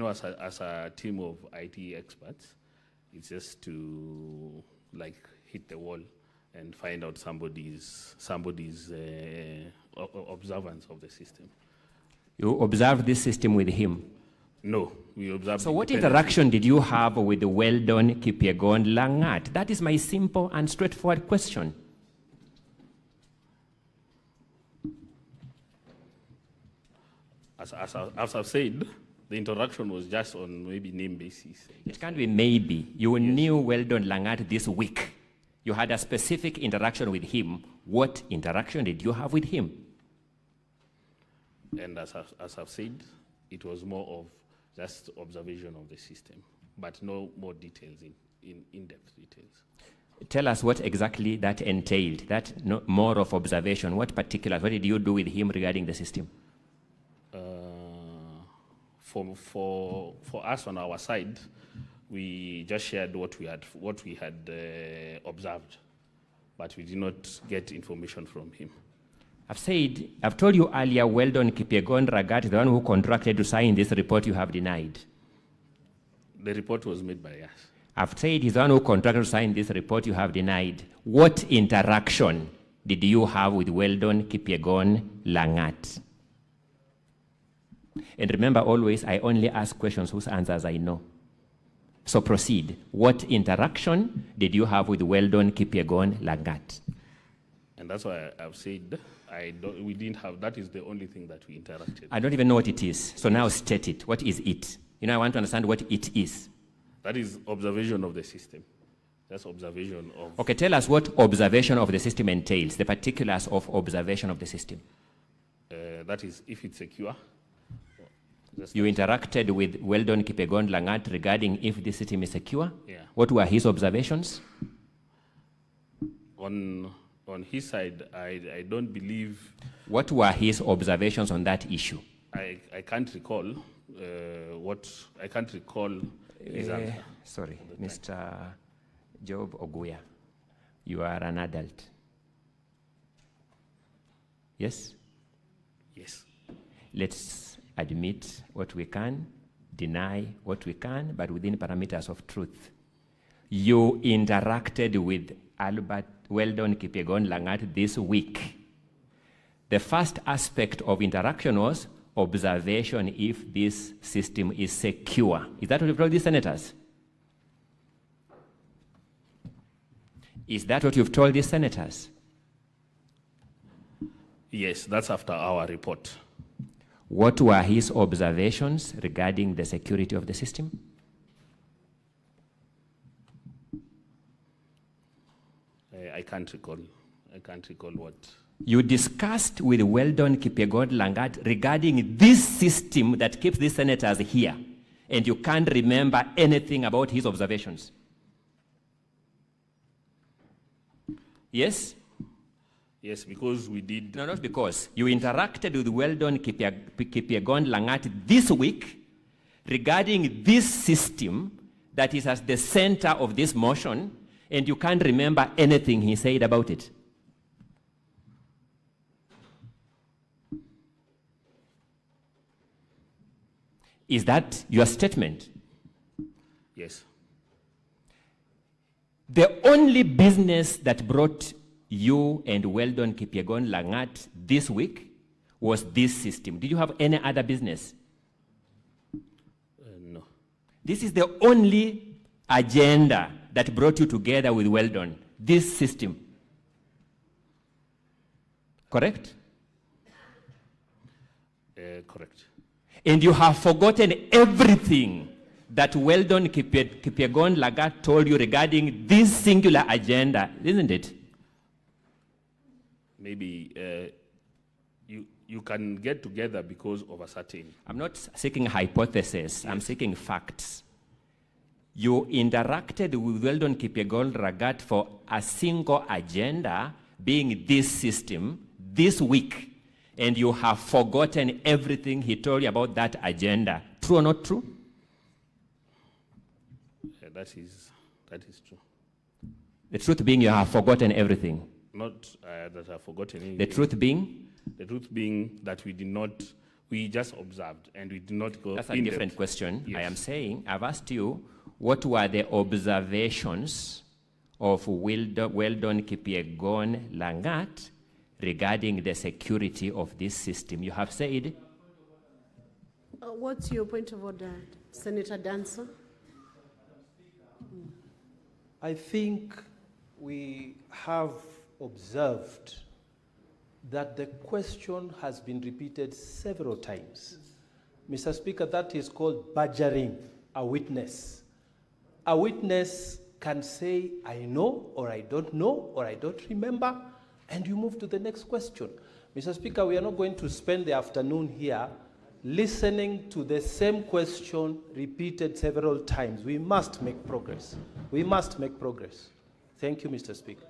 as a team of IT experts, it's just to like hit the wall and find out somebody's observance of the system. You observed this system with him? No, we observed. So what interaction did you have with Weldon Kipyegon Langat? That is my simple and straightforward question. As I've said, the interaction was just on maybe name basis. It can't be maybe. You knew Weldon Langat this week. You had a specific interaction with him. What interaction did you have with him? And as I've said, it was more of just observation of the system, but no more details, in-depth details. Tell us what exactly that entailed, that more of observation. What particulars, what did you do with him regarding the system? For us on our side, we just shared what we had observed, but we did not get information from him. I've told you earlier, Weldon Kipyegon Lagat, the one who contracted to sign this report, you have denied. The report was made by us. I've said he's the one who contracted to sign this report, you have denied. What interaction did you have with Weldon Kipyegon Langat? And remember always, I only ask questions whose answers I know. So proceed. What interaction did you have with Weldon Kipyegon Langat? And that's why I've said we didn't have, that is the only thing that we interacted. I don't even know what it is. So now state it. What is it? I want to understand what it is. That is observation of the system. That's observation of... Okay, tell us what observation of the system entails, the particulars of observation of the system. That is, if it's secure. You interacted with Weldon Kipyegon Langat regarding if the system is secure? Yeah. What were his observations? On his side, I don't believe... What were his observations on that issue? I can't recall I can't recall his answer. Sorry, Mr. Job Oguya, you are an adult. Yes? Yes. Let's admit what we can, deny what we can, but within parameters of truth. You interacted with Weldon Kipyegon Langat this week. The first aspect of interaction was observation if this system is secure. Is that what you've told the senators? Is that what you've told the senators? Yes, that's after our report. What were his observations regarding the security of the system? I can't recall what. You discussed with Weldon Kipyegon Langat regarding this system that keeps these senators here, and you can't remember anything about his observations. Yes? Yes, because we did. No, not because. You interacted with Weldon Kipyegon Langat this week regarding this system that is at the center of this motion, and you can't remember anything he said about it. Is that your statement? Yes. The only business that brought you and Weldon Kipyegon Langat this week was this system. Did you have any other business? No. This is the only agenda that brought you together with Weldon, this system. Correct? Correct. And you have forgotten everything that Weldon Kipyegon Langat told you regarding this singular agenda, isn't it? Maybe you can get together because of a certain... I'm not seeking hypothesis. Yes. I'm seeking facts. You interacted with Weldon Kipyegon Langat for a single agenda, being this system, this week, and you have forgotten everything he told you about that agenda. True or not true? That is true. The truth being you have forgotten everything. Not that I've forgotten anything. The truth being? The truth being that we We just observed, and we did not go. That's a different question. Yes. I am saying, I've asked you, what were the observations of Weldon Kipyegon Langat regarding the security of this system? You have said. What's your point of order, Senator Danso? I think we have observed that the question has been repeated several times. Mr. Speaker, that is called badgering a witness. A witness can say, I know, or I don't know, or I don't remember, and you move to the next question. Mr. Speaker, we are not going to spend the afternoon here listening to the same question repeated several times. We must make progress. We must make progress. Thank you, Mr. Speaker.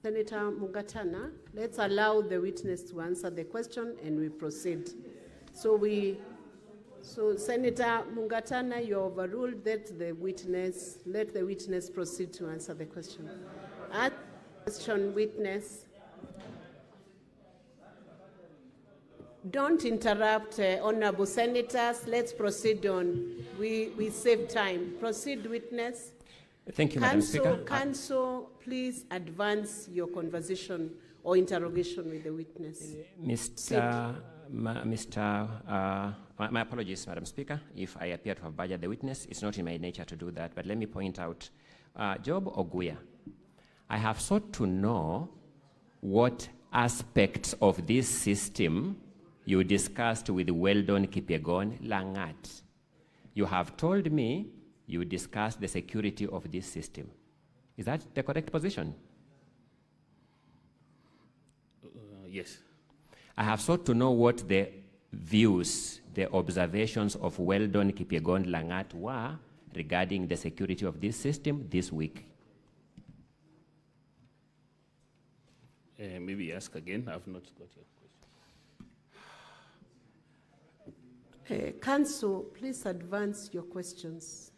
Senator Mugatana, let's allow the witness to answer the question and we proceed. So Senator Mugatana, you overruled that let the witness proceed to answer the question. Ask the question, witness. Don't interrupt, honorable senators. Let's proceed on. We save time. Proceed, witness. Thank you, Madam Speaker. Counsel, please advance your conversation or interrogation with the witness. My apologies, Madam Speaker, if I appear to have badgered the witness. It's not in my nature to do that, but let me point out, Job Oguya, I have sought to know what aspects of this system you discussed with Weldon Kipyegon Langat. You have told me you discussed the security of this system. Is that the correct position? Yes. I have sought to know what the views, the observations of Weldon Kipyegon Langat were regarding the security of this system this week. Maybe ask again. I've not got your question. Counsel, please advance your questions.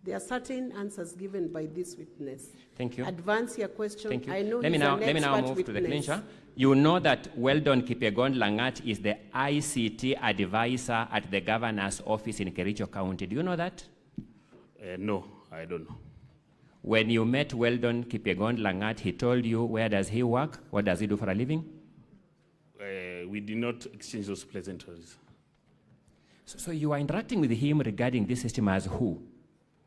There are certain answers given by this witness. Thank you. Advance your question. Thank you. I know let me now move witness. to the clincher. You know that Weldon Kipyegon Langat is the ICT advisor at the governor's office in Kericho County. Do you know that? No, I don't know. When you met Weldon Kipyegon Langat, he told you where does he work? What does he do for a living? We did not exchange those pleasantries. So you are interacting with him regarding this system as who?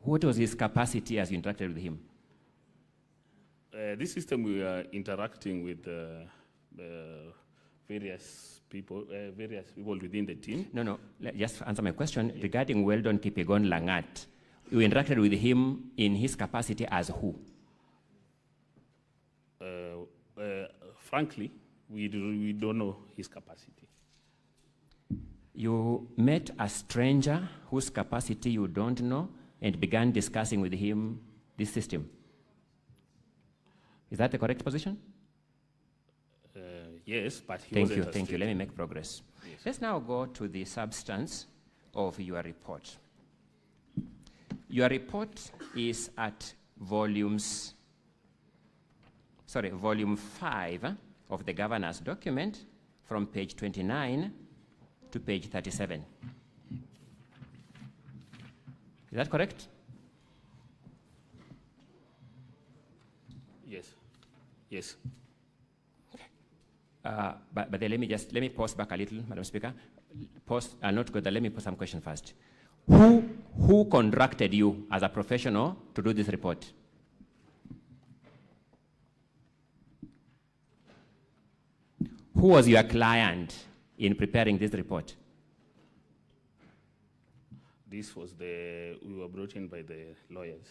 What was his capacity as you interacted with him? This system, we are interacting with various people within the team. No, just answer my question. Regarding Weldon Kipyegon Langat, you interacted with him in his capacity as who? Frankly, we don't know his capacity. You met a stranger whose capacity you don't know and began discussing with him this system. Is that the correct position? Yes, but he Thank wasn't you, thank you. Let me make progress. Yes. Let's now go to the substance of your report. Your report is at volume 5 of the governor's document from page 29 to page 37. Is that correct? Yes. Yes. But then let me pause back a little, Madam Speaker. Not go there. Let me put some question first. Who contracted you as a professional to do this report? Who was your client in preparing this report? This was we were brought in by the lawyers.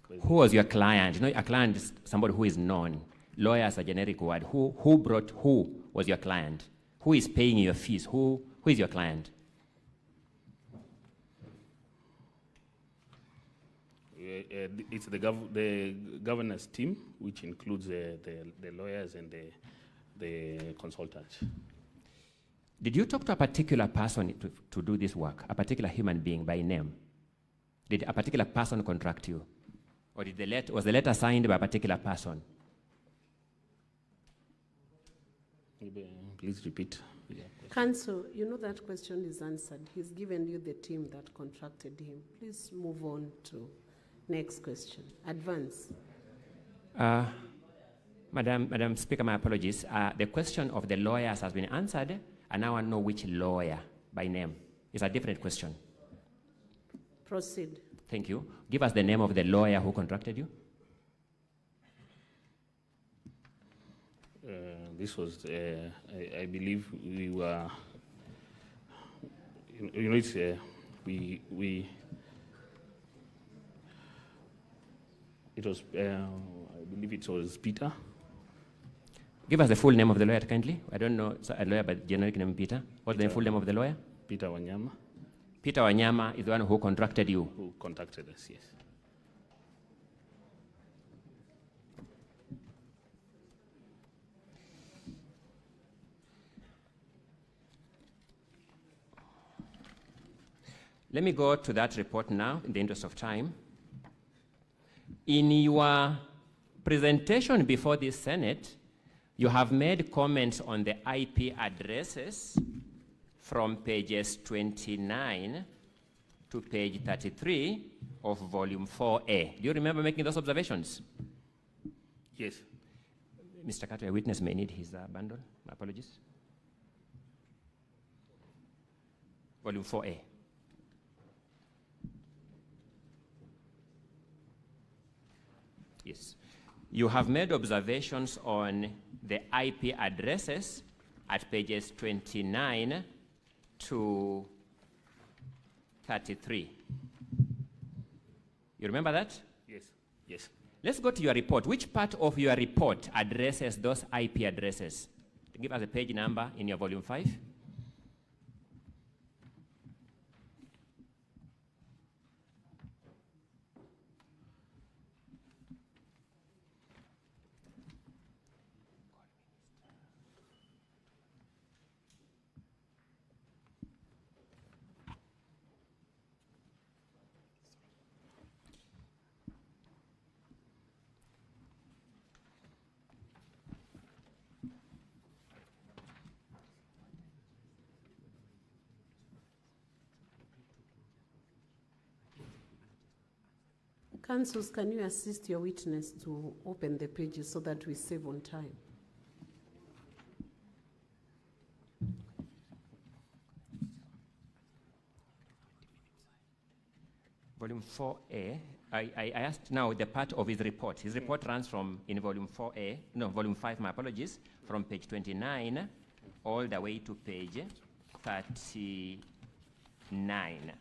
Who was your client? You know, a client is somebody who is known. Lawyer is a generic word. Who was your client? Who is paying your fees? Who is your client? It's the governor's team, which includes the lawyers and the consultants. Did you talk to a particular person to do this work, a particular human being by name? Did a particular person contract you? Or was the letter signed by a particular person? Please repeat. Yeah. Counsel, you know that question is answered. He's given you the team that contracted him. Please move on to next question. Advance. Madam Speaker, my apologies. The question of the lawyers has been answered, and now I know which lawyer by name. It's a different question. Proceed. Thank you. Give us the name of the lawyer who contracted you. This was, I believe we were, you know, it's, it was, I believe it was Peter. Give us the full name of the lawyer, kindly. I don't know a lawyer by generic name Peter. What's the full name of the lawyer? Peter Wanyama. Peter Wanyama is the one who contracted you. Who contacted us, yes. Let me go to that report now, in the interest of time. In your presentation before the Senate, you have made comments on the IP addresses from pages 29 to page 33 of volume 4A. Do you remember making those observations? Yes. Mr. Carter, a witness may need his bundle. My apologies. Volume 4A. Yes. You have made observations on the IP addresses at pages 29 to 33. You remember that? Yes. Yes. Let's go to your report. Which part of your report addresses those IP addresses? Give us a page number in your volume 5. Counsels, can you assist your witness to open the pages so that we save on time? Volume 4A, I asked now the part of his report. His report runs from, in volume 4A, no, volume 5, my apologies, from page 29 all the way to page 39.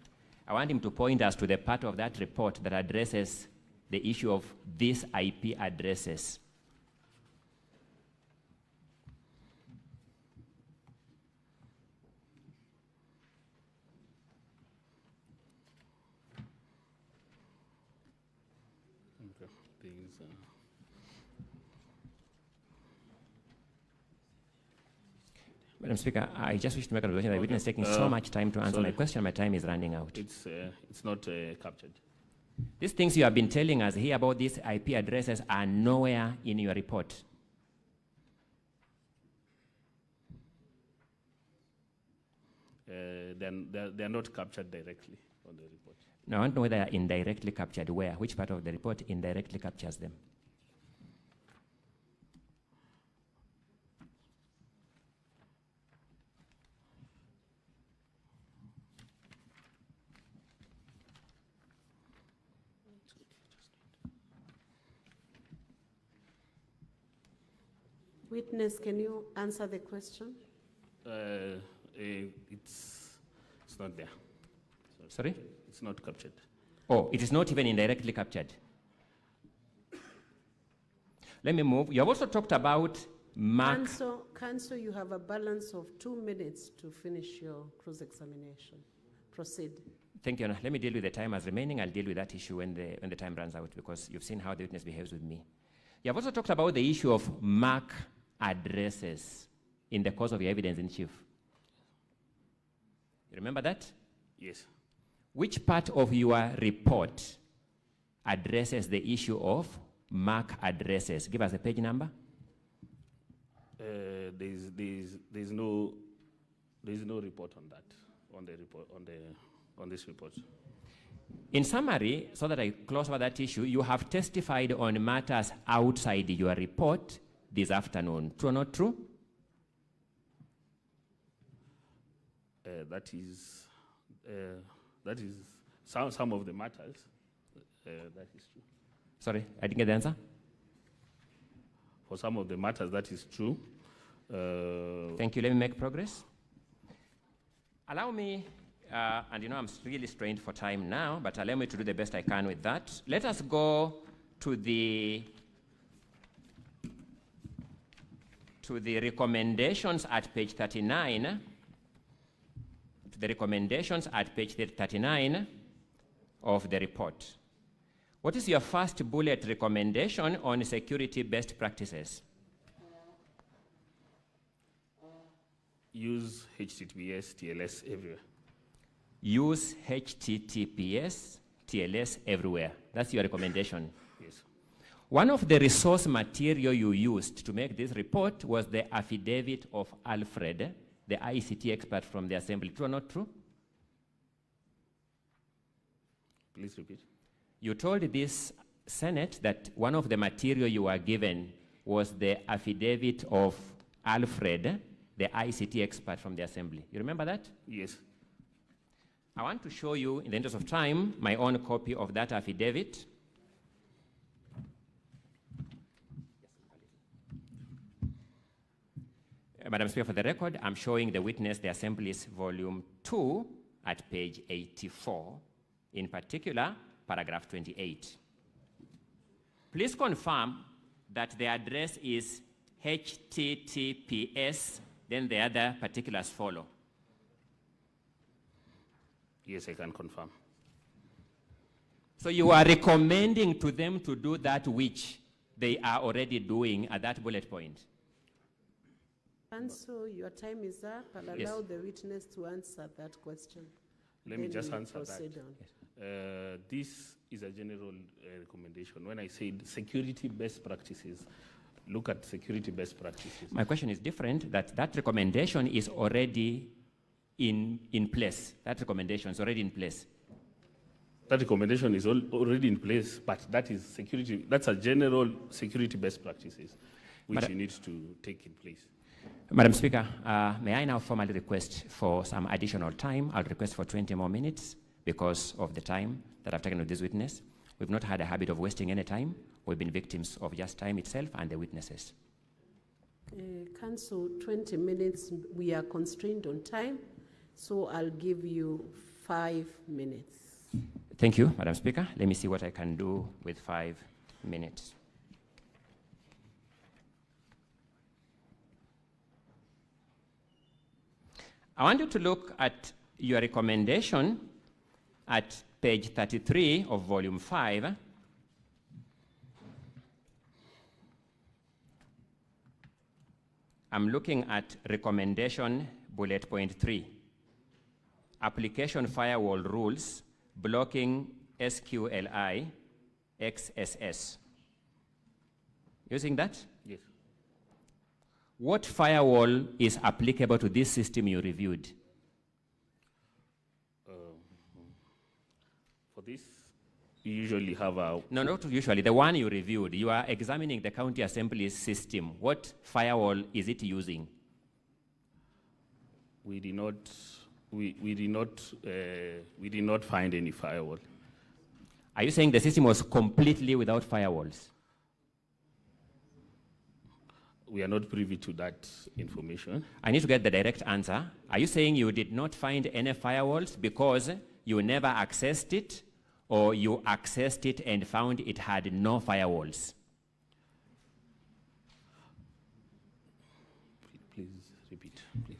I want him to point us to the part of that report that addresses the issue of these IP addresses. Okay. Madam Speaker, I just wish to make an observation that the witness is taking so much time to answer my question. My time is running out. It's not captured. These things you have been telling us here about these IP addresses are nowhere in your report. Then they're not captured directly on the report. Now, I want to know whether they are indirectly captured. Where? Which part of the report indirectly captures them? Witness, can you answer the question? It's not there. Sorry? It's not captured. Oh, it is not even indirectly captured. Let me move. You have also talked about Mark. Counsel, you have a balance of 2 minutes to finish your cross-examination. Proceed. Thank you, Anna. Let me deal with the time as remaining. I'll deal with that issue when the time runs out, because you've seen how the witness behaves with me. You have also talked about the issue of MAC addresses in the course of your evidence in chief. You remember that? Yes. Which part of your report addresses the issue of MAC addresses. Give us a page number. There's no report on that on this report. In summary, so that I close over that issue, you have testified on matters outside your report this afternoon. True or not true? That is some of the matters. That is true. Sorry, I didn't get the answer. For some of the matters, that is true. Thank you. Let me make progress. Allow me, and you know I'm really strained for time now, but allow me to do the best I can with that. Let us go to the recommendations at page 39. To the recommendations at page 39 of the report. What is your first bullet recommendation on security best practices? Use HTTPS TLS everywhere. Use HTTPS TLS everywhere. That's your recommendation. Yes. One of the resource material you used to make this report was the affidavit of Alfred, the ICT expert from the Assembly. True or not true? Please repeat. You told this Senate that one of the material you were given was the affidavit of Alfred, the ICT expert from the Assembly. You remember that? Yes. I want to show you, in the interest of time, my own copy of that affidavit. Madam Speaker, for the record, I'm showing the witness, the Assembly's volume 2 at page 84, in particular, paragraph 28. Please confirm that the address is HTTPS, then the other particulars follow. Yes, I can confirm. So you are recommending to them to do that which they are already doing at that bullet point. Counsel, your time is up. I'll allow the witness to answer that question. Let me just answer that. Yes. This is a general recommendation. When I said security best practices, look at security best practices. My question is different, that recommendation is already in place. That recommendation is already in place. That recommendation is already in place, but that is security. That's a general security best practices, which you need to take in place. Madam Speaker, may I now formally request for some additional time? I'll request for 20 more minutes because of the time that I've taken with this witness. We've not had a habit of wasting any time. We've been victims of just time itself and the witnesses. Counsel, 20 minutes. We are constrained on time, so I'll give you 5 minutes. Thank you, Madam Speaker. Let me see what I can do with 5 minutes. I want you to look at your recommendation at page 33 of volume 5. I'm looking at recommendation bullet point 3. Application firewall rules blocking SQLI XSS. Using that? Yes. What firewall is applicable to this system you reviewed? For this, you usually have a... No, not usually. The one you reviewed. You are examining the county assembly's system. What firewall is it using? We did not find any firewall. Are you saying the system was completely without firewalls? We are not privy to that information. I need to get the direct answer. Are you saying you did not find any firewalls because you never accessed it, or you accessed it and found it had no firewalls? Please repeat, please.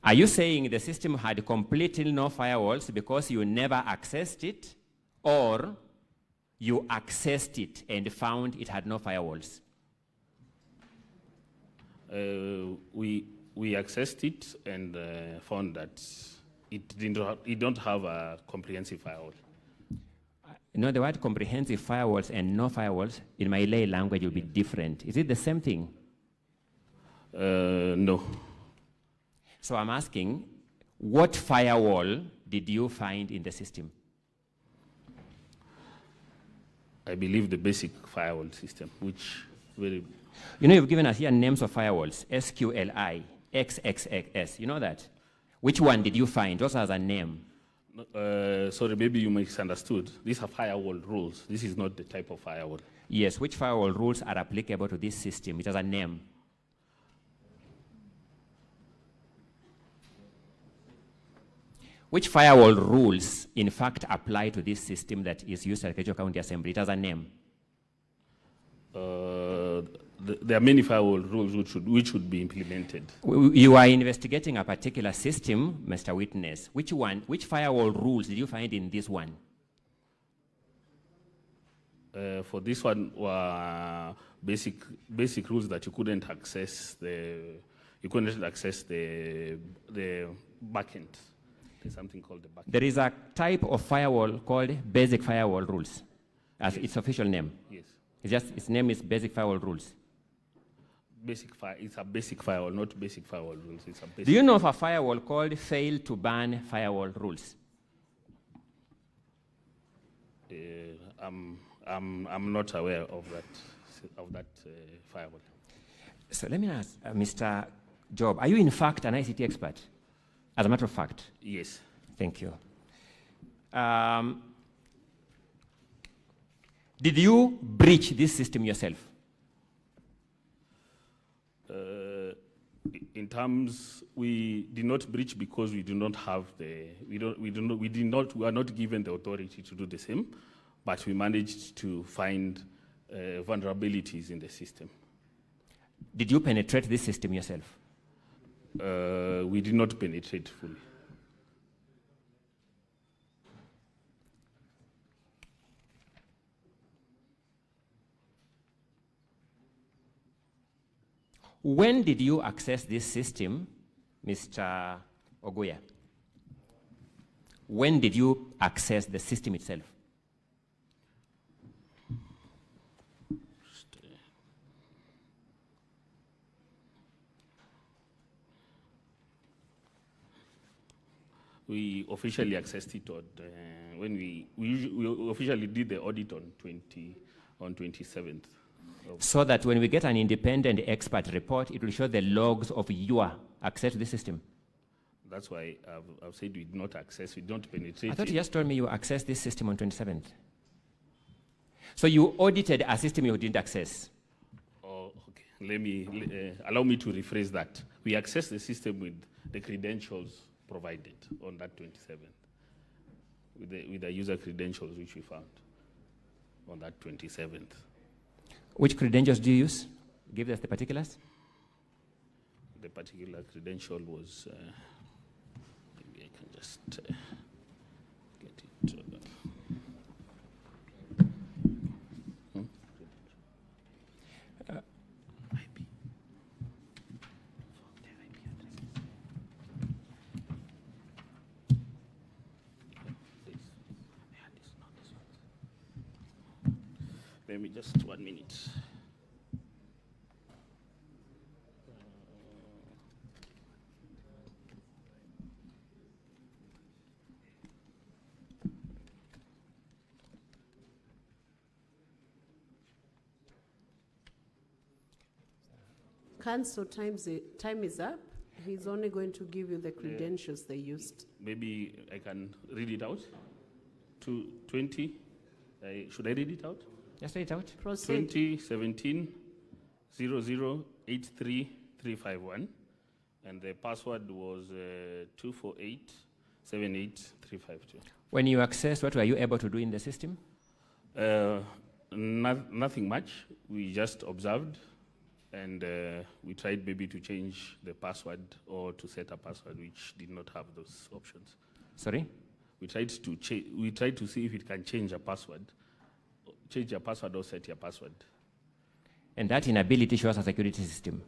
Are you saying the system had completely no firewalls because you never accessed it, or you accessed it and found it had no firewalls? We accessed it and found that it don't have a comprehensive firewall. You know, the word comprehensive firewalls and no firewalls in my lay language will be different. Is it the same thing? No. So I'm asking, what firewall did you find in the system? I believe the basic firewall system, which very... You know, you've given us here names of firewalls, SQLI, XXX. You know that? Which one did you find? Also as a name. Sorry, maybe you misunderstood. These are firewall rules. This is not the type of firewall. Yes, which firewall rules are applicable to this system? It has a name. Which firewall rules, in fact, apply to this system that is used at Kericho County Assembly? It has a name. There are many firewall rules which should be implemented. You are investigating a particular system, Mr. Witness. Which firewall rules did you find in this one? For this one were basic rules that you couldn't access the backend. There's something called the backend. There is a type of firewall called basic firewall rules, as its official name. Yes. Its name is basic firewall rules. It's a basic firewall, not basic firewall rules. It's a basic. Do you know of a firewall called fail to ban firewall rules? I'm not aware of that firewall. So let me ask, Mr. Job, are you in fact an ICT expert? As a matter of fact. Yes. Thank you. Did you breach this system yourself? In terms, we did not breach because we do not have we are not given the authority to do the same, but we managed to find vulnerabilities in the system. Did you penetrate this system yourself? We did not penetrate fully. When did you access this system, Mr. Oguya? When did you access the system itself? We officially accessed it when we officially did the audit on 27th. So that when we get an independent expert report, it will show the logs of your access to the system. That's why I've said we did not access, we don't penetrate. I thought you just told me you accessed this system on 27th. So you audited a system you didn't access. Oh, okay. Allow me to rephrase that. We accessed the system with the credentials provided on that 27th, with the user credentials which we found on that 27th. Which credentials do you use? Give us the particulars. The particular credential was, maybe I can just get it. IP. Let me just 1 minute. Council, time is up. He's only going to give you the credentials they used. Maybe I can read it out. 20. Should I read it out? Just read it out. Proceed. 2017 0083351, and the password was 248-78352. When you accessed, what were you able to do in the system? Nothing much. We just observed, and we tried maybe to change the password or to set a password which did not have those options. Sorry? We tried to see if it can change a password or set your password. And that inability shows a security system.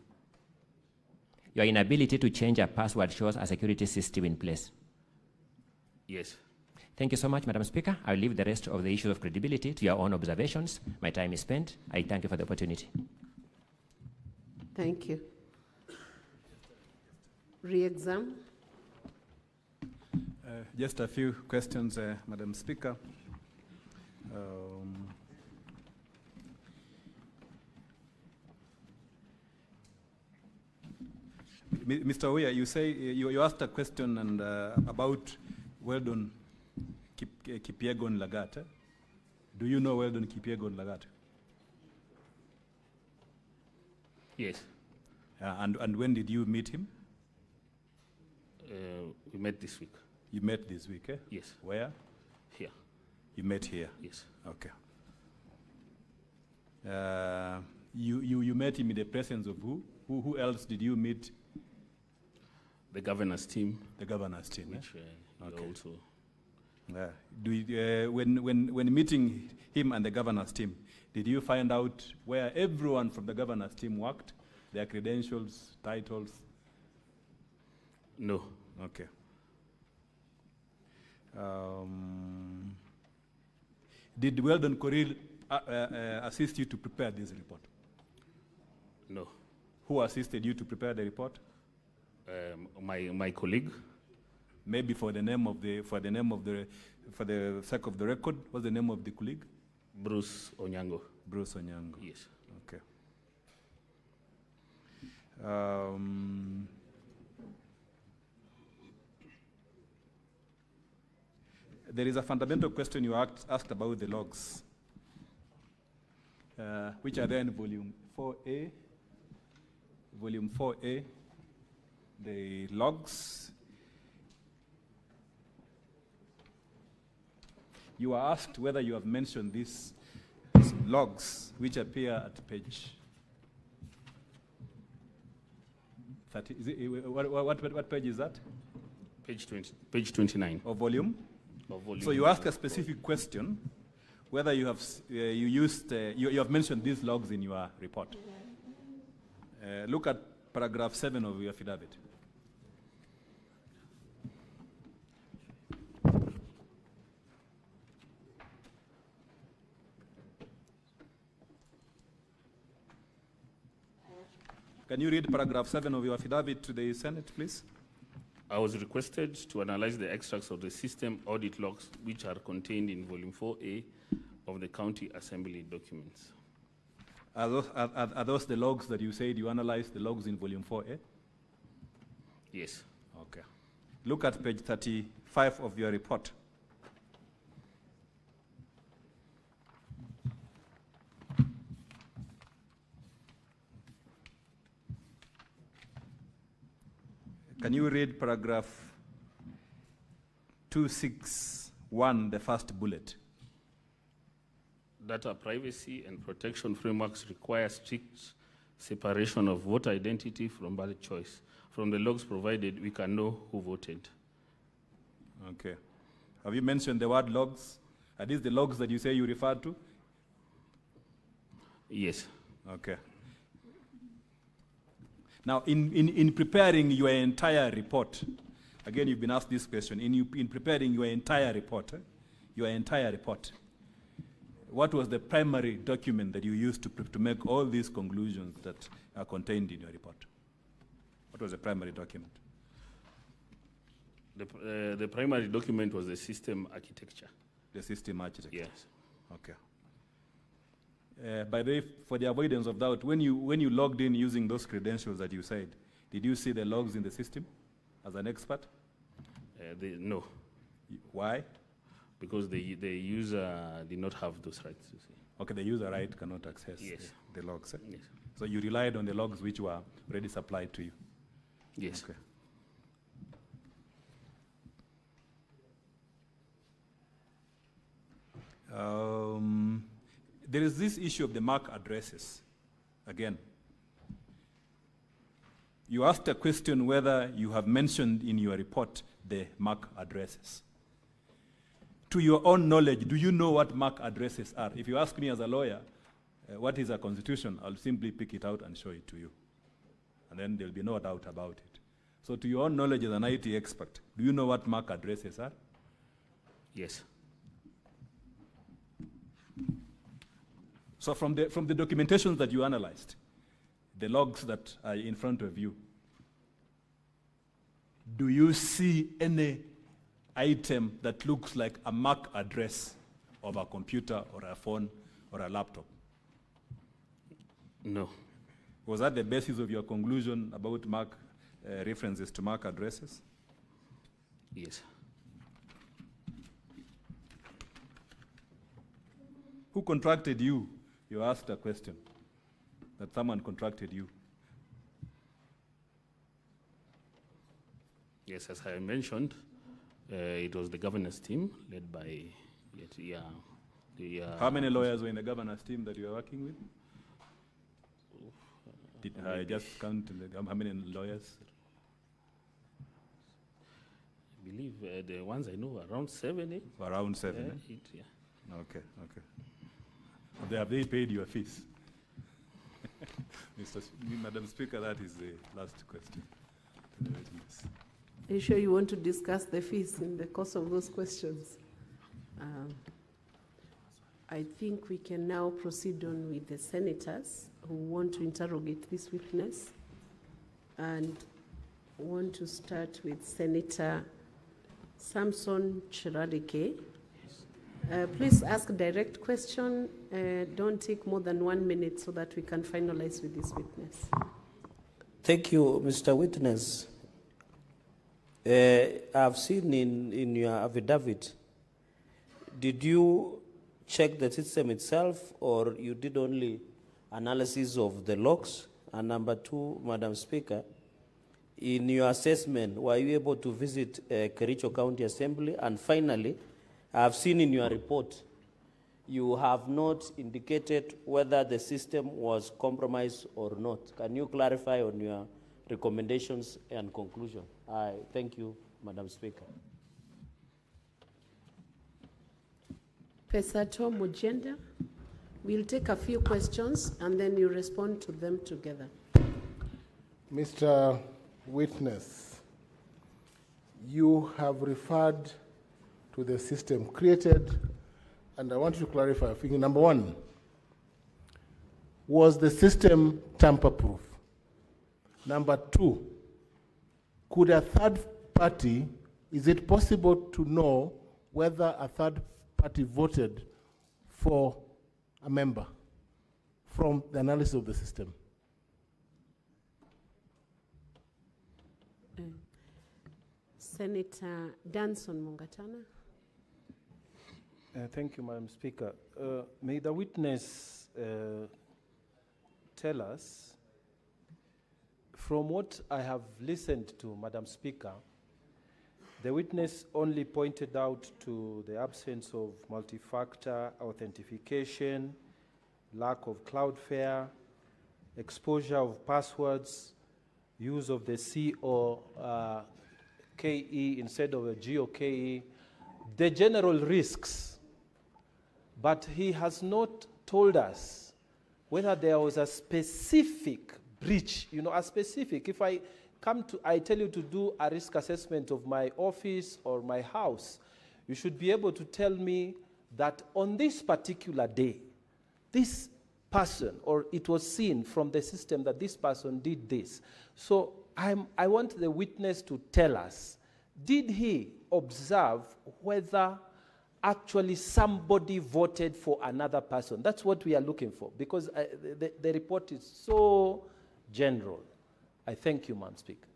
Your inability to change a password shows a security system in place. Yes. Thank you so much, Madam Speaker. I'll leave the rest of the issue of credibility to your own observations. My time is spent. I thank you for the opportunity. Thank you. Re-exam. Just a few questions, Madam Speaker. Mr. Oya, you say you asked a question and about Weldon Kipyegon Lagat. Do you know Weldon Kipyegon Lagat? Yes. And when did you meet him? We met this week. You met this week, eh? Yes. Where? Here. You met here? Yes. Okay. You met him in the presence of who? Who else did you meet? The governor's team. The governor's team, Which Okay. also. When meeting him and the governor's team, did you find out where everyone from the governor's team worked? Their credentials, titles? No. Okay. Did Weldon Koril assist you to prepare this report? No. Who assisted you to prepare the report? My colleague. Maybe for the sake of the record, what's the name of the colleague? Bruce Onyango. Bruce Onyango. Yes. Okay. There is a fundamental question you asked about the logs, which are there in volume 4A. Volume 4A, the logs. You are asked whether you have mentioned these logs, which appear at page 30. What page is that? Page 20. Page 29. Of volume? Of volume. So you ask a specific question, whether you have you have mentioned these logs in your report. Look at paragraph 7 of your affidavit. Can you read paragraph 7 of your affidavit to the Senate, please? I was requested to analyze the extracts of the system audit logs which are contained in volume 4A of the county assembly documents. Are those the logs that you said you analyzed, the logs in volume 4A? Yes. Okay. Look at page 35 of your report. Can you read paragraph 261, the first bullet? Data privacy and protection frameworks require strict separation of voter identity from ballot choice. From the logs provided, we can know who voted. Okay. Have you mentioned the word logs? Are these the logs that you say you referred to? Yes. Okay. Now, in preparing your entire report, again, you've been asked this question, in preparing your entire report, what was the primary document that you used to make all these conclusions that are contained in your report? What was the primary document? The primary document was the system architecture. The system architecture? Yes. Okay. By the way, for the avoidance of doubt, when you logged in using those credentials that you said, did you see the logs in the system as an expert? No. Why? Because the user did not have those rights, you see. Okay, the user right cannot access the logs. Eh? Yes. So you relied on the logs which were already supplied to you? Yes. Okay. There is this issue of the MAC addresses. Again, you asked a question whether you have mentioned in your report the MAC addresses. To your own knowledge, do you know what MAC addresses are? If you ask me as a lawyer, what is a constitution, I'll simply pick it out and show it to you. And then there'll be no doubt about it. So to your own knowledge as an IT expert, do you know what MAC addresses are? Yes. So from the documentation that you analyzed, the logs that are in front of you, do you see any item that looks like a MAC address of a computer or a phone or a laptop? No. Was that the basis of your conclusion about MAC references to MAC addresses? Yes. Who contracted you? You asked a question that someone contracted you. Yes, as I mentioned, it was the governance team led by, How many lawyers were in the governance team that you were working with? Did I just count how many lawyers? I believe the ones I know around 7, 8. Around 7. 8, yeah. Okay. Have they paid your fees? Madam Speaker, that is the last question to the witness. Are you sure you want to discuss the fees in the course of those questions? I think we can now proceed on with the senators who want to interrogate this witness, and want to start with Senator Samson Chiralike. Please ask a direct question. Don't take more than 1 minute so that we can finalize with this witness. Thank you, Mr. Witness. I've seen in your affidavit, did you check the system itself, or you did only analysis of the logs? And number 2, Madam Speaker, in your assessment, were you able to visit Kericho County Assembly? And finally, I've seen in your report, you have not indicated whether the system was compromised or not. Can you clarify on your recommendations and conclusion? I thank you, Madam Speaker. Professor Tom Mujenda, we'll take a few questions and then you respond to them together. Mr. Witness, you have referred to the system created, and I want to clarify. Number 1, was the system tamper-proof? Number 2, could a third party, is it possible to know whether a third party voted for a member from the analysis of the system? Senator Danson Mungatana. Thank you, Madam Speaker. May the witness tell us, from what I have listened to, Madam Speaker, the witness only pointed out to the absence of multi-factor authentication, lack of Cloudflare, exposure of passwords, use of the C or KE instead of a G or KE, the general risks. But he has not told us whether there was a specific breach, a specific. If I tell you to do a risk assessment of my office or my house, you should be able to tell me that on this particular day, this person, or it was seen from the system that this person did this. So I want the witness to tell us, did he observe whether actually somebody voted for another person? That's what we are looking for, because the report is so general. I thank you, Madam Speaker.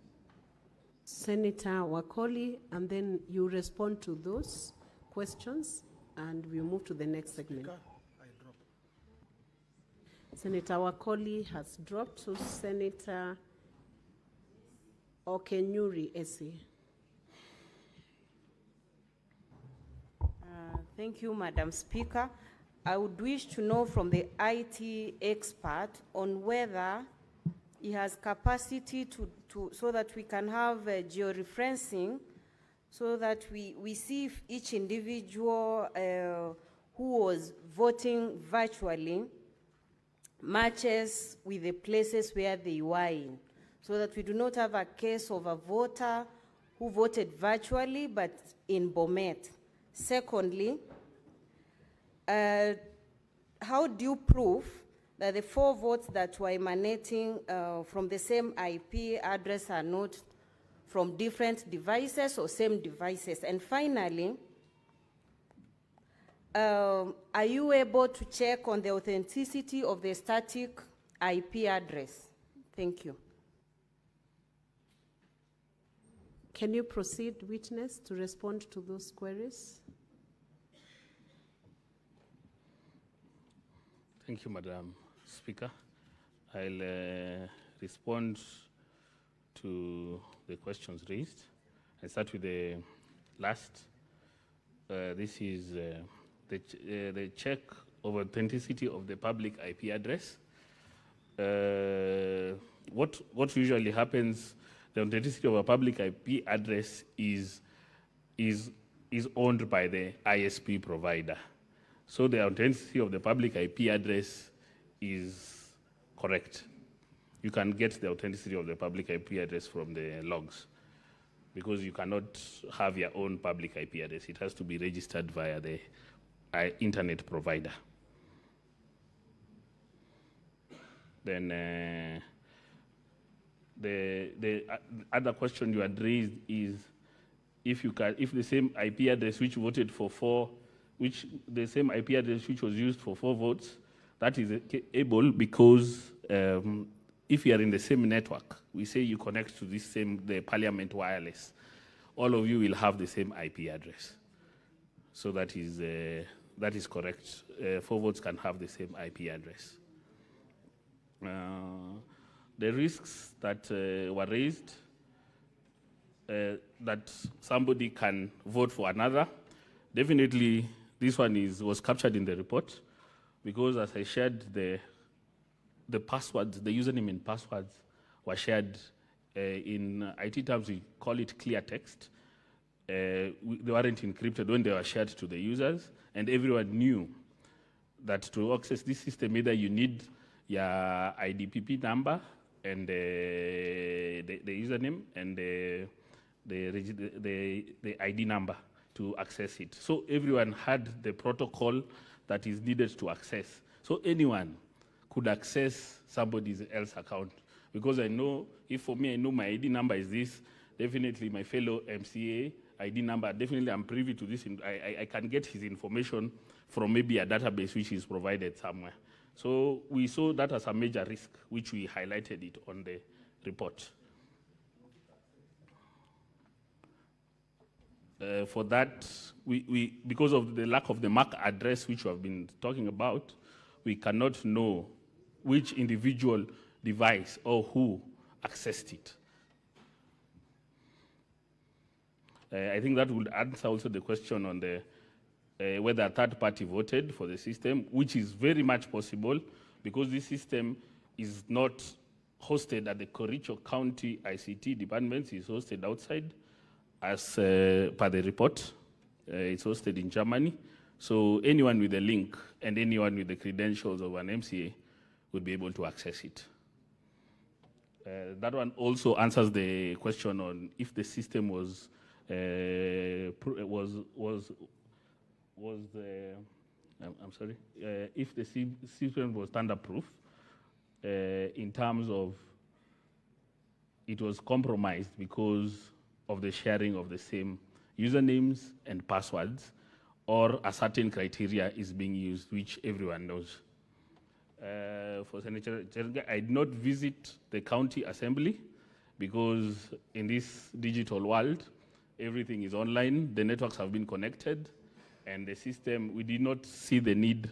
Senator Wakoli, and then you respond to those questions, and we'll move to the next segment. Senator Wakoli has dropped, so Senator Okenyuri Esi. Thank you, Madam Speaker. I would wish to know from the IT expert on whether he has capacity so that we can have georeferencing, so that we see if each individual who was voting virtually matches with the places where they were in, so that we do not have a case of a voter who voted virtually but in Bomet, Secondly, how do you prove that the 4 votes that were emanating from the same IP address are not from different devices or same devices? And finally, are you able to check on the authenticity of the static IP address? Thank you. Can you proceed, witness, to respond to those queries? Thank you, Madam Speaker. I'll respond to the questions raised. I start with the last. This is the check of authenticity of the public IP address. What usually happens, the authenticity of a public IP address is owned by the ISP provider. So the authenticity of the public IP address is correct. You can get the authenticity of the public IP address from the logs, because you cannot have your own public IP address. It has to be registered via the internet provider. Then the other question you had raised is if the same IP address which voted for the same IP address which was used for 4 votes, that is able, because if you are in the same network, we say you connect to the Parliament wireless, all of you will have the same IP address. So that is correct. 4 votes can have the same IP address. The risks that were raised, that somebody can vote for another, definitely this one was captured in the report, because as I shared, the passwords, the username and passwords were shared in IT terms, we call it clear text. They weren't encrypted when they were shared to the users, and everyone knew that to access this system, either you need your IDPP number and the username and the ID number to access it. So everyone had the protocol that is needed to access. So anyone could access somebody else's account. Because I know, if for me I know my ID number is this, definitely my fellow MCA ID number, definitely I'm privy to this. I can get his information from maybe a database which is provided somewhere. So we saw that as a major risk, which we highlighted it on the report. For that, we because of the lack of the MAC address which we have been talking about, we cannot know which individual device or who accessed it. I think that would answer also the question on the whether a third party voted for the system, which is very much possible, because this system is not hosted at the Kericho County ICT departments, it's hosted outside, as per the report. It's hosted in Germany. So anyone with a link and anyone with the credentials of an MCA would be able to access it. That one also answers the question on if the system was if the system was standard-proof in terms of it was compromised because of the sharing of the same usernames and passwords, or a certain criteria is being used, which everyone knows. For Senator Cherga, I did not visit the county assembly because in this digital world, everything is online, the networks have been connected, and the system, we did not see the need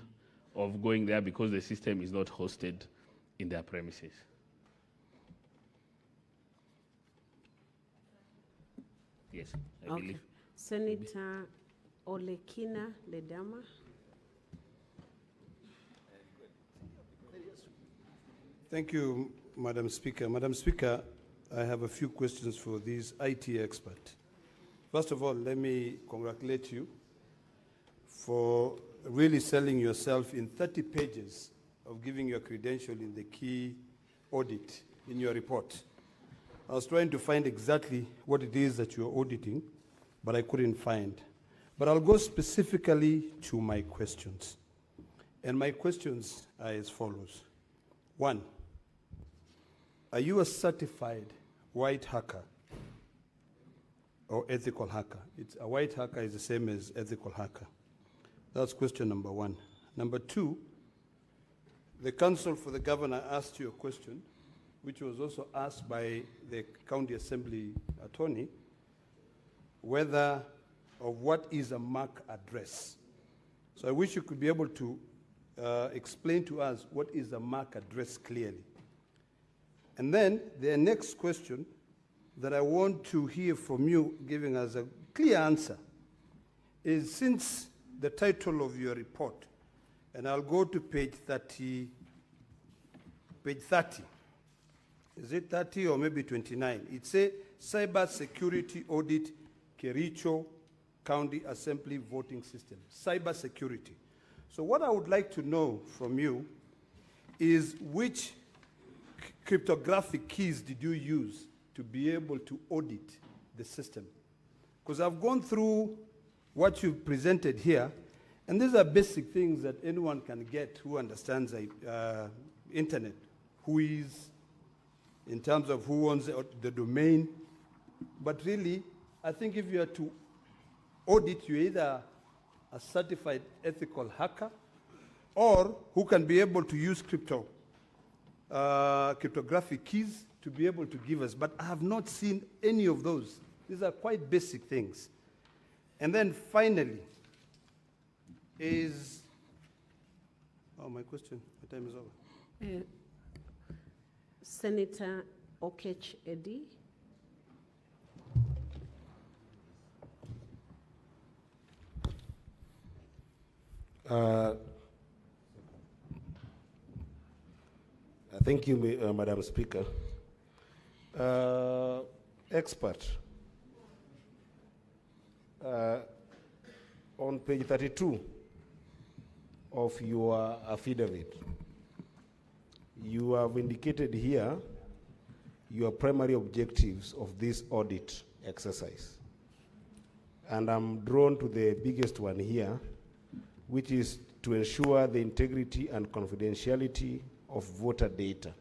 of going there because the system is not hosted in their premises. Yes, I believe. Senator Olekina Ledama. Thank you, Madam Speaker. Madam Speaker, I have a few questions for this IT expert. First of all, let me congratulate you for really selling yourself in 30 pages of giving your credential in the key audit in your report. I was trying to find exactly what it is that you're auditing, but I couldn't find. But I'll go specifically to my questions. And my questions are as follows. 1, are you a certified white hacker or ethical hacker? A white hacker is the same as ethical hacker. That's question number 1. Number 2, the counsel for the governor asked you a question, which was also asked by the county assembly attorney, whether or what is a MAC address. So I wish you could be able to explain to us what is a MAC address clearly. And then the next question that I want to hear from you giving us a clear answer is, since the title of your report, and I'll go to page 30, is it 30 or maybe 29? It says Cyber Security Audit Kericho County Assembly Voting System, cyber security. So what I would like to know from you is, which cryptographic keys did you use to be able to audit the system? Because I've gone through what you've presented here, and these are basic things that anyone can get who understands internet, who is, in terms of who owns the domain. But really, I think if you are to audit, you're either a certified ethical hacker or who can be able to use cryptographic keys to be able to give us. But I have not seen any of those. These are quite basic things. And then finally is, my question, my time is over. Senator Okech Eddy. Thank you, Madam Speaker. Expert, on page 32 of your affidavit, you have indicated here your primary objectives of this audit exercise. And I'm drawn to the biggest one here, which is to ensure the integrity and confidentiality of voter data.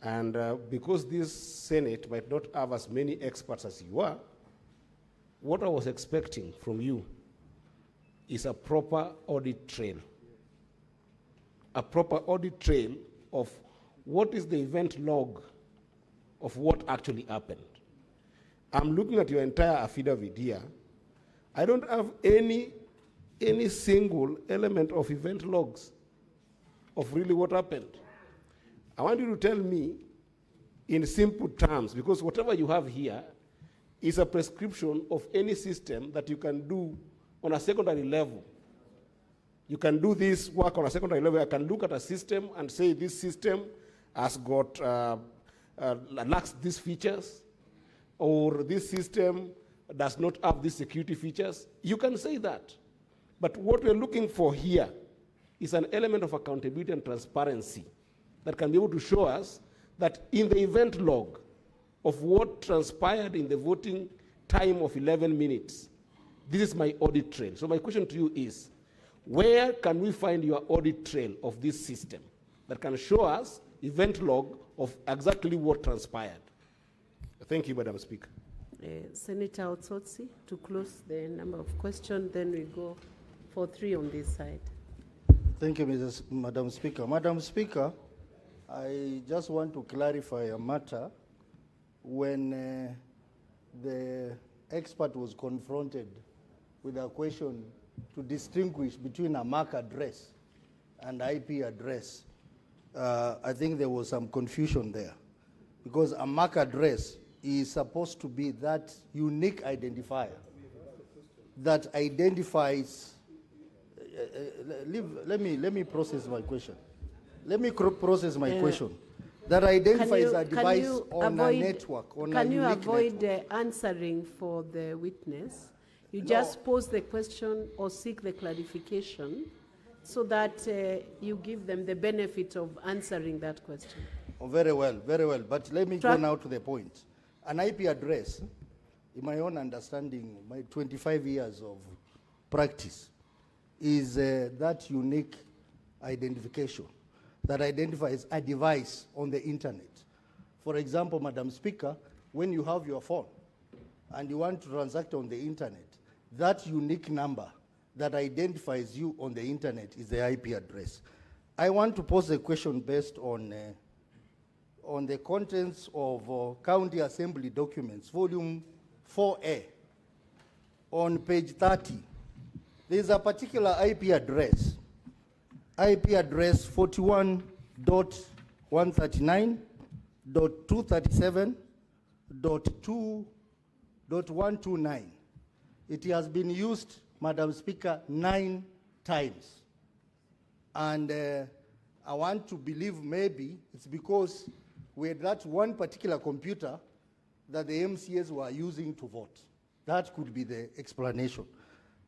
And because this Senate might not have as many experts as you are, what I was expecting from you is a proper audit trail. A proper audit trail of what is the event log of what actually happened. I'm looking at your entire affidavit here. I don't have any single element of event logs of really what happened. I want you to tell me in simple terms, because whatever you have here is a prescription of any system that you can do on a secondary level. You can do this work on a secondary level. I can look at a system and say this system has got, lacks these features, or this system does not have these security features. You can say that. But what we're looking for here is an element of accountability and transparency that can be able to show us that in the event log of what transpired in the voting time of 11 minutes, this is my audit trail. So my question to you is, where can we find your audit trail of this system that can show us event log of exactly what transpired? Thank you, Madam Speaker. Senator Otsotsi, to close the number of questions, then we go for 3 on this side. Thank you, Madam Speaker. Madam Speaker, I just want to clarify a matter. When the expert was confronted with a question to distinguish between a MAC address and IP address, I think there was some confusion there, because a MAC address is supposed to be that unique identifier that identifies. Let me process my question. Let me process my question. That identifies a device on a network, on a unique network. Can you avoid answering for the witness? You just pose the question or seek the clarification so that you give them the benefit of answering that question. Oh, very well, very well. But let me go now to the point. An IP address in my own understanding, my 25 years of practice, is that unique identification that identifies a device on the internet. For example, Madam Speaker, when you have your phone and you want to transact on the internet, that unique number that identifies you on the internet is the IP address. I want to pose a question based on the contents of County Assembly documents, volume 4A, on page 30. There's a particular IP address 41.239.237.2.129. It has been used, Madam Speaker, 9 times. And I want to believe maybe it's because we had that one particular computer that the MCAs were using to vote. That could be the explanation.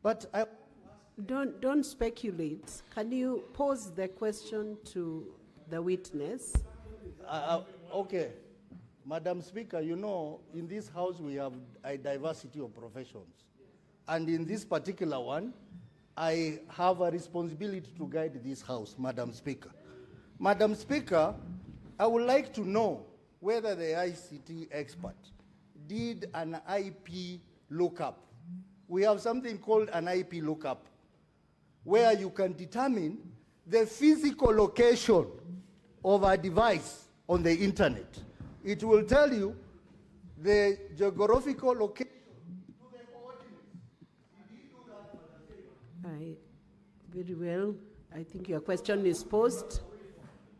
But I... Don't speculate. Can you pose the question to the witness? Okay. Madam Speaker, you know, in this house we have a diversity of professions. And in this particular one, I have a responsibility to guide this house, Madam Speaker. Madam Speaker, I would like to know whether the ICT expert did an IP lookup. We have something called an IP lookup, where you can determine the physical location of a device on the internet. It will tell you the geographical location to the coordinates. Did he do that? Very well. I think your question is posed.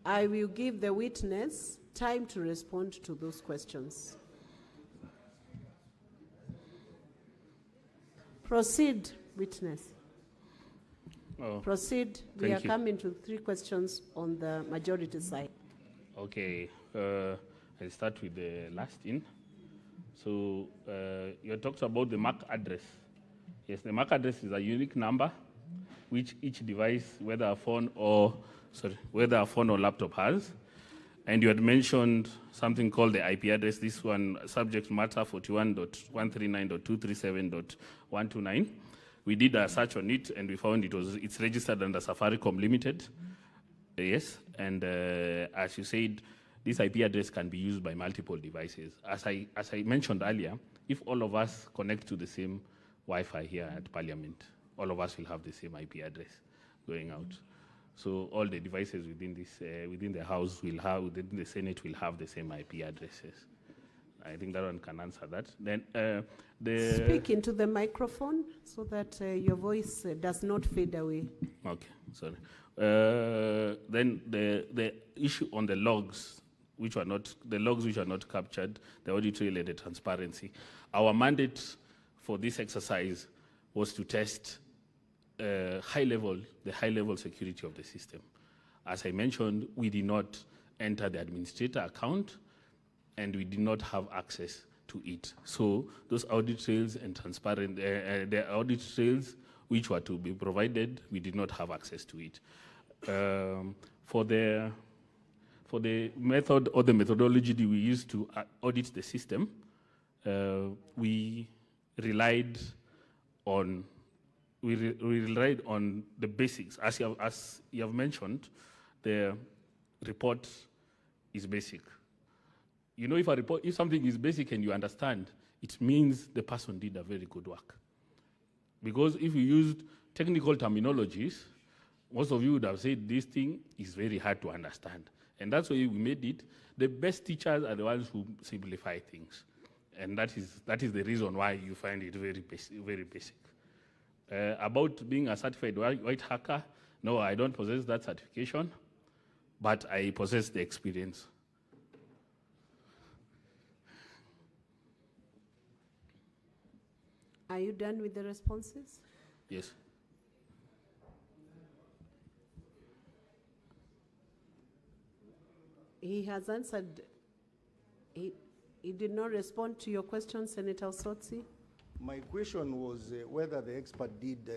I will give the witness time to respond to those questions. Proceed, witness. Oh, Proceed. We thank are you. coming to 3 questions on the majority side. Okay, I'll start with the last in. So you talked about the MAC address. Yes, the MAC address is a unique number which each device, whether a phone or laptop has. And you had mentioned something called the IP address. This one, subject matter 41.139.237.129. We did a search on it, and we found it's registered under Safaricom Limited. Yes, and as you said, this IP address can be used by multiple devices. As I mentioned earlier, if all of us connect to the same Wi-Fi here at Parliament, all of us will have the same IP address going out. So all the devices within the House will have, within the Senate will have the same IP addresses. I think that one can answer that. Then Speak into the microphone so that your voice does not fade away. Okay, sorry. Then the issue on the logs, which are not captured, the audit trail and the transparency. Our mandate for this exercise was to test the high level security of the system. As I mentioned, we did not enter the administrator account, and we did not have access to it. So those audit trails and the audit trails which were to be provided, we did not have access to it. For the method or the methodology that we used to audit the system, we relied on the basics. As you have mentioned, the report is basic. You know, if something is basic and you understand, it means the person did a very good work. Because if you used technical terminologies, most of you would have said this thing is very hard to understand. And that's why we made it. The best teachers are the ones who simplify things. And that is the reason why you find it very basic. About being a certified white hacker, no, I don't possess that certification, but I possess the experience. Are you done with the responses? Yes. He has answered. He did not respond to your question, Senator Osotsi. My question was whether the expert did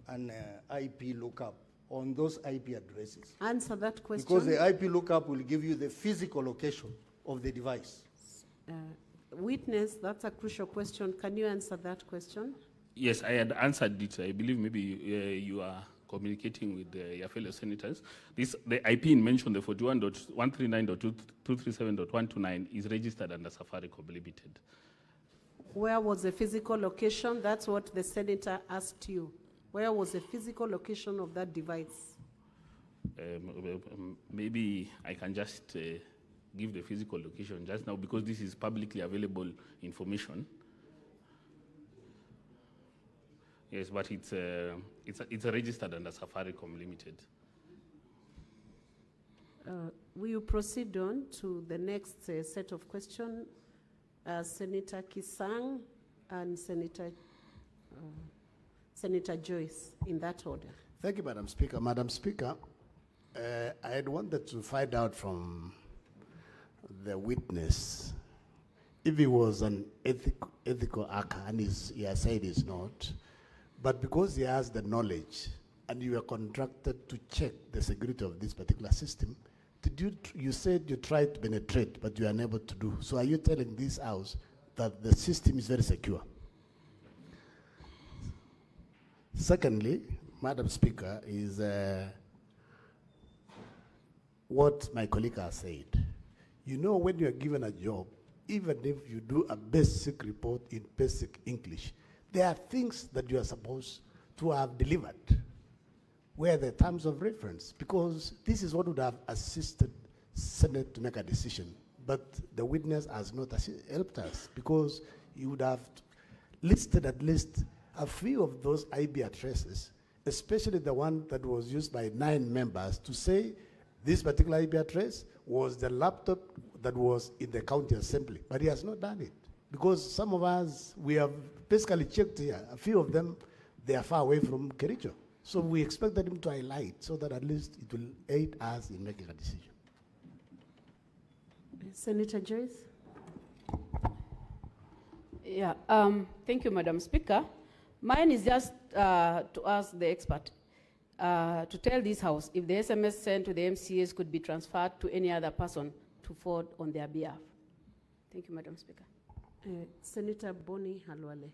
an IP lookup on those IP addresses. Answer that question. Because the IP lookup will give you the physical location of the device. witness, that's a crucial question. Can you answer that question? Yes, I had answered it. I believe maybe you are communicating with your fellow senators. The IP in mention, the 41.139.237.129, is registered under Safaricom Limited. Where was the physical location? That's what the senator asked you. Where was the physical location of that device? Maybe I can just give the physical location just now because this is publicly available information. Yes, but it's registered under Safaricom Limited. Will you proceed on to the next set of questions? Senator Kisang and Senator Joyce, in that order. Thank you, Madam Speaker. Madam Speaker, I had wanted to find out from the witness if he was an ethical hacker, and he has said he's not, but because he has the knowledge and you were contracted to check the security of this particular system, you said you tried to penetrate, but you are unable to do. So are you telling this House that the system is very secure? Secondly, Madam Speaker, is what my colleague has said. You know, when you are given a job, even if you do a basic report in basic English, there are things that you are supposed to have delivered, where the terms of reference, because this is what would have assisted Senate to make a decision. But the witness has not helped us, because you would have listed at least a few of those IP addresses, especially the one that was used by 9 members, to say this particular IP address was the laptop that was in the county assembly. But he has not done it, because some of us, we have basically checked here. A few of them, they are far away from Kericho. So we expected him to highlight so that at least it will aid us in making a decision. Senator Joyce? Yeah, thank you, Madam Speaker. Mine is just to ask the expert to tell this House if the SMS sent to the MCAs could be transferred to any other person to forward on their behalf. Thank you, Madam Speaker. Senator Boni Halwale.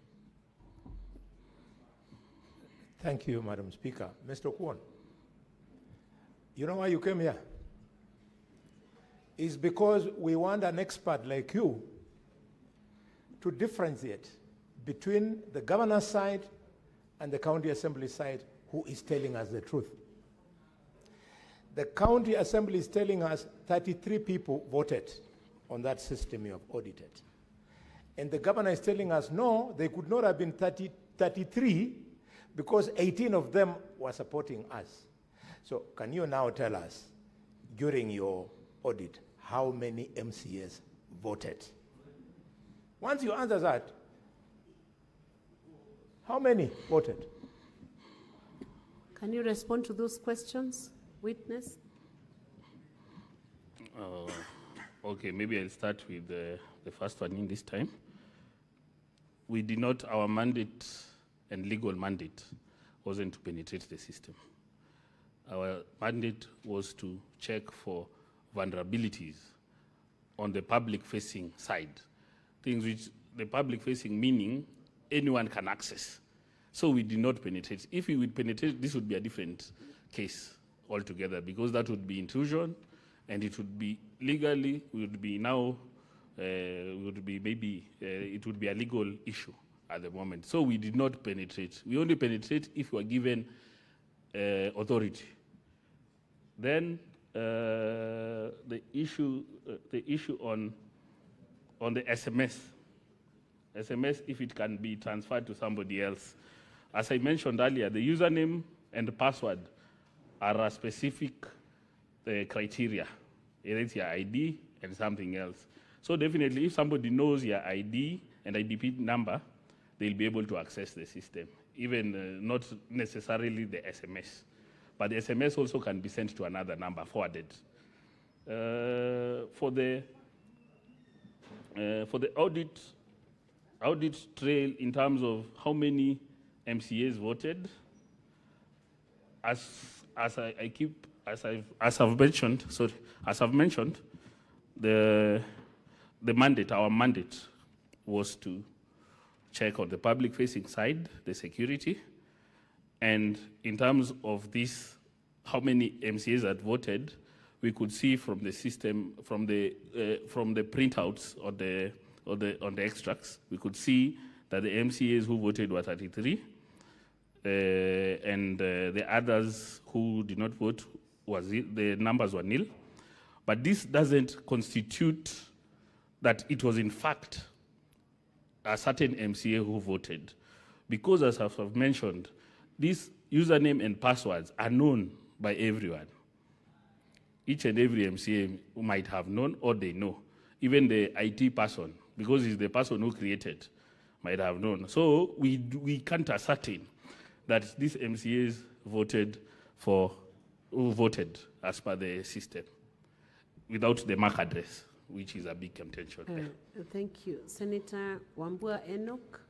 Thank you, Madam Speaker. Mr. Kwon, you know why you came here? It's because we want an expert like you to differentiate between the governor's side and the county assembly side who is telling us the truth. The county assembly is telling us 33 people voted on that system you have audited. And the governor is telling us, no, they could not have been 33 because 18 of them were supporting us. So can you now tell us, during your audit, how many MCAs voted? Once you answer that, how many voted? Can you respond to those questions, witness? Okay, maybe I'll start with the first one in this time. We did not, our mandate and legal mandate wasn't to penetrate the system. Our mandate was to check for vulnerabilities on the public-facing side, things which the public-facing meaning anyone can access. So we did not penetrate. If we would penetrate, this would be a different case altogether, because that would be intrusion, and it would be legally, would be now, would be maybe, it would be a legal issue at the moment. So we did not penetrate. We only penetrate if we are given authority. Then the issue on the SMS, if it can be transferred to somebody else. As I mentioned earlier, the username and the password are a specific criteria. It's your ID and something else. So definitely, if somebody knows your ID and IDP number, they'll be able to access the system, even not necessarily the SMS. But the SMS also can be sent to another number, forwarded. For the audit trail in terms of how many MCAs voted, as I've mentioned, the mandate, our mandate was to check on the public-facing side, the security, and in terms of this, how many MCAs had voted, we could see from the system, from the printouts on the extracts, we could see that the MCAs who voted were 33, and the others who did not vote, the numbers were nil. But this doesn't constitute that it was in fact a certain MCA who voted. Because as I've mentioned, these username and passwords are known by everyone. Each and every MCA might have known or they know. Even the IT person, because he's the person who created, might have known. So we can't ascertain that these MCAs voted who voted as per the system without the MAC address, which is a big contention. Thank you. Senator Wambua Enoch,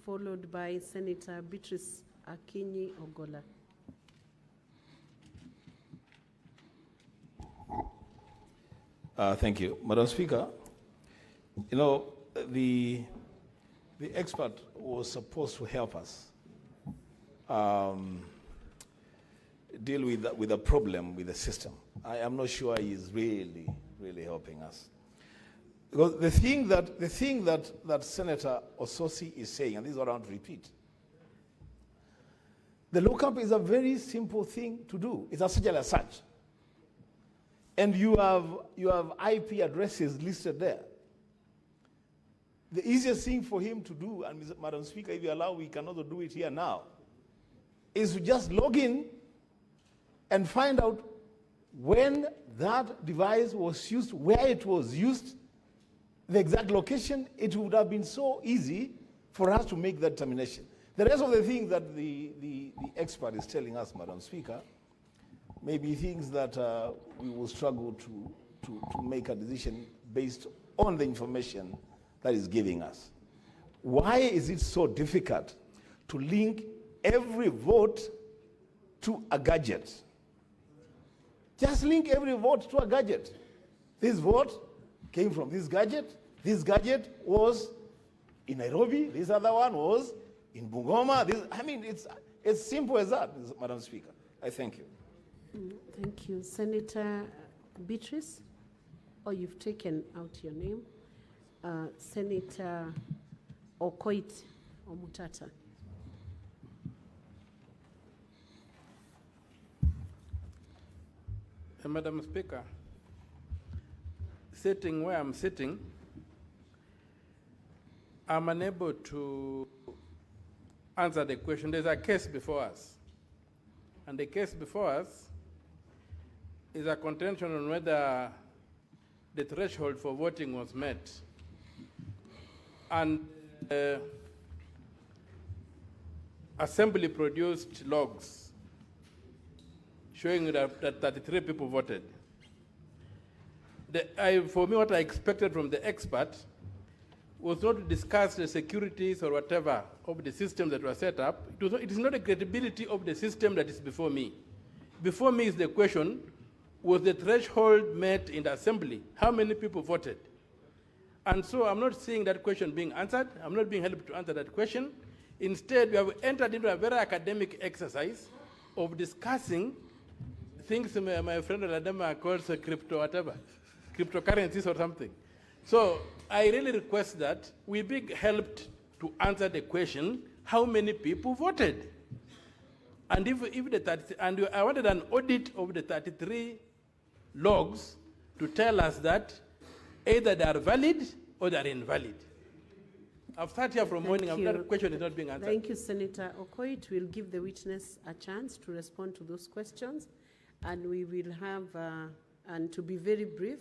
followed by Senator Beatrice Akinyi Ogola. Thank you. Madam Speaker, you know, the expert was supposed to help us deal with the problem with the system. I am not sure he is really helping us. Because the thing that Senator Ososi is saying, and this is what I want to repeat, the lookup is a very simple thing to do. It's a serial search. And you have IP addresses listed there. The easiest thing for him to do, and Madam Speaker, if you allow, we can also do it here now, is to just log in and find out when that device was used, where it was used, the exact location. It would have been so easy for us to make that determination. The rest of the things that the expert is telling us, Madam Speaker, may be things that we will struggle to make a decision based on the information that is giving us. Why is it so difficult to link every vote to a gadget? Just link every vote to a gadget. This vote came from this gadget. This gadget was in Nairobi. This other one was in Bungoma. It's simple as that, Madam Speaker. I thank you. Thank you. Senator Beatrice, you've taken out your name. Senator Okoit Omutata. Madam Speaker, sitting where I'm sitting, I'm unable to answer the question. There's a case before us. And the case before us is a contention on whether the threshold for voting was met. And Assembly produced logs showing that 33 people voted. For me, what I expected from the expert was not to discuss the securities or whatever of the system that was set up. It is not the credibility of the system that is before me. Before me is the question, was the threshold met in the Assembly? How many people voted? And so I'm not seeing that question being answered. I'm not being helped to answer that question. Instead, we have entered into a very academic exercise of discussing things my friend Ladama calls crypto whatever, cryptocurrencies or something. So I really request that we be helped to answer the question, how many people voted? And I wanted an audit of the 33 logs to tell us that either they are valid or they are invalid. I've sat here from morning, that question is not being answered. Thank you, Senator Okoit. We'll give the witness a chance to respond to those questions, and we will have, and to be very brief,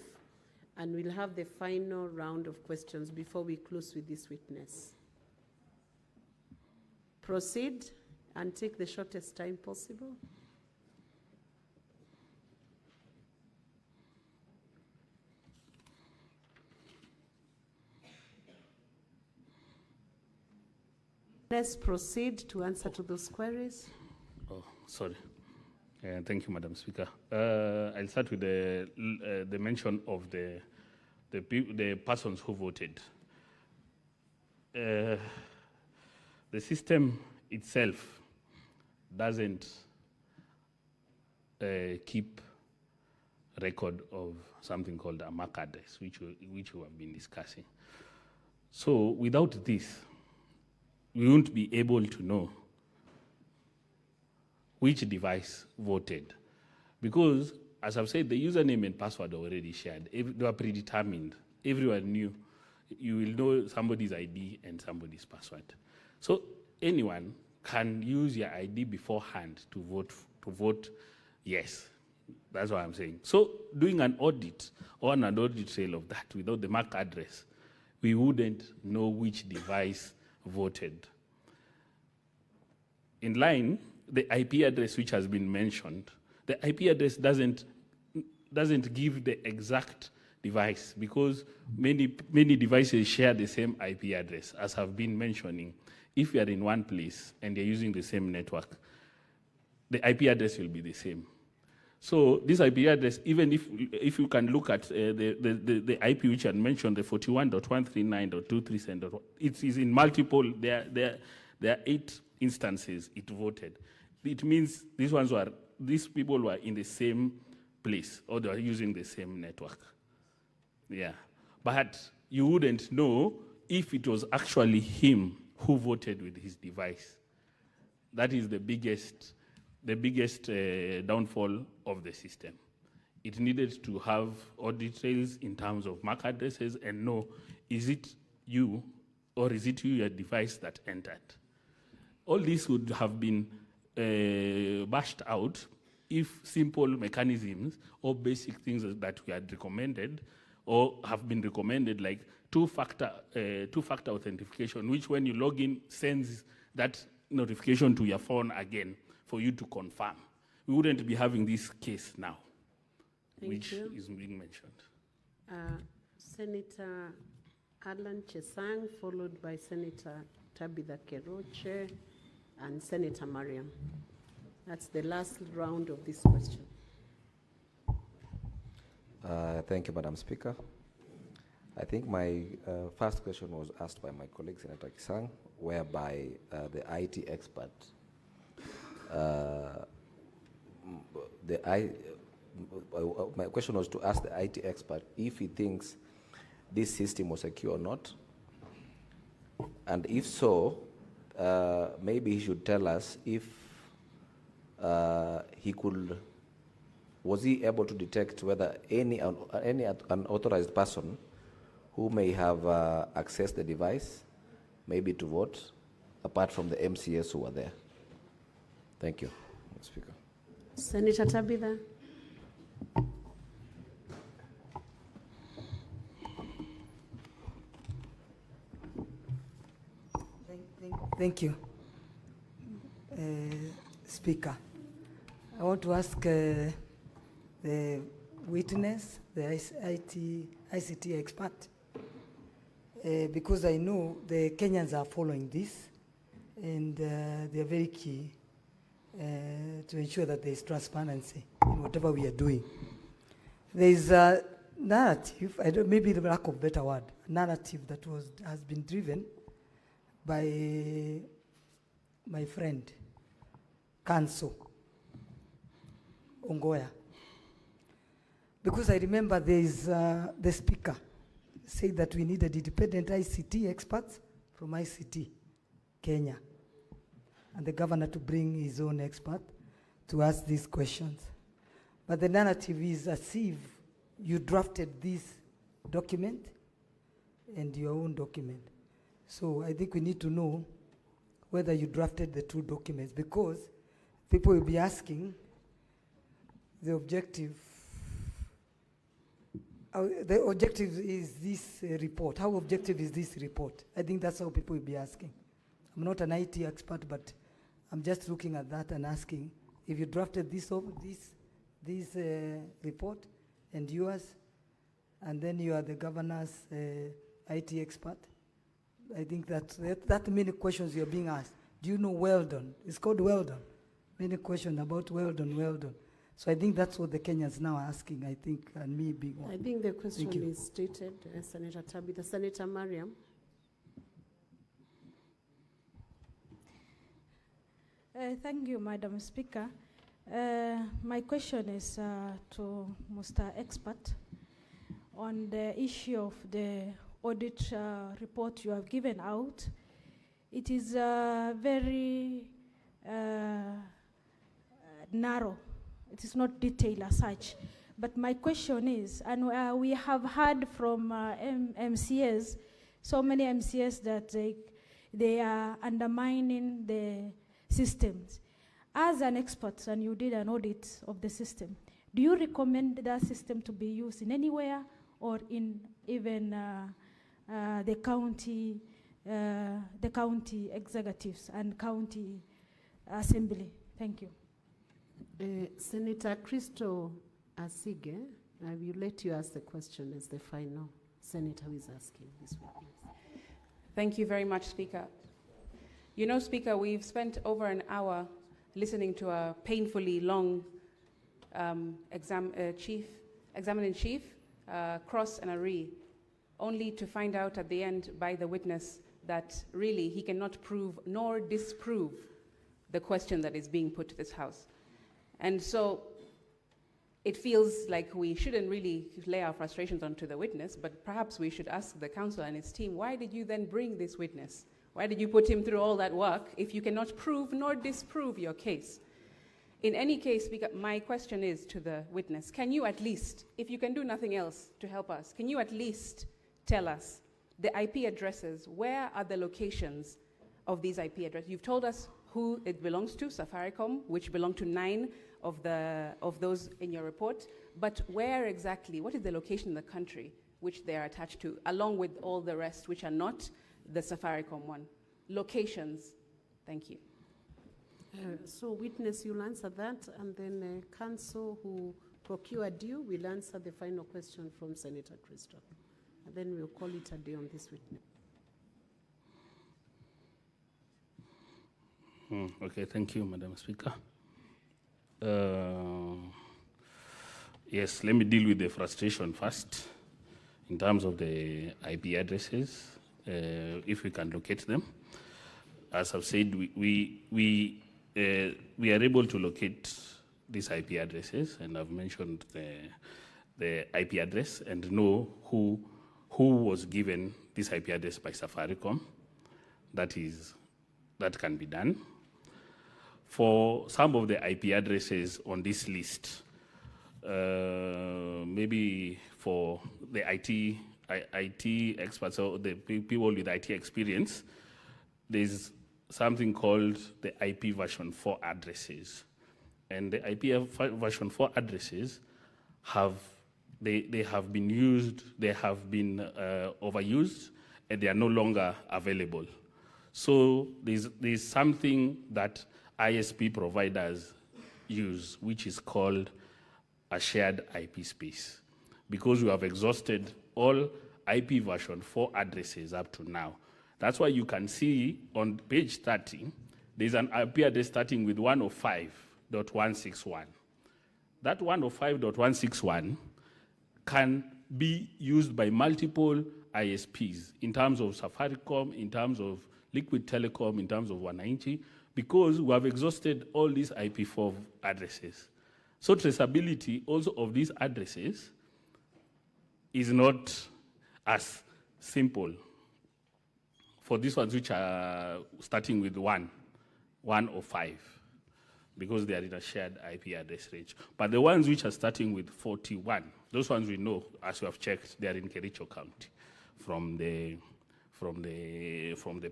and we'll have the final round of questions before we close with this witness. Proceed and take the shortest time possible. Let's proceed to answer to those queries. Oh, sorry. Thank you, Madam Speaker. I'll start with the mention of the persons who voted. the system itself doesn't keep record of something called a MAC address, which we have been discussing. So without this, we won't be able to know which device voted. Because, as I've said, the username and password are already shared. They were predetermined. Everyone knew. You will know somebody's ID and somebody's password. So anyone can use your ID beforehand to vote yes. That's what I'm saying. So doing an audit or an audit trail of that without the MAC address, we wouldn't know which device voted. In line, the IP address which has been mentioned, the IP address doesn't give the exact device because many devices share the same IP address, as I've been mentioning. If you are in one place and you're using the same network, the IP address will be the same. So this IP address, even if you can look at the IP which I mentioned, the 41.139.237, it is in multiple. There are 8 instances it voted. It means these people were in the same place or they are using the same network. Yeah, but you wouldn't know if it was actually him who voted with his device. That is the biggest downfall of the system. It needed to have audit trails in terms of MAC addresses and know, is it you or is it your device that entered? All this would have been bashed out if simple mechanisms or basic things that we had recommended or have been recommended, like two-factor authentication, which when you log in sends that notification to your phone again for you to confirm. We wouldn't be having this case now, which is being mentioned. Senator Alan Chesang, followed by Senator Tabitha Keroche and Senator Mariam. That's the last round of this question. Thank you, Madam Speaker. I think my first question was asked by my colleague, Senator Kisang, whereby the IT expert, my question was to ask the IT expert if he thinks this system was secure or not. And if so, maybe he should tell us if was he able to detect whether any unauthorized person who may have accessed the device, maybe to vote, apart from the MCS who were there. Thank you, Mr. Speaker. Senator Tabitha. Thank you, Speaker. I want to ask the witness, the ICT expert, because I know the Kenyans are following this, and they are very key to ensure that there is transparency in whatever we are doing. There is a narrative, maybe the lack of better word, narrative that has been driven by my friend, Kanso Ongoya. Because I remember there is the speaker said that we needed independent ICT experts from ICT Kenya, and the governor to bring his own expert to ask these questions. But the narrative is as if you drafted this document and your own document. So I think we need to know whether you drafted the two documents, because people will be asking the objective. The objective is this report. How objective is this report? I think that's how people will be asking. I'm not an IT expert, but I'm just looking at that and asking if you drafted this report and yours, and then you are the governor's IT expert. I think that many questions you're being asked. Do you know Weldon? It's called Weldon. Many questions about Weldon. So I think that's what the Kenyans now are asking, I think, and me being one. I think the question is stated, Senator Tabitha. Senator Mariam. Thank you, Madam Speaker. My question is to Mr. Expert on the issue of the audit report you have given out. It is very narrow. It is not detailed as such. But my question is, and we have heard from MCAs, so many MCAs that they are undermining the systems. As an expert, and you did an audit of the system, do you recommend that system to be used in anywhere or in even the county executives and county assembly? Thank you. Senator Crystal Asige, I will let you ask the question as the final senator who is asking this witness. Thank you very much, Speaker. You know, Speaker, we've spent over an hour listening to a painfully long examiner-in-chief, Cross and Aree, only to find out at the end by the witness that really he cannot prove nor disprove the question that is being put to this House. And so it feels like we shouldn't really lay our frustrations onto the witness, but perhaps we should ask the counsel and his team, why did you then bring this witness? Why did you put him through all that work if you cannot prove nor disprove your case? In any case, my question is to the witness, can you at least, if you can do nothing else to help us, can you at least tell us the IP addresses, where are the locations of these IP addresses? You've told us who it belongs to, Safaricom, which belong to 9 of those in your report, but where exactly, what is the location in the country which they are attached to, along with all the rest which are not the Safaricom one? Locations. Thank you. So witness, you'll answer that, and then counsel who procured you will answer the final question from Senator Crystal. And then we'll call it a day on this witness. Okay, thank you, Madam Speaker. Yes, let me deal with the frustration first in terms of the IP addresses, if we can locate them. As I've said, we are able to locate these IP addresses, and I've mentioned the IP address and know who was given this IP address by Safaricom. That can be done. For some of the IP addresses on this list, maybe for the IT experts or the people with IT experience, there's something called the IP version 4 addresses. And the IP version 4 addresses they have been used, they have been overused, and they are no longer available. So there's something that ISP providers use, which is called a shared IP space. Because we have exhausted all IP version 4 addresses up to now. That's why you can see on page 30, there's an IP address starting with 105.161. That 105.161 can be used by multiple ISPs in terms of Safaricom, in terms of Liquid Telecom, in terms of 190, because we have exhausted all these IP4 addresses. So traceability also of these addresses is not as simple for these ones which are starting with 105, because they are in a shared IP address range. But the ones which are starting with 41, those ones we know, as we have checked, they are in Kericho County from the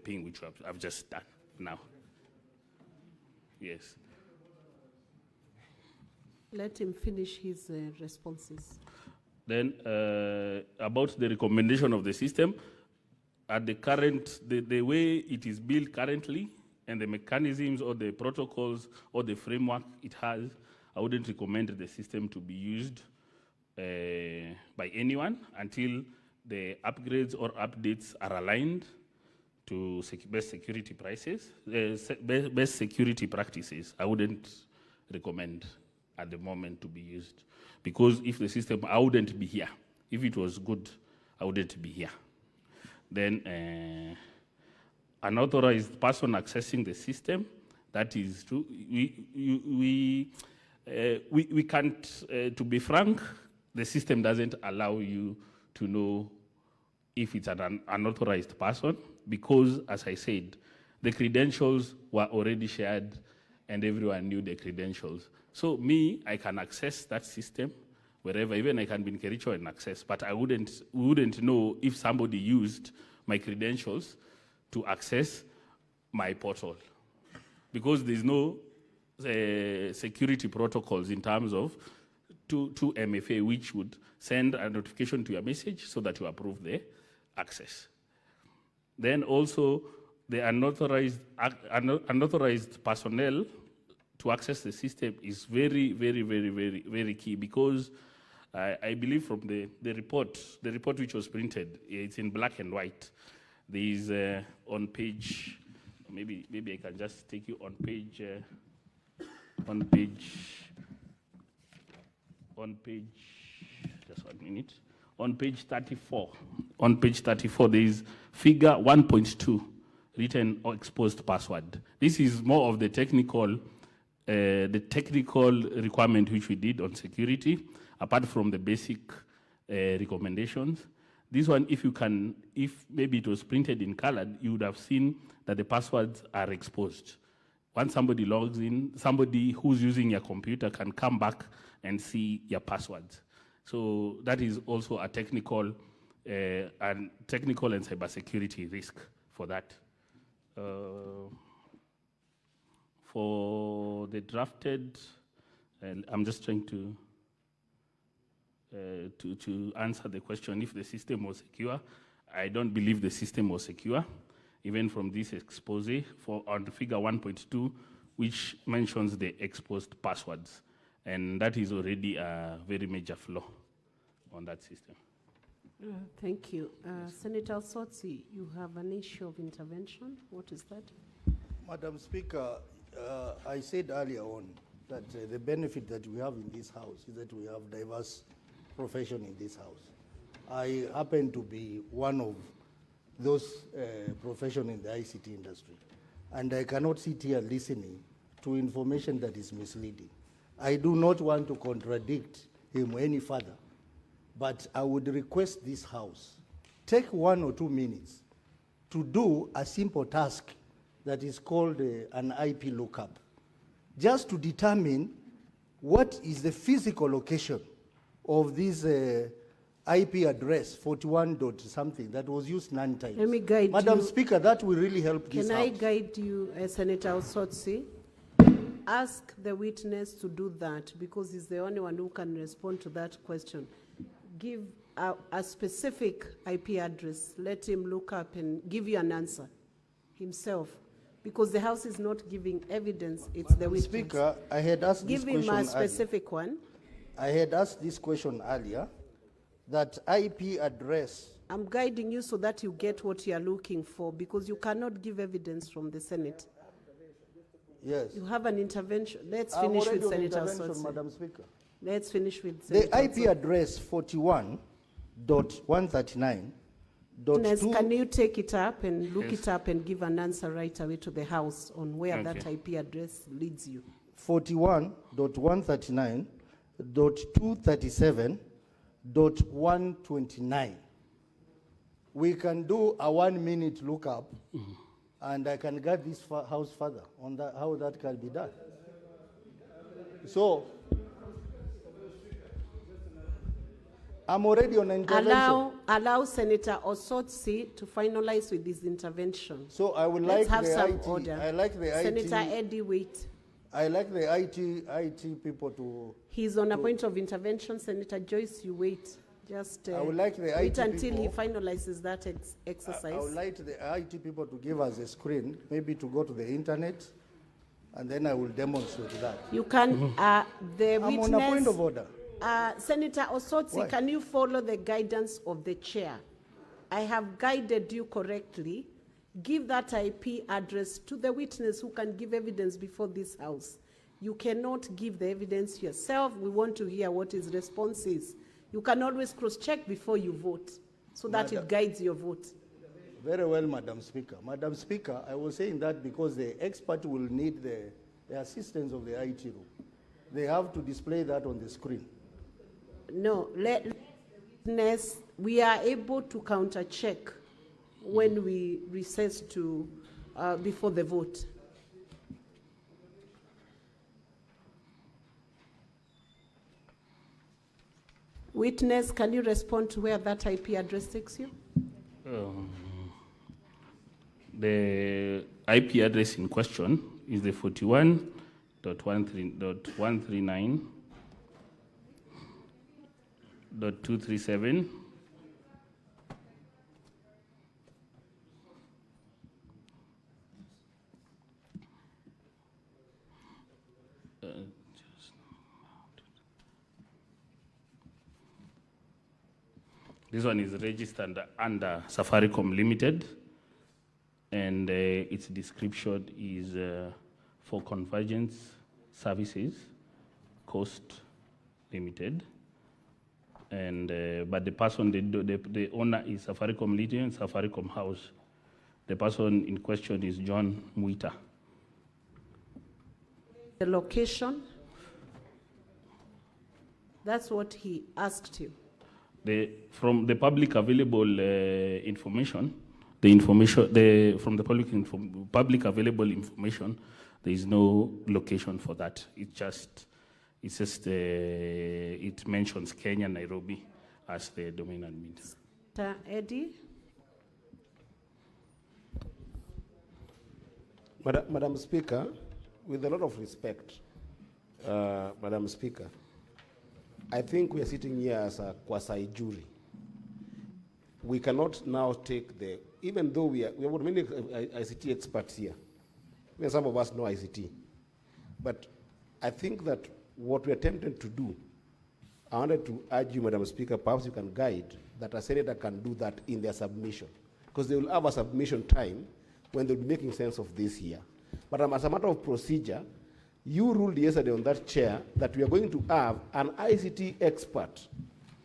ping which I've just done now. Yes. Let him finish his responses. Then about the recommendation of the system, at the current, the way it is built currently, and the mechanisms or the protocols or the framework it has, I wouldn't recommend the system to be used by anyone until the upgrades or updates are aligned to best security best security practices. I wouldn't recommend at the moment to be used, because if the system, I wouldn't be here. If it was good, I wouldn't be here. Then unauthorized person accessing the system, That is true. We can't, to be frank, the system doesn't allow you to know if it's an unauthorized person because, as I said, the credentials were already shared and everyone knew the credentials. So me, I can access that system wherever, even I can be in Kericho and access, but we wouldn't know if somebody used my credentials to access my portal because there's no security protocols in terms of to MFA, which would send a notification to your message so that you approve the access. Then also, the unauthorized personnel to access the system is very, very, very, very, very key because I believe from the report which was printed, it's in black and white. There is on page, maybe I can just take you on page, just 1 minute. On page 34. On page 34, there is figure 1.2, written or exposed password. This is more of the technical requirement which we did on security, apart from the basic recommendations. This one, if maybe it was printed in colored, you would have seen that the passwords are exposed. Once somebody logs in, somebody who's using your computer can come back and see your passwords. So that is also a technical and cybersecurity risk for that. For the drafted, I'm just trying to answer the question if the system was secure. I don't believe the system was secure, even from this expose on figure 1.2, which mentions the exposed passwords. And that is already a very major flaw on that system. Thank you. Senator Sotsi, you have an issue of intervention. What is that? Madam Speaker, I said earlier on that the benefit that we have in this house is that we have diverse profession in this house. I happen to be one of those profession in the ICT industry, and I cannot sit here listening to information that is misleading. I do not want to contradict him any further, but I would request this house take 1 or 2 minutes to do a simple task that is called an IP lookup, just to determine what is the physical location of this IP address 41 dot something that was used 9 times. Let me guide Madam you. Speaker, that will really help this Can I house. guide you, Senator Osotsi? Ask the witness to do that because he's the only one who can respond to that question. Give a specific IP address. Let him look up and give you an answer himself. Because the House is not giving evidence, it's the witness. Speaker, I had asked Give this question him a specific one. I had asked this question earlier, that IP address. I'm guiding you so that you get what you are looking for because you cannot give evidence from the Senate. Yes. You have an intervention. Let's I'm finish already with on Senator intervention, Sotsi. Madam Speaker. Let's finish with The Senator IP Sotsi. address 41.139. Witness, can you take it up and look it up and give an answer right away to the House on where that IP address leads you? 41.139.237.129. We can do a 1 minute lookup, and I can guide this House further on that, how that can be done. So, I'm already on intervention. Allow Senator Osotsi to finalize with his intervention. So I would Let's like have the some IT. order. I like the Senator IT. Eddie, wait. I like the IT people to. He's on a point of intervention. Senator Joyce, you wait. Just I would like the wait IT until he people- finalizes that exercise. I would like the IT people to give us a screen, maybe to go to the internet, and then I will demonstrate that. You can, the I'm witness. on a point of order. Senator Osotsi, Why? can you follow the guidance of the chair? I have guided you correctly. Give that IP address to the witness who can give evidence before this House. You cannot give the evidence yourself. We want to hear what his response is. You can always cross-check before you vote so that it guides your vote. Very well, Madam Speaker. Madam Speaker, I was saying that because the expert will need the assistance of the IT room. They have to display that on the screen. No, we are able to counter-check when we recess to before the vote. Witness, can you respond to where that IP address takes you? The IP address in question is the 41.139.237. This one is registered under Safaricom Limited, and its description is for convergence services, Coast Limited. And but the person, the owner is Safaricom Limited and Safaricom House. The person in question is John Mutai. The location? That's what he asked you. From the public available information, from the public available information, there is no location for that. It mentions Kenya, Nairobi as the domain admin. Eddie? Madam Speaker, with a lot of respect, Madam Speaker, I think we are sitting here as a quasi-jury. We cannot now take even though we have many ICT experts here, even some of us know ICT, but I think that what we are attempting to do, I wanted to urge you, Madam Speaker, perhaps you can guide that a senator can do that in their submission, because they will have a submission time when they'll be making sense of this here. But as a matter of procedure, you ruled yesterday on that chair that we are going to have an ICT expert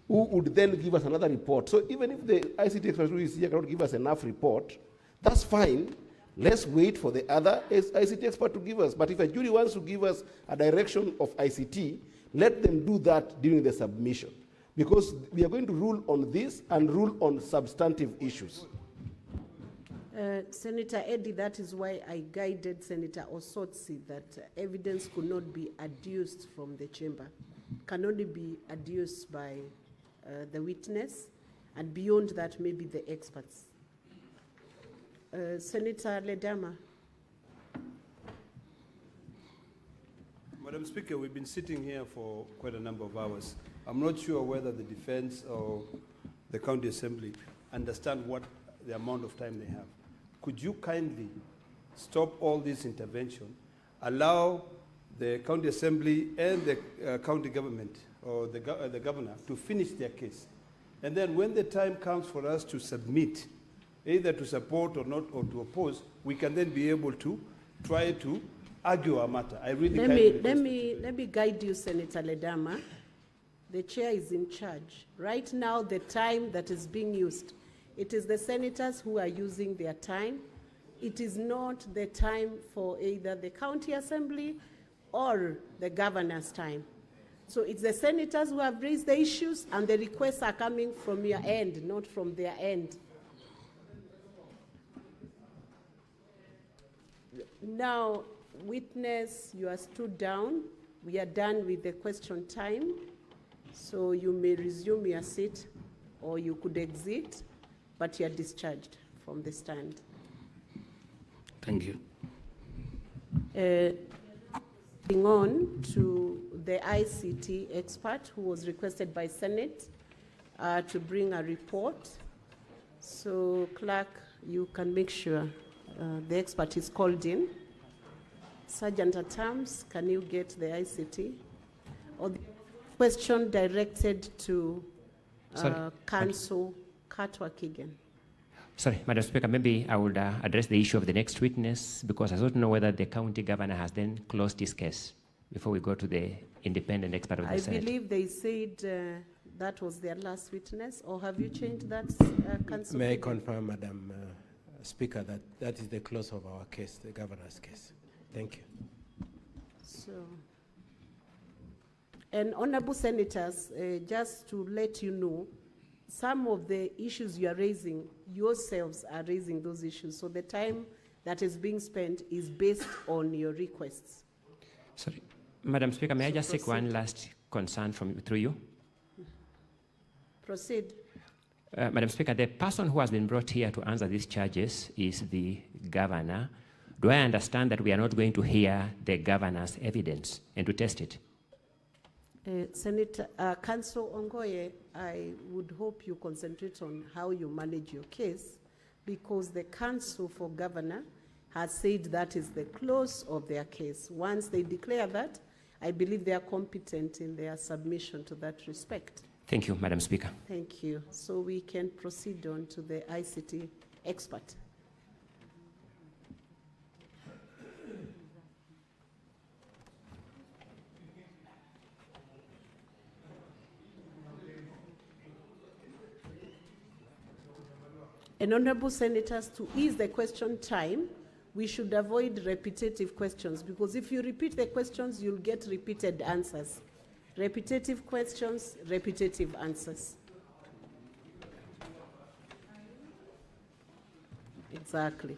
who would then give us another report. So even if the ICT expert who is here cannot give us enough report, that's fine. Let's wait for the other ICT expert to give us. But if a jury wants to give us a direction of ICT, let them do that during the submission. Because we are going to rule on this and rule on substantive issues. Senator Eddy, that is why I guided Senator Osotsi that evidence could not be adduced from the chamber, can only be adduced by the witness, and beyond that, maybe the experts. Senator Ledama. Madam Speaker, we've been sitting here for quite a number of hours. I'm not sure whether the defense or the county assembly understand what the amount of time they have. Could you kindly stop all this intervention, allow the county assembly and the county government or the governor to finish their case? And then when the time comes for us to submit, either to support or not, or to oppose, we can then be able to try to argue our matter. I really let me guide you, Senator Ledama. The chair is in charge. Right now, the time that is being used, it is the senators who are using their time. It is not the time for either the county assembly or the governor's time. So it's the senators who have raised the issues, and the requests are coming from your end, not from their end. Now, witness, you are stood down. We are done with the question time. So you may resume your seat, or you could exit, but you are discharged from the stand. Thank you. Moving on to the ICT expert who was requested by Senate to bring a report. So, clerk, you can make sure the expert is called in. Sergeant at Arms, can you get the ICT? Or the question directed to Council Katwa Kigen. Sorry, Madam Speaker, maybe I would address the issue of the next witness, because I don't know whether the county governor has then closed his case before we go to the independent expert of the Senate. I believe they said that was their last witness, or have you changed that, Council? May I confirm, Madam Speaker, that that is the close of our case, the governor's case. Thank you. So, and honorable senators, just to let you know, some of the issues you are raising, yourselves are raising those issues. So the time that is being spent is based on your requests. Sorry. Madam Speaker, may I So just take one last concern through you? Proceed. Madam Speaker, the person who has been brought here to answer these charges is the governor. Do I understand that we are not going to hear the governor's evidence and to test it? Senator, Councillor Ongoye, I would hope you concentrate on how you manage your case, because the Council for Governor has said that is the close of their case. Once they declare that, I believe they are competent in their submission to that respect. Thank you, Madam Speaker. Thank you. So we can proceed on to the ICT expert. And honorable senators, to ease the question time, we should avoid repetitive questions, because if you repeat the questions, you'll get repeated answers. Repetitive questions, repetitive answers. Exactly.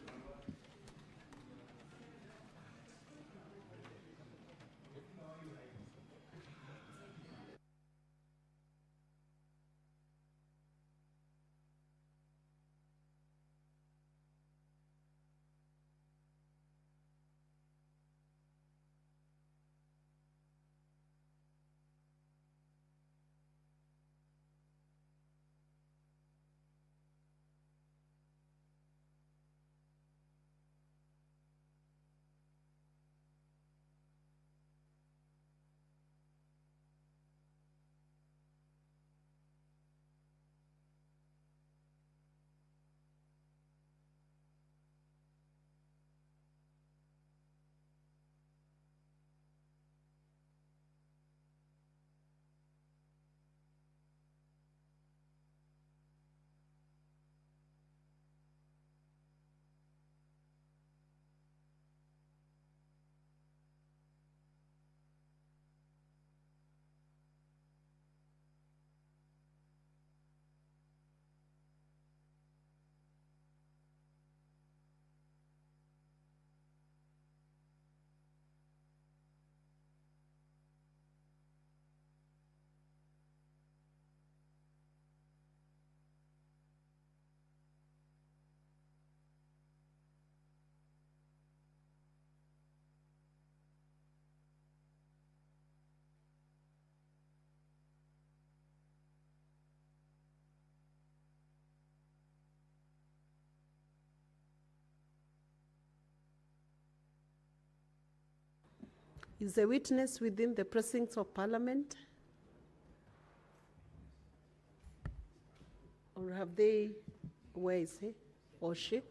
Is the witness within the precincts of Parliament? Or have they, where is he or she?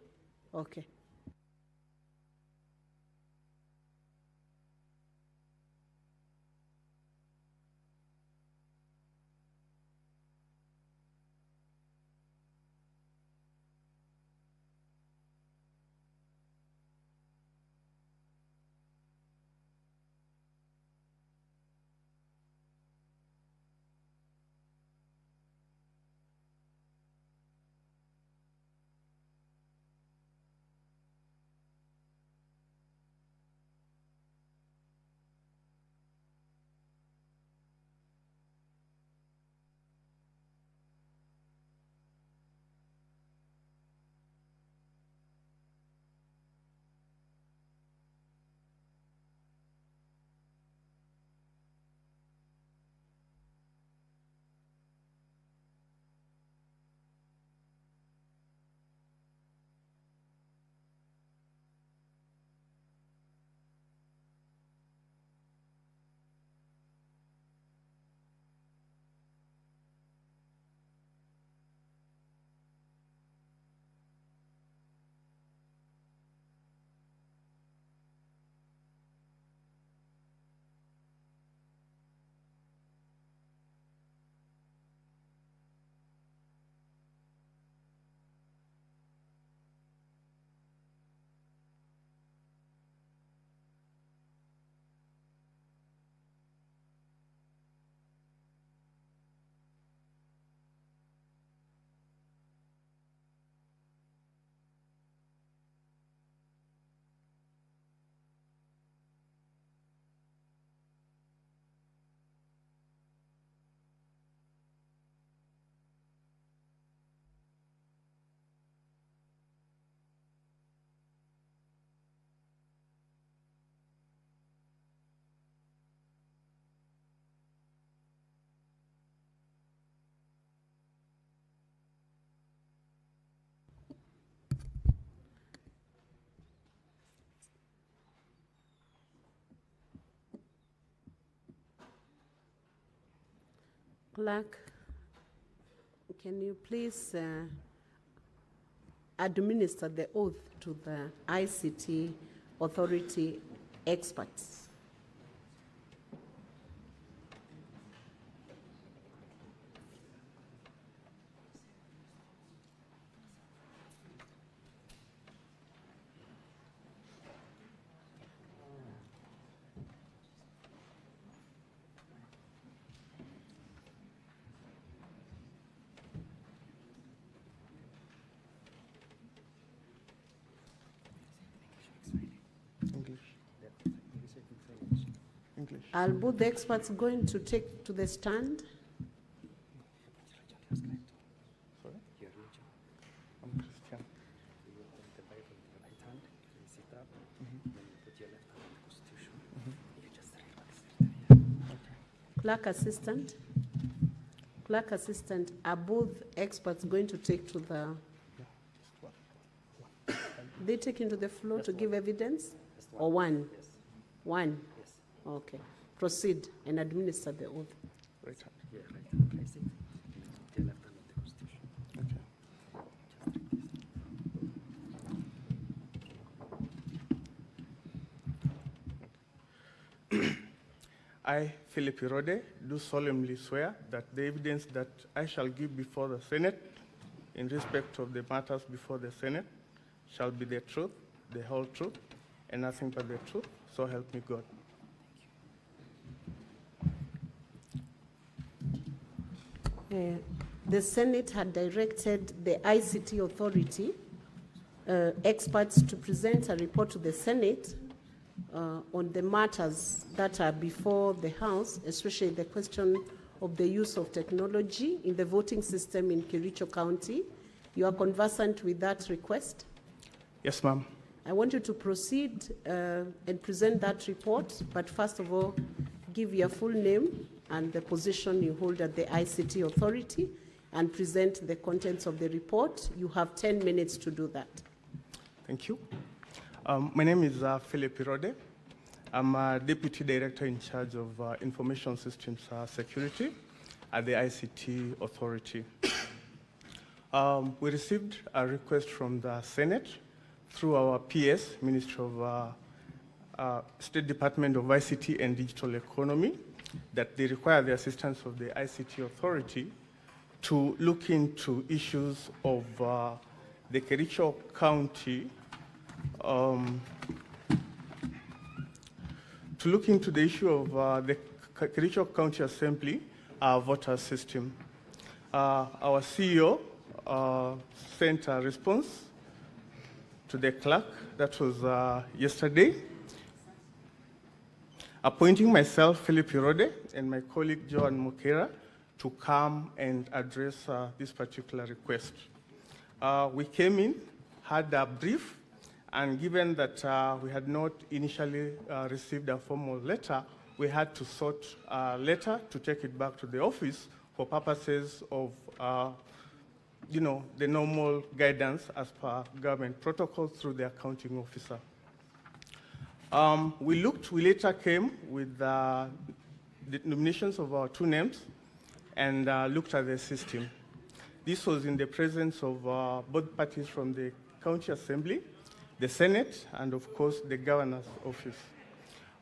Okay. Clerk, can you please administer the oath to the ICT authority experts? Are both the experts going to take to the stand? Clerk assistant. Clerk assistant, are both experts going to take to the... They take into the floor to give evidence? Or one? Yes. One? Yes. Okay. Proceed and administer the oath. Right hand. Yeah, right hand. Place it to the left hand of the Constitution. Okay. I, Philip Irode, do solemnly swear that the evidence that I shall give before the Senate in respect of the matters before the Senate shall be the truth, the whole truth, and nothing but the truth. So help me God. The Senate had directed the ICT authority experts to present a report to the Senate on the matters that are before the House, especially the question of the use of technology in the voting system in Kericho County. You are conversant with that request? Yes, ma'am. I want you to proceed and present that report, but first of all, give your full name and the position you hold at the ICT authority, and present the contents of the report. You have 10 minutes to do that. Thank you. My name is Philip Irode. I'm a Deputy Director in charge of Information Systems Security at the ICT Authority. We received a request from the Senate through our PS, Ministry of State Department of ICT and Digital Economy, that they require the assistance of the ICT Authority to look into issues of the Kericho County, to look into the issue of the Kericho County Assembly voter system. Our CEO sent a response to the clerk, that was yesterday, appointing myself, Philip Irode, and my colleague, Joan Mukera, to come and address this particular request. We came in, had a brief, and given that we had not initially received a formal letter, we had to sort a letter to take it back to the office for purposes of the normal guidance as per government protocol through the accounting officer. We later came with the nominations of our two names and looked at the system. This was in the presence of both parties from the County Assembly, the Senate, and of course the Governor's Office.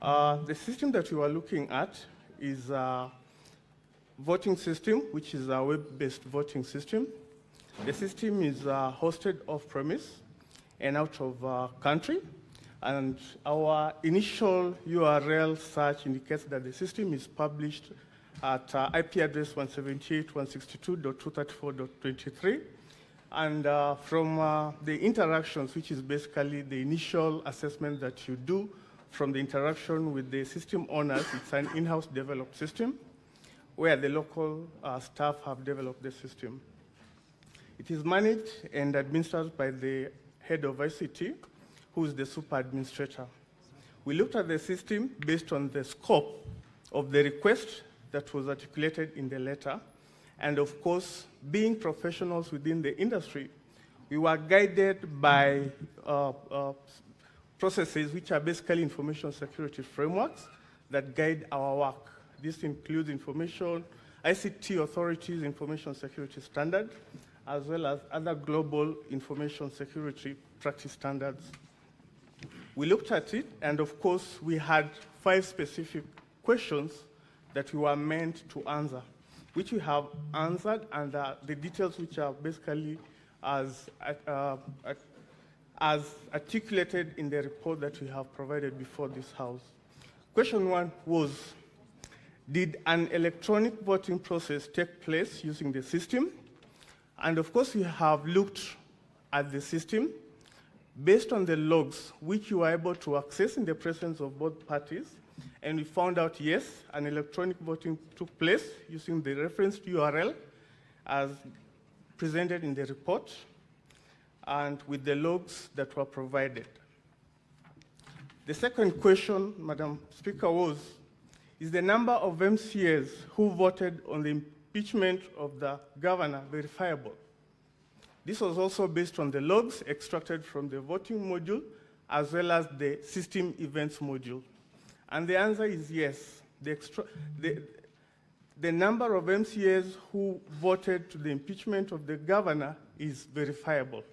The system that we were looking at is a voting system, which is a web-based voting system. The system is hosted off-premise and out of country. And our initial URL search indicates that the system is published at IP address 178.162.234.23. And from the interactions, which is basically the initial assessment that you do from the interaction with the system owners, it's an in-house developed system where the local staff have developed the system. It is managed and administered by the head of ICT, who is the super administrator. We looked at the system based on the scope of the request that was articulated in the letter. And of course, being professionals within the industry, we were guided by processes which are basically information security frameworks that guide our work. This includes information ICT Authority's Information Security Standard, as well as other global information security practice standards. We looked at it, and of course, we had 5 specific questions that we were meant to answer, which we have answered, and the details which are basically as articulated in the report that we have provided before this House. Question 1 was, did an electronic voting process take place using the system? And of course, we have looked at the system based on the logs which you were able to access in the presence of both parties, and we found out, yes, an electronic voting took place using the referenced URL as presented in the report and with the logs that were provided. The second question, Madam Speaker, was, is the number of MCAs who voted on the impeachment of the governor verifiable? This was also based on the logs extracted from the voting module as well as the system events module. And the answer is yes. The number of MCAs who voted to the impeachment of the governor is verifiable.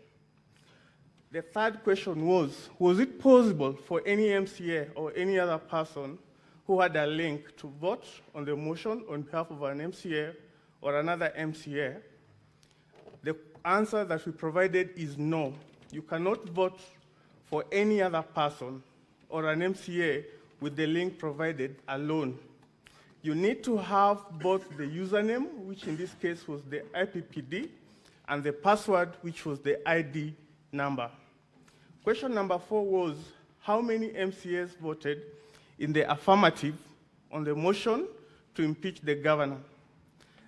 The third question was it possible for any MCA or any other person who had a link to vote on the motion on behalf of an MCA or another MCA? The answer that we provided is no. You cannot vote for any other person or an MCA with the link provided alone. You need to have both the username, which in this case was the IPPD, and the password, which was the ID number. Question number 4 was, how many MCAs voted in the affirmative on the motion to impeach the governor?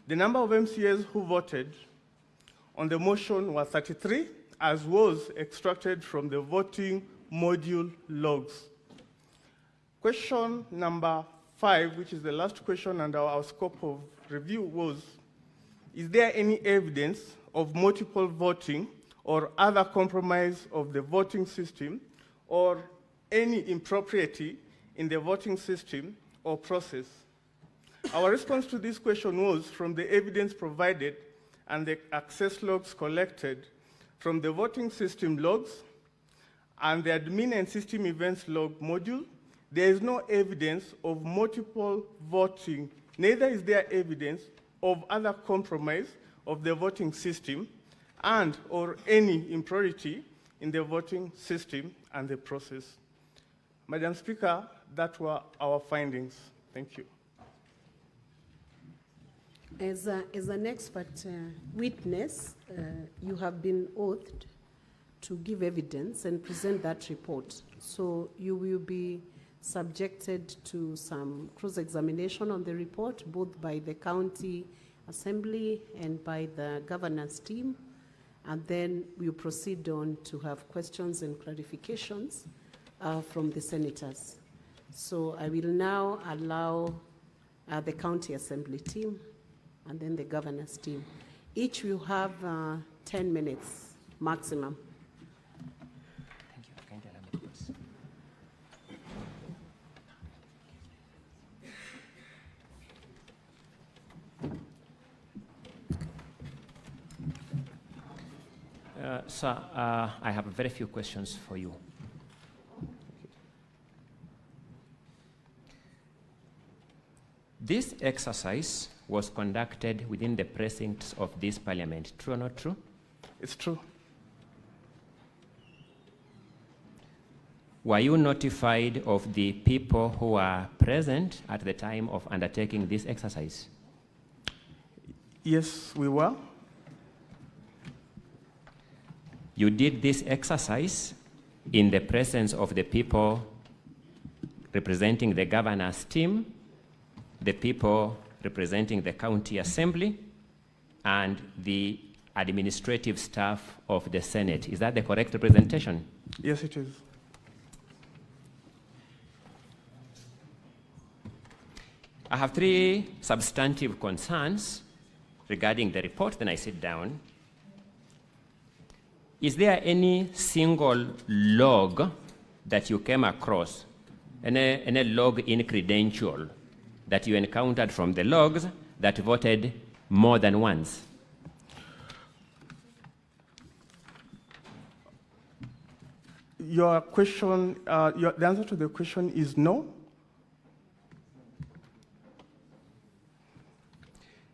The number of MCAs who voted on the motion was 33, as was extracted from the voting module logs. Question number 5, which is the last question under our scope of review, was, is there any evidence of multiple voting or other compromise of the voting system or any impropriety in the voting system or process? Our response to this question was, from the evidence provided and the access logs collected from the voting system logs and the admin and system events log module, there is no evidence of multiple voting. Neither is there evidence of other compromise of the voting system and or any impropriety in the voting system and the process. Madam Speaker, that were our findings. Thank you. As an expert witness, you have been oathed to give evidence and present that report. So you will be subjected to some cross-examination on the report, both by the county assembly and by the governance team. And then we'll proceed on to have questions and clarifications from the senators. So I will now allow the county assembly team and then the governance team. Each will have 10 minutes maximum. Sir, I have very few questions for you. This exercise was conducted within the precincts of this parliament. True or not true? It's true. Were you notified of the people who were present at the time of undertaking this exercise? Yes, we were. You did this exercise in the presence of the people representing the governor's team, the people representing the county assembly, and the administrative staff of the Senate. Is that the correct representation? Yes, it is. I have 3 substantive concerns regarding the report, then I sit down. Is there any single log that you came across, any log in credential that you encountered from the logs that voted more than once? Your question, the answer to the question is no.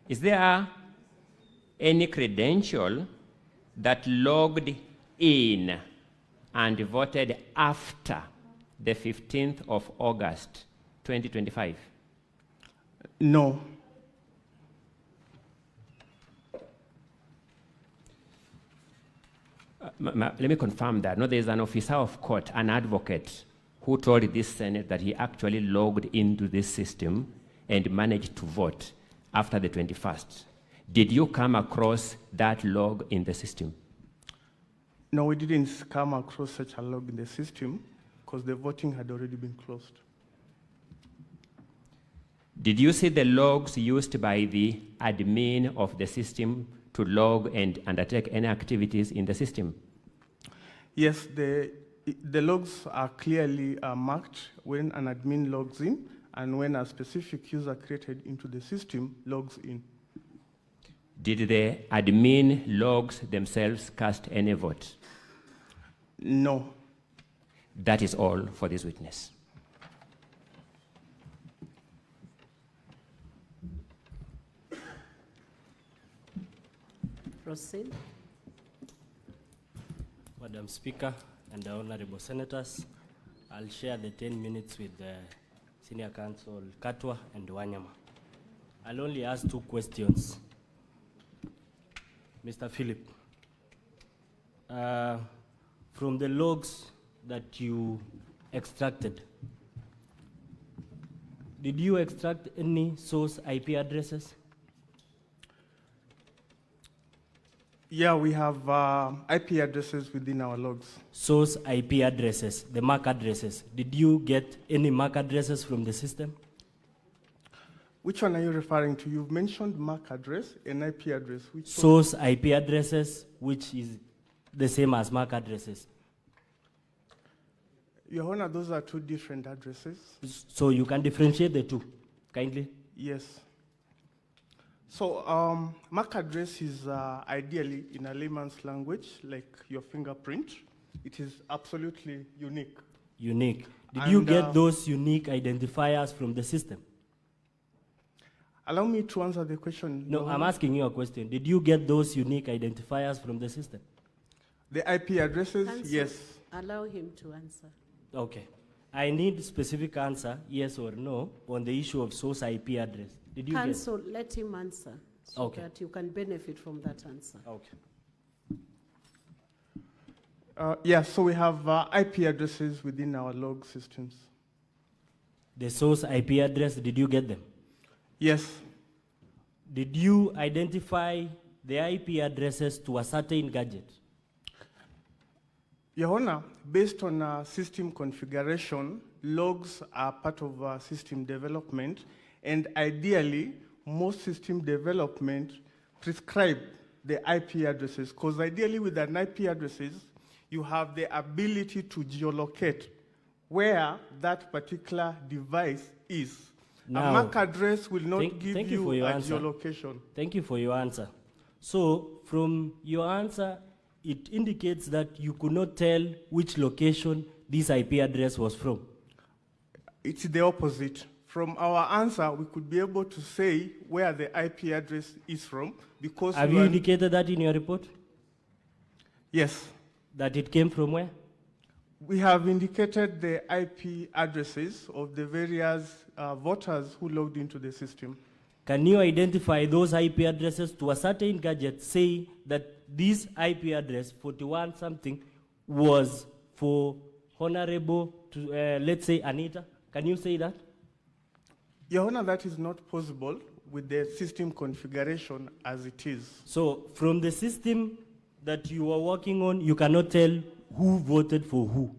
Is there any credential that logged in and voted after the 15th of August, 2025? No. Let me confirm that. No, there's an officer of court, an advocate, who told this Senate that he actually logged into this system and managed to vote after the 21st. Did you come across that log in the system? No, we didn't come across such a log in the system because the voting had already been closed. Did you see the logs used by the admin of the system to log and undertake any activities in the system? Yes, the logs are clearly marked when an admin logs in and when a specific user created into the system logs in. Did the admin logs themselves cast any vote? No. That is all for this witness. Proceed. Madam Speaker and the Honorable Senators, I'll share the 10 minutes with the Senior Counsel Katwa and Wanyama. I'll only ask 2 questions. Mr. Philip, from the logs that you extracted, did you extract any source IP addresses? Yeah, we have IP addresses within our logs. Source IP addresses, the MAC addresses. Did you get any MAC addresses from the system? Which one are you referring to? You've mentioned MAC address and IP address. Which source IP addresses, which is the same as MAC addresses. Your Honor, those are 2 different addresses. So you can differentiate the 2, kindly? Yes. So MAC address is ideally, in a layman's language, like your fingerprint. It is absolutely unique. Unique. Did you get those unique identifiers from the system? Allow me to answer the question. No, I'm asking you a question. Did you get those unique identifiers from the system? The IP addresses, Counsel, yes. Allow him to answer. Okay. I need specific answer, yes or no, on the issue of source IP address. Did you Counsel, let him answer so Okay. that you can benefit from that answer. Okay. Yeah, so we have IP addresses within our log systems. The source IP address, did you get them? Yes. Did you identify the IP addresses to a certain gadget? Your Honor, based on system configuration, logs are part of system development, and ideally, most system development prescribe the IP addresses, because ideally with an IP addresses, you have the ability to geolocate where that particular device is. Now, a MAC address will not give thank you for your a answer. geolocation. Thank you for your answer. So, from your answer, it indicates that you could not tell which location this IP address was from. It's the opposite. From our answer, we could be able to say where the IP address is from, because Have you indicated that in your report? Yes. That it came from where? We have indicated the IP addresses of the various voters who logged into the system. Can you identify those IP addresses to a certain gadget, say that this IP address, 41 something, was for Honorable, let's say Anita? Can you say that? Your Honor, that is not possible with the system configuration as it is. So from the system that you are working on, you cannot tell who voted for who?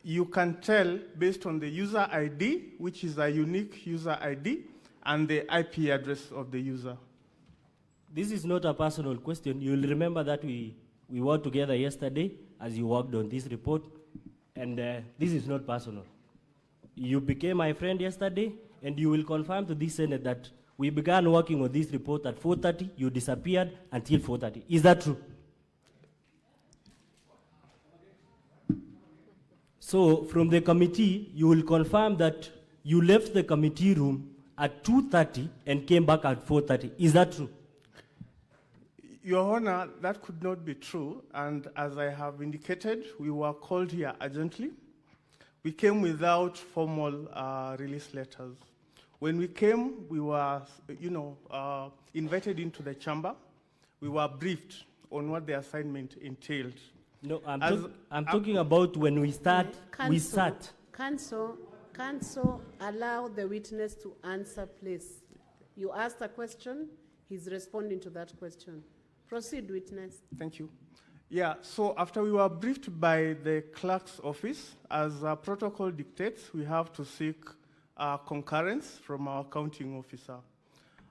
You can tell based on the user ID, which is a unique user ID, and the IP address of the user. This is not a personal question. You'll remember that we were together yesterday as you worked on this report, and this is not personal. You became my friend yesterday, and you will confirm to this Senate that We began working on this report at 4:30. You disappeared until 4:30. Is that true? So from the committee, you will confirm that you left the committee room at 2:30 and came back at 4:30. Is that true? Your Honor, that could not be true, and as I have indicated, we were called here urgently. We came without formal release letters. When we came, we were, invited into the chamber. We were briefed on what the assignment entailed. No, I'm talking about when we start. We sat. Counsel, allow the witness to answer, please. You asked a question. He's responding to that question. Proceed, witness. Thank you. Yeah, so after we were briefed by the clerk's office, as protocol dictates, we have to seek concurrence from our counting officer.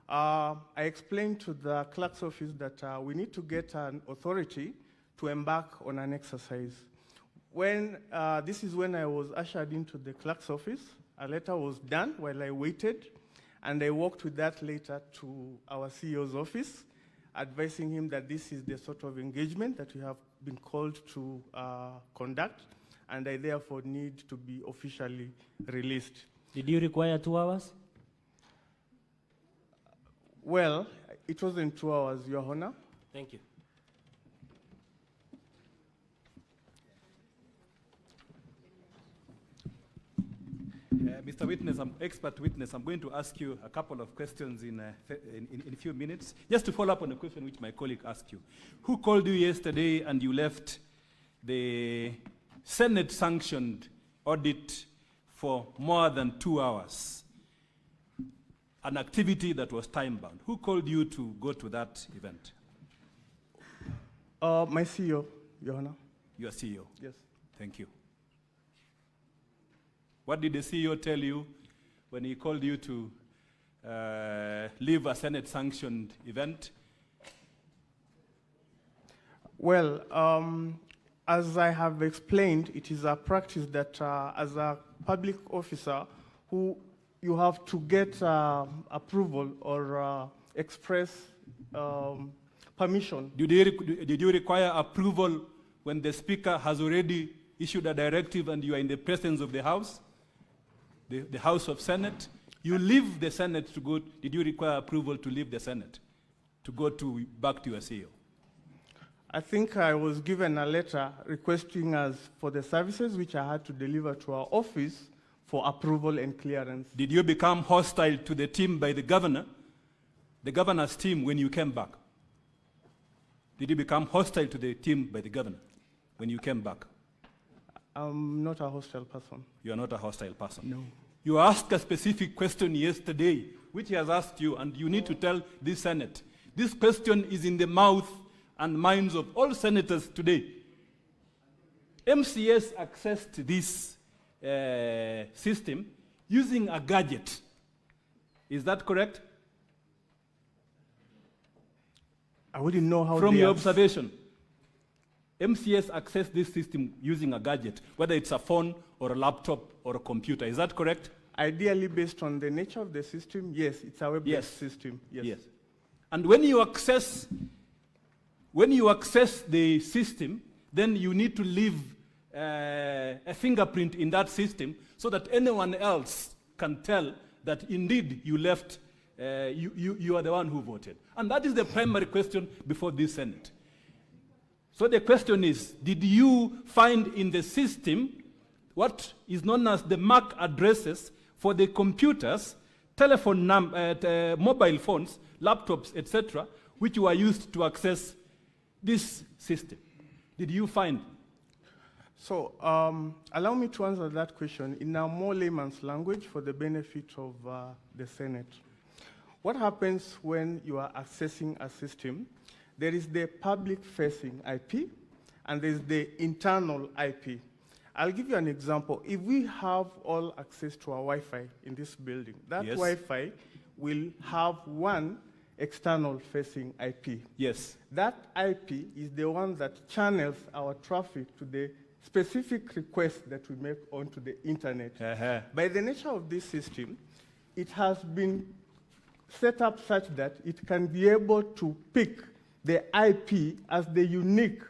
I explained to the clerk's office that we need to get an authority to embark on an exercise. This is when I was ushered into the clerk's office. A letter was done while I waited, and I walked with that letter to our CEO's office, advising him that this is the sort of engagement that we have been called to conduct, and I therefore need to be officially released. Did you require 2 hours? Well, it wasn't 2 hours, Your Honor. Thank you. Mr. Witness, expert witness, I'm going to ask you a couple of questions in a few minutes. Just to follow up on a question which my colleague asked you. Who called you yesterday and you left the Senate-sanctioned audit for more than 2 hours? An activity that was time-bound. Who called you to go to that event? My CEO, Your Honor. Your CEO? Yes. Thank you. What did the CEO tell you when he called you to leave a Senate-sanctioned event? Well, as I have explained, it is a practice that as a public officer, you have to get approval or express permission. Did you require approval when the Speaker has already issued a directive and you are in the presence of the House? The House of Senate, you leave the Senate to go. Did you require approval to leave the Senate to go back to your CEO? I think I was given a letter requesting us for the services which I had to deliver to our office for approval and clearance. Did you become hostile to the team by the governor, the governor's team, when you came back? Did you become hostile to the team by the governor when you came back? I'm not a hostile person. You are not a hostile person? No. You asked a specific question yesterday, which he has asked you, and you need to tell this Senate. This question is in the mouth and minds of all senators today. MCS accessed this system using a gadget. Is that correct? I wouldn't know how. From your observation, MCS accessed this system using a gadget, whether it's a phone or a laptop or a computer. Is that correct? Ideally, based on the nature of the system, yes, it's a web-based system. Yes. And when you access the system, then you need to leave a fingerprint in that system so that anyone else can tell that indeed you left, you are the one who voted. And that is the primary question before this Senate. So the question is, did you find in the system what is known as the MAC addresses for the computers, mobile phones, laptops, etc., which were used to access this system? Did you find? So allow me to answer that question in a more layman's language for the benefit of the Senate. What happens when you are accessing a system? There is the public-facing IP, and there's the internal IP. I'll give you an example. If we have all access to our Wi-Fi in this building, that Wi-Fi will have one external-facing IP. Yes. That IP is the one that channels our traffic to the specific requests that we make onto the internet. By the nature of this system, it has been set up such that it can be able to pick the IP as the unique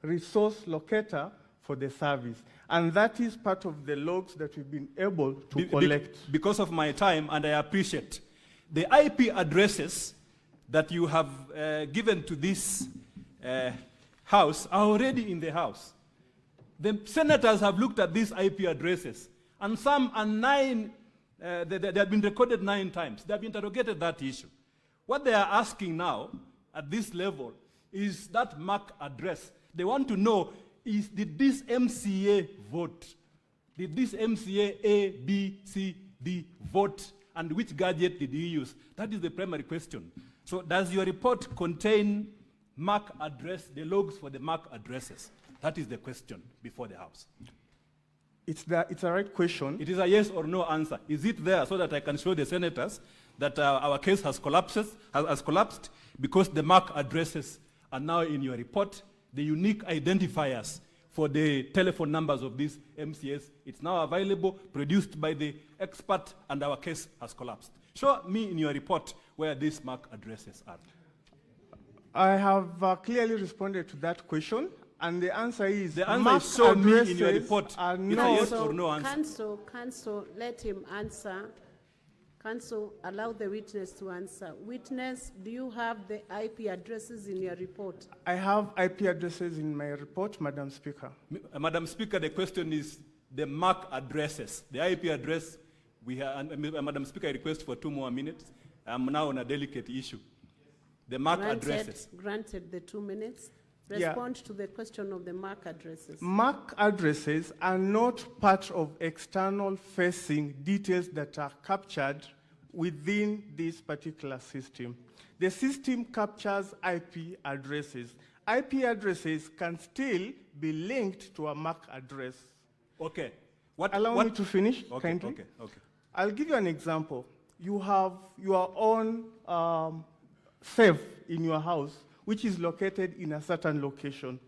resource locator for the service. And that is part of the logs that we've been able to collect. Because of my time, and I appreciate, the IP addresses that you have given to this house are already in the house. The senators have looked at these IP addresses, and some are they have been recorded 9 times. They have interrogated that issue. What they are asking now, at this level, is that MAC address. They want to know, did this MCA vote? Did this MCA A, B, C, D vote? And which gadget did he use? That is the primary question. So does your report contain MAC address, the logs for the MAC addresses? That is the question before the House. It's a right question. It is a yes or no answer. Is it there so that I can show the senators that our case has collapsed because the MAC addresses are now in your report, the unique identifiers for the telephone numbers of these MCS. It's now available, produced by the expert, and our case has collapsed. Show me in your report where these MAC addresses are. I have clearly responded to that question, and the answer is the answer MAC is show me in your addresses report. are It's not. a yes or no answer. Counsel, let him answer. Counsel, allow the witness to answer. Witness, do you have the IP addresses in your report? I have IP addresses in my report, Madam Speaker. Madam Speaker, the question is the MAC addresses. The IP address, Madam Speaker, I request for 2 more minutes. I'm now on a delicate issue. The MAC addresses. Granted the 2 minutes. Yeah. Respond to the question of the MAC addresses. MAC addresses are not part of external facing details that are captured within this particular system. The system captures IP addresses. IP addresses can still be linked to a MAC address. Okay. Allow me to finish, okay, kindly. Okay. I'll give you an example. You have your own safe in your house, which is located in a certain location.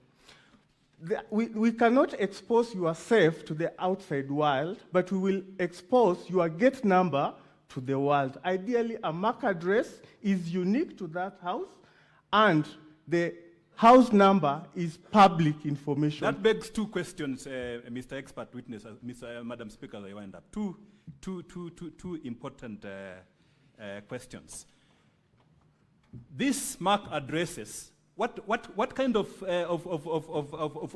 We cannot expose your safe to the outside world, but we will expose your gate number to the world. Ideally, a MAC address is unique to that house, and the house number is public information. That begs 2 questions, Mr. Expert Witness, Madam Speaker, as I wind up. Two important questions. These MAC addresses, what kind of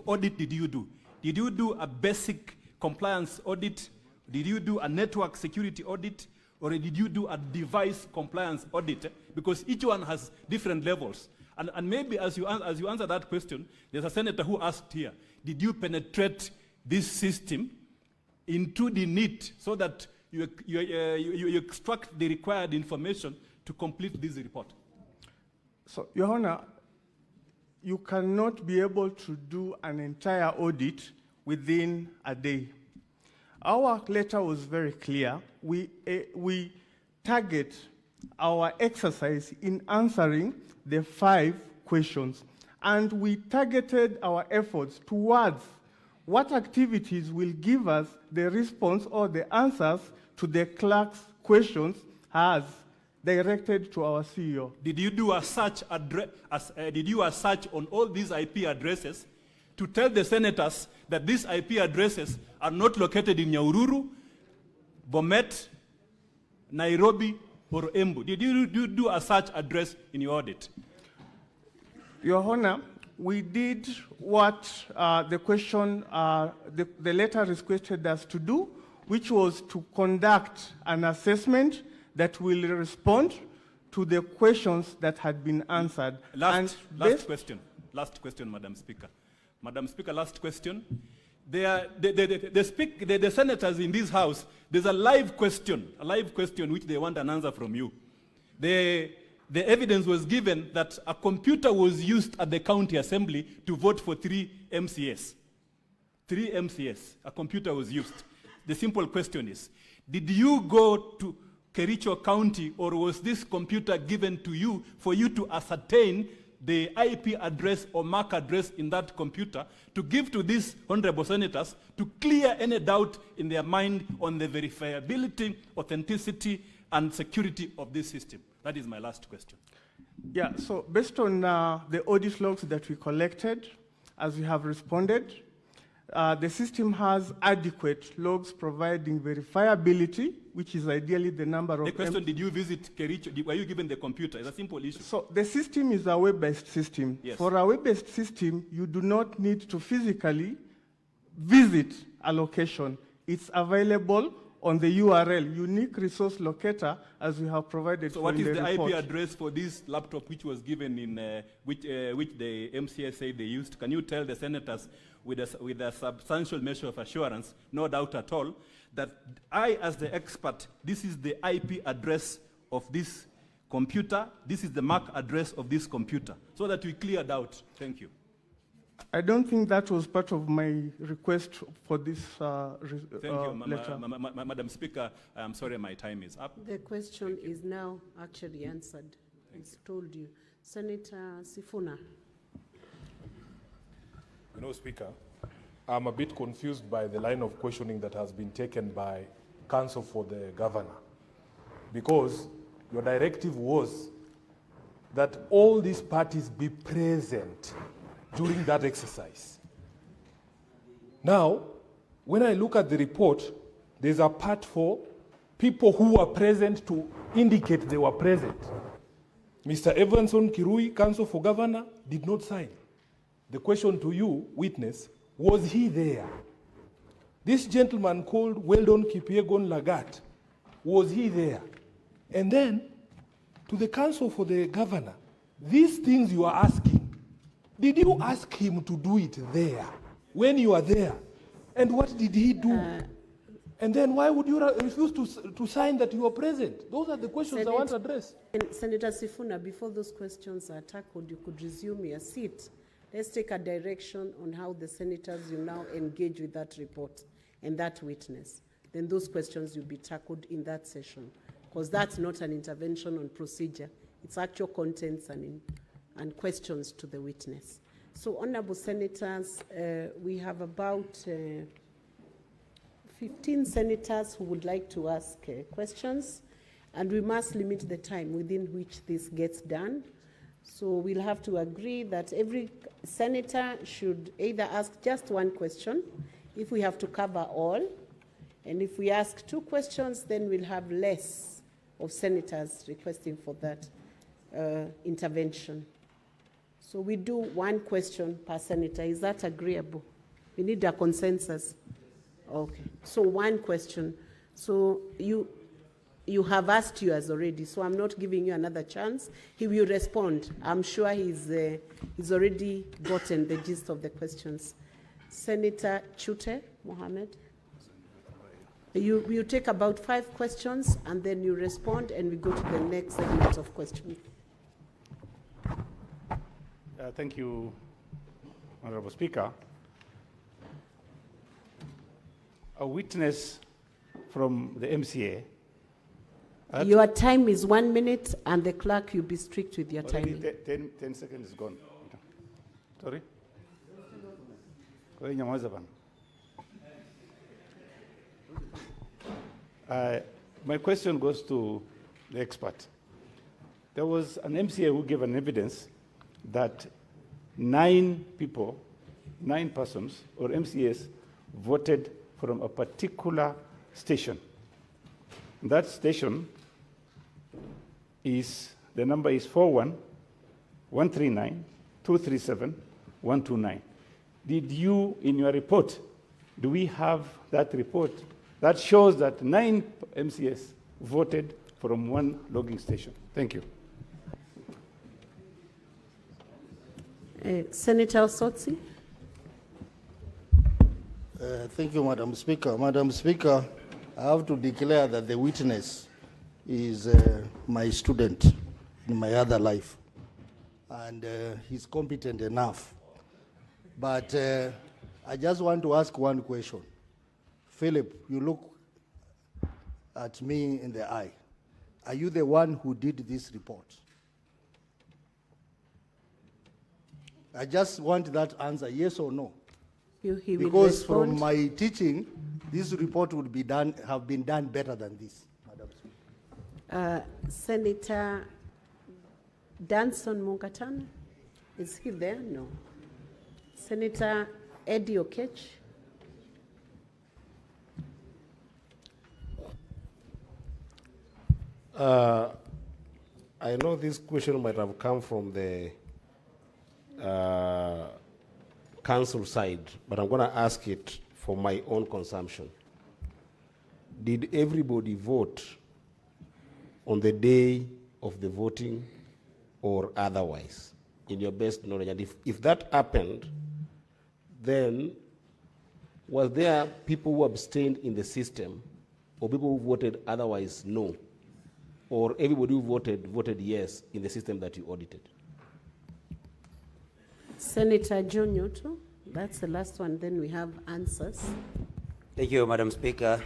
audit did you do? Did you do a basic compliance audit? Did you do a network security audit? Or did you do a device compliance audit? Because each one has different levels. And maybe as you answer that question, there's a senator who asked here, did you penetrate this system into the NIT so that you extract the required information to complete this report? So, Your Honor, you cannot be able to do an entire audit within a day. Our letter was very clear. We target our exercise in answering the 5 questions, and we targeted our efforts towards what activities will give us the response or the answers to the clerk's questions as directed to our CEO. Did you do a search on all these IP addresses to tell the senators that these IP addresses are not located in Nyahururu, Bomet, Nairobi, or Embu? Did you do a search address in your audit? Your Honor, we did what the question, the letter requested us to do, which was to conduct an assessment that will respond to the questions that had been answered. Last question, Madam Speaker. Madam Speaker, last question. The senators in this House, there's a live question which they want an answer from you. The evidence was given that a computer was used at the county assembly to vote for 3 MCS. 3 MCS, a computer was used. The simple question is, did you go to Kericho County, or was this computer given to you for you to ascertain the IP address or MAC address in that computer to give to these honorable senators to clear any doubt in their mind on the verifiability, authenticity, and security of this system? That is my last question. Yeah, so based on the audit logs that we collected, as we have responded, the system has adequate logs providing verifiability, which is ideally the number of... The question, did you visit Kericho? Were you given the computer? It's a simple issue. So the system is a web-based system. Yes. For a web-based system, you do not need to physically visit a location. It's available on the URL, unique resource locator, as we have provided. So what is the report. IP address for this laptop which was given in, which the MCA said they used? Can you tell the senators with a substantial measure of assurance, no doubt at all, that I, as the expert, this is the IP address of this computer, this is the MAC address of this computer, so that we clear doubt. Thank you. I don't think that was part of my request for this Thank you, letter. Madam Speaker. I'm sorry, my time is up. The question is now actually answered. It's told you. Senator Sifuna. You know, Speaker, I'm a bit confused by the line of questioning that has been taken by counsel for the governor, because your directive was that all these parties be present during that exercise. Now, when I look at the report, there's a part for people who were present to indicate they were present. Mr. Evanson Kirui, counsel for governor, did not sign. The question to you, witness, was he there? This gentleman called Weldon Kipiegon Lagat, was he there? And then, to the counsel for the governor, these things you are asking, did you ask him to do it there, when you are there? And what did he do? And then why would you refuse to sign that you are present? Those are the questions I want to address. Senator Sifuna, before those questions are tackled, you could resume your seat. Let's take a direction on how the senators will now engage with that report and that witness. Then those questions will be tackled in that session, because that's not an intervention on procedure. It's actual contents and questions to the witness. So, honorable senators, we have about 15 senators who would like to ask questions, and we must limit the time within which this gets done. So we'll have to agree that every senator should either ask just one question, if we have to cover all, and if we ask 2 questions, then we'll have less of senators requesting for that intervention. So we do 1 question per senator. Is that agreeable? We need a consensus. Okay. So 1 question. So you have asked yours already, so I'm not giving you another chance. He will respond. I'm sure he's already gotten the gist of the questions. Senator Chute Mohammed. You take about 5 questions, and then you respond, and we go to the next segment of questions. Thank you, Honorable Speaker. A witness from the MCA. Your time is 1 minute, and the clerk, you'll be strict with your time. 10 seconds is gone. Sorry? My question goes to the expert. There was an MCA who gave an evidence that 9 persons, or MCAs, voted from a particular station. That station is, the number is 41-139-237-129. Did you, in your report, do we have that report that shows that 9 MCAs voted from 1 logging station? Thank you. Senator Osotsi. Thank you, Madam Speaker. Madam Speaker, I have to declare that the witness is my student in my other life, and he's competent enough. But I just want to ask 1 question. Philip, you look at me in the eye. Are you the one who did this report? I just want that answer, yes or no. Because from my teaching, this report would be done, have been done better than this, Madam Speaker. Senator Danson Munkatan, is he there? No. Senator Eddie Okech. I know this question might have come from the council side, but I'm going to ask it for my own consumption. Did everybody vote on the day of the voting or otherwise, in your best knowledge? And if that happened, then was there people who abstained in the system or people who voted otherwise no? Or everybody who voted yes in the system that you audited? Senator John Nyoto, that's the last one, then we have answers. Thank you, Madam Speaker.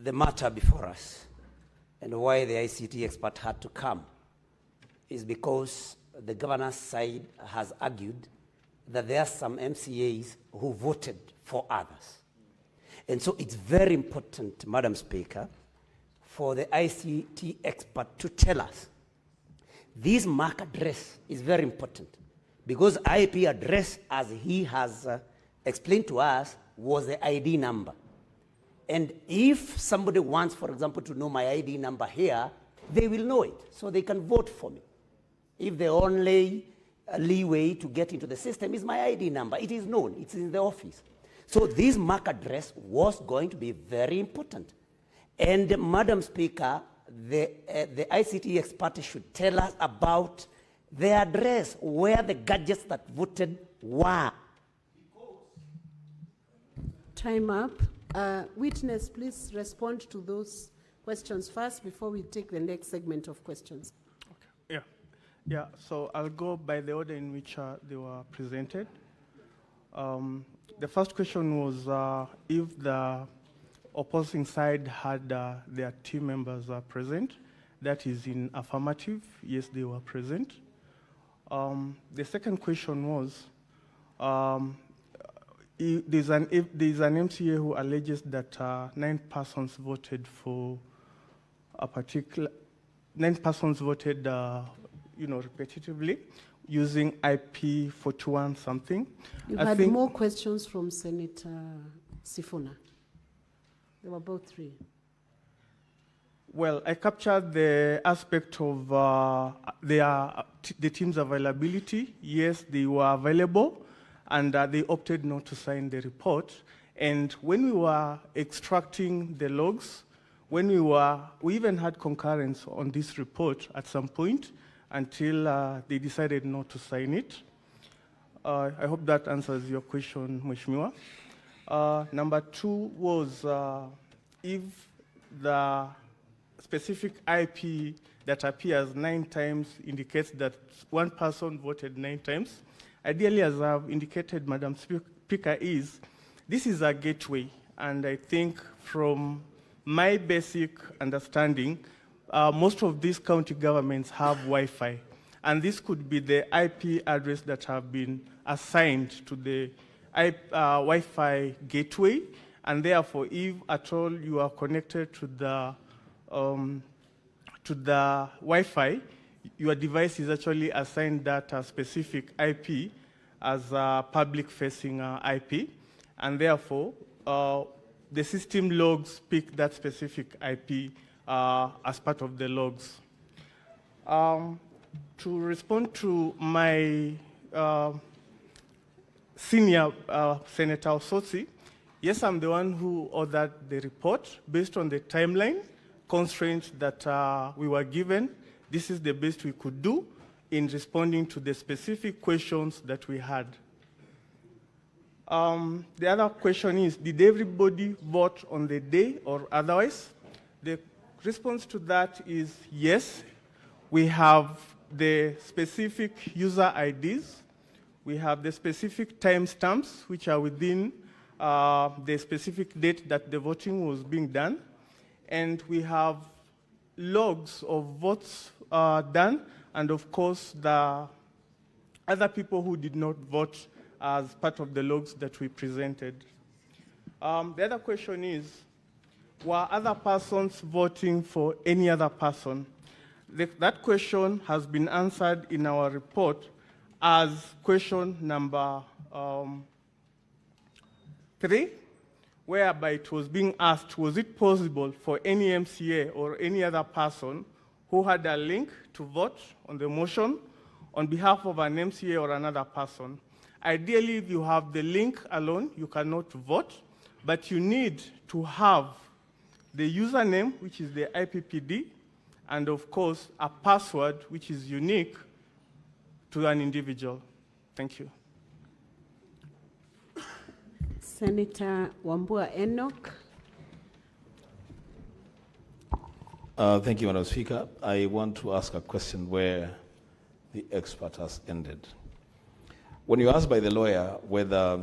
The matter before us and why the ICT expert had to come is because the governor's side has argued that there are some MCAs who voted for others. And so it's very important, Madam Speaker, for the ICT expert to tell us this MAC address is very important because IP address, as he has explained to us, was the ID number. And if somebody wants, for example, to know my ID number here, they will know it, so they can vote for me. If the only leeway to get into the system is my ID number, it is known, it's in the office. So this MAC address was going to be very important. And Madam Speaker, the ICT expert should tell us about the address where the gadgets that voted were. Time up. Witness, please respond to those questions first before we take the next segment of questions. Okay. Yeah. So I'll go by the order in which they were presented. The first question was if the opposing side had their team members present. That is in affirmative. Yes, they were present. The second question was, there's an MCA who alleges that 9 persons voted for a particular, 9 persons voted, repetitively using IP 41 something. You had more questions from Senator Sifuna. There were both 3. Well, I captured the aspect of the team's availability. Yes, they were available, and they opted not to sign the report. And when we were extracting the logs, we even had concurrence on this report at some point until they decided not to sign it. I hope that answers your question, Mheshimiwa. Number 2 was if the specific IP that appears 9 times indicates that one person voted 9 times. Ideally, as I've indicated, Madam Speaker, this is a gateway, and I think from my basic understanding, most of these county governments have Wi-Fi, and this could be the IP address that have been assigned to the Wi-Fi gateway, and therefore, if at all you are connected to the Wi-Fi, your device is actually assigned that specific IP as a public-facing IP, and therefore, the system logs pick that specific IP as part of the logs. To respond to my senior Senator Osotsi, yes, I'm the one who authored the report based on the timeline constraints that we were given. This is the best we could do in responding to the specific questions that we had. The other question is, did everybody vote on the day or otherwise? The response to that is yes. We have the specific user IDs. We have the specific timestamps, which are within the specific date that the voting was being done. And we have logs of votes done, and of course, the other people who did not vote as part of the logs that we presented. The other question is, were other persons voting for any other person? That question has been answered in our report as question number 3, whereby it was being asked, was it possible for any MCA or any other person who had a link to vote on the motion on behalf of an MCA or another person? Ideally, if you have the link alone, you cannot vote, but you need to have the username, which is the IPPD, and of course, a password which is unique to an individual. Thank you. Senator Wambua Enoch. Thank you, Madam Speaker. I want to ask a question where the expert has ended. When you asked by the lawyer whether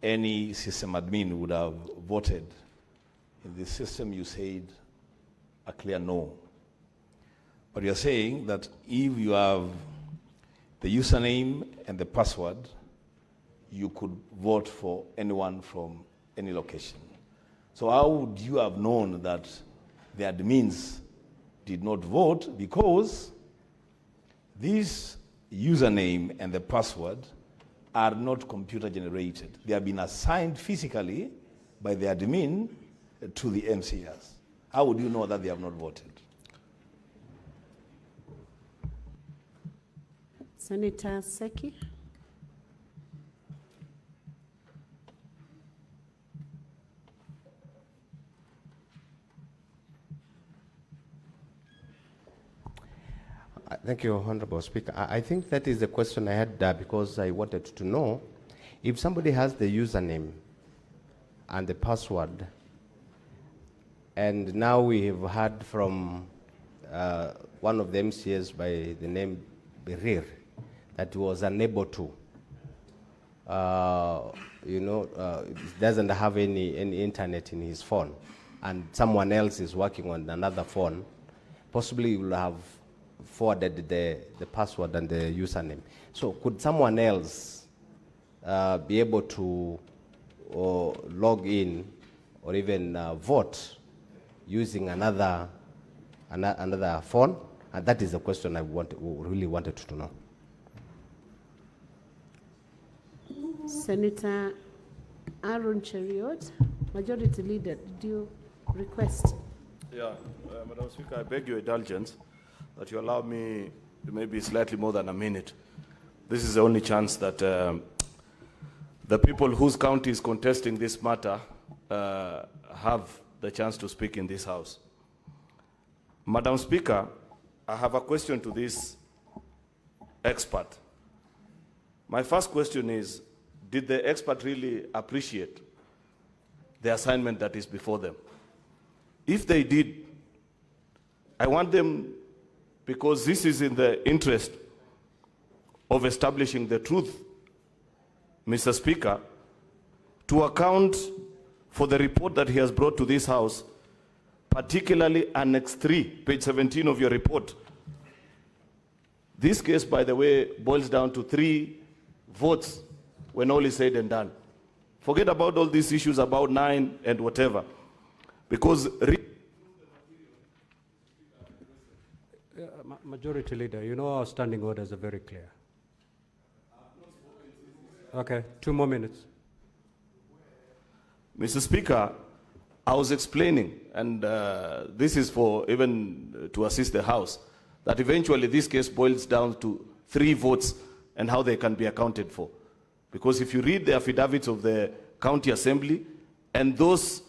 any system admin would have voted in this system, you said a clear no. But you're saying that if you have the username and the password, you could vote for anyone from any location. So how would you have known that the admins did not vote? Because this username and the password are not computer generated. They have been assigned physically by the admin to the MCS. How would you know that they have not voted? Senator Seki. Thank you, Honorable Speaker. I think that is the question I had because I wanted to know if somebody has the username and the password, and now we have heard from one of the MCAs by the name Berir that was unable to, doesn't have any internet in his phone, and someone else is working on another phone, possibly will have forwarded the password and the username. So could someone else be able to log in or even vote using another phone? And that is the question I really wanted to know. Senator Aaron Cheriot, Majority Leader, did you request? Yeah, Madam Speaker, I beg your indulgence that you allow me maybe slightly more than a minute. This is the only chance that the people whose county is contesting this matter have the chance to speak in this House. Madam Speaker, I have a question to this expert. My first question is, did the expert really appreciate the assignment that is before them? If they did, I want them, because this is in the interest of establishing the truth, Mr. Speaker, to account for the report that he has brought to this House, particularly Annex 3, page 17 of your report. This case, by the way, boils down to 3 votes when all is said and done. Forget about all these issues about 9 and whatever, because Majority Leader, you know our standing orders are very clear. Okay, 2 more minutes. Mr. Speaker, I was explaining, and this is for even to assist the House, that eventually this case boils down to 3 votes and how they can be accounted for. Because if you read the affidavits of the County Assembly and those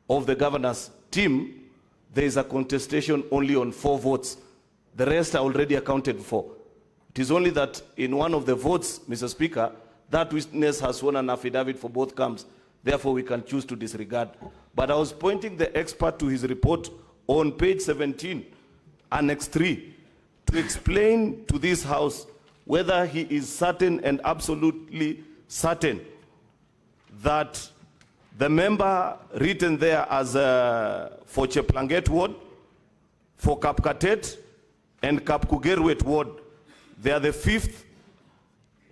of the governor's team, there is a contestation only on 4 votes. The rest are already accounted for. It is only that in one of the votes, Mr. Speaker, that witness has sworn an affidavit for both camps. Therefore, we can choose to disregard. But I was pointing the expert to his report on page 17, Annex 3, to explain to this House whether he is certain and absolutely certain that the member written there as for Cheplanget ward, for Kapkatet, and Kapkugerwet ward, they are the 5th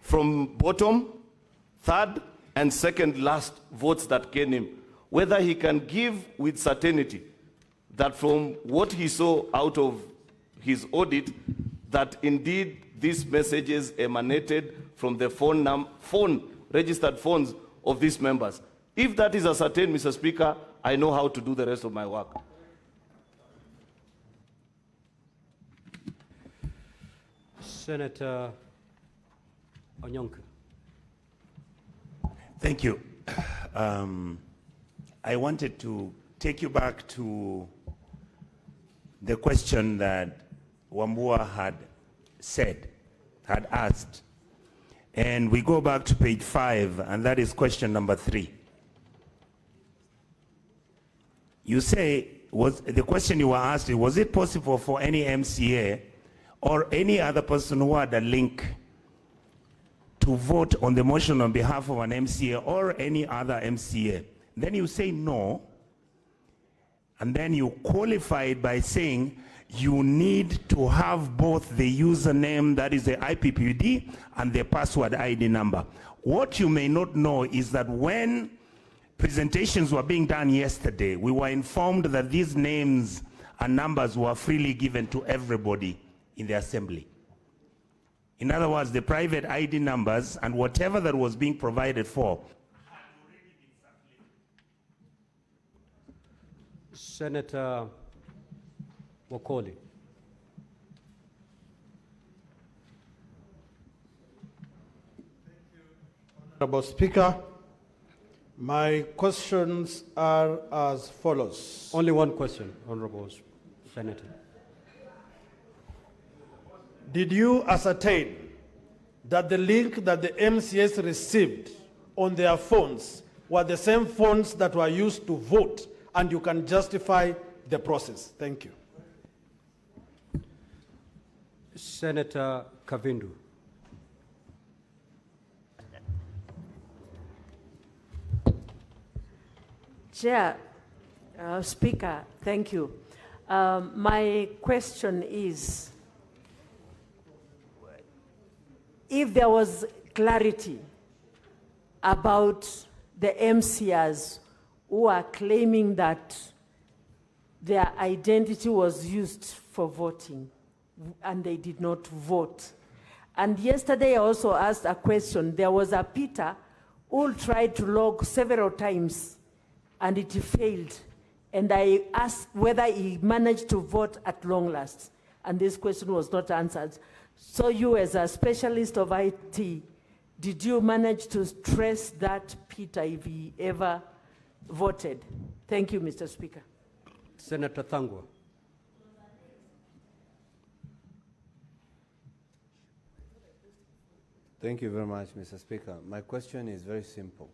from bottom, 3rd, and 2nd last votes that came in. whether he can give with certainty that from what he saw out of his audit, that indeed these messages emanated from the registered phones of these members. If that is ascertained, Mr. Speaker, I know how to do the rest of my work. Senator Onyonka. Thank you. I wanted to take you back to the question that Wambua had asked. And we go back to page 5, and that is question number 3. You say, the question you were asked, was it possible for any MCA or any other person who had a link to vote on the motion on behalf of an MCA or any other MCA? Then you say no, and then you qualify it by saying you need to have both the username, that is the IPPD, and the password ID number. What you may not know is that when presentations were being done yesterday, we were informed that these names and numbers were freely given to everybody in the assembly. In other words, the private ID numbers and whatever that was being provided for. Senator Wakoli. Honorable Speaker, my questions are as follows. Only one question, Honorable Senator. Did you ascertain that the link that the MCS received on their phones were the same phones that were used to vote, and you can justify the process? Thank you. Senator Kavindu. Chair, Speaker, thank you. My question is, if there was clarity about the MCRs who are claiming that their identity was used for voting and they did not vote. And yesterday I also asked a question. There was a Peter who tried to log several times and it failed. And I asked whether he managed to vote at long last. And this question was not answered. So you, as a specialist of IT, did you manage to trace that Peter if he ever voted? Thank you, Mr. Speaker. Senator Thangwa. Thank you very much, Mr. Speaker. My question is very simple.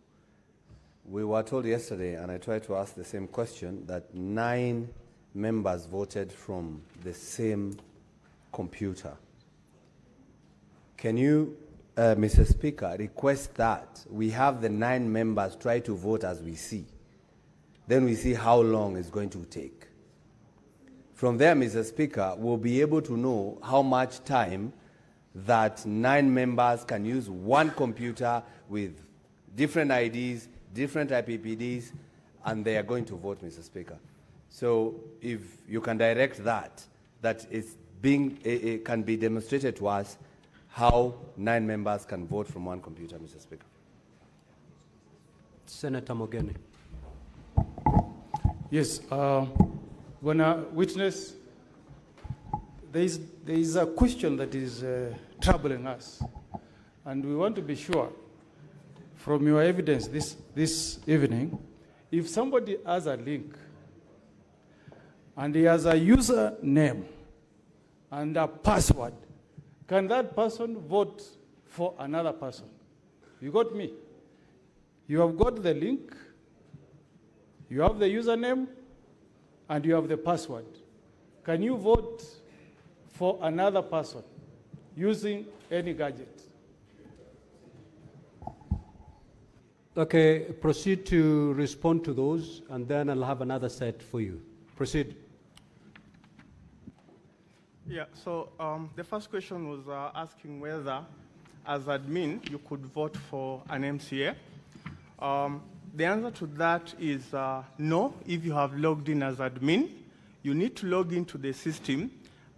We were told yesterday, and I tried to ask the same question, that 9 members voted from the same computer. Can you, Mr. Speaker, request that we have the 9 members try to vote as we see? Then we see how long it's going to take. From there, Mr. Speaker, we'll be able to know how much time that 9 members can use one computer with different IDs, different IPPDs, and they are going to vote, Mr. Speaker. So if you can direct that it's being, it can be demonstrated to us how 9 members can vote from one computer, Mr. Speaker. Senator Mogeni. Yes, when a witness, there is a question that is troubling us, and we want to be sure from your evidence this evening, if somebody has a link and he has a user name and a password, can that person vote for another person? You got me? You have got the link, you have the username, and you have the password. Can you vote for another person using any gadget? Okay, proceed to respond to those, and then I'll have another set for you. Proceed. Yeah, so the first question was asking whether, as admin, you could vote for an MCA. The answer to that is no. If you have logged in as admin, you need to log into the system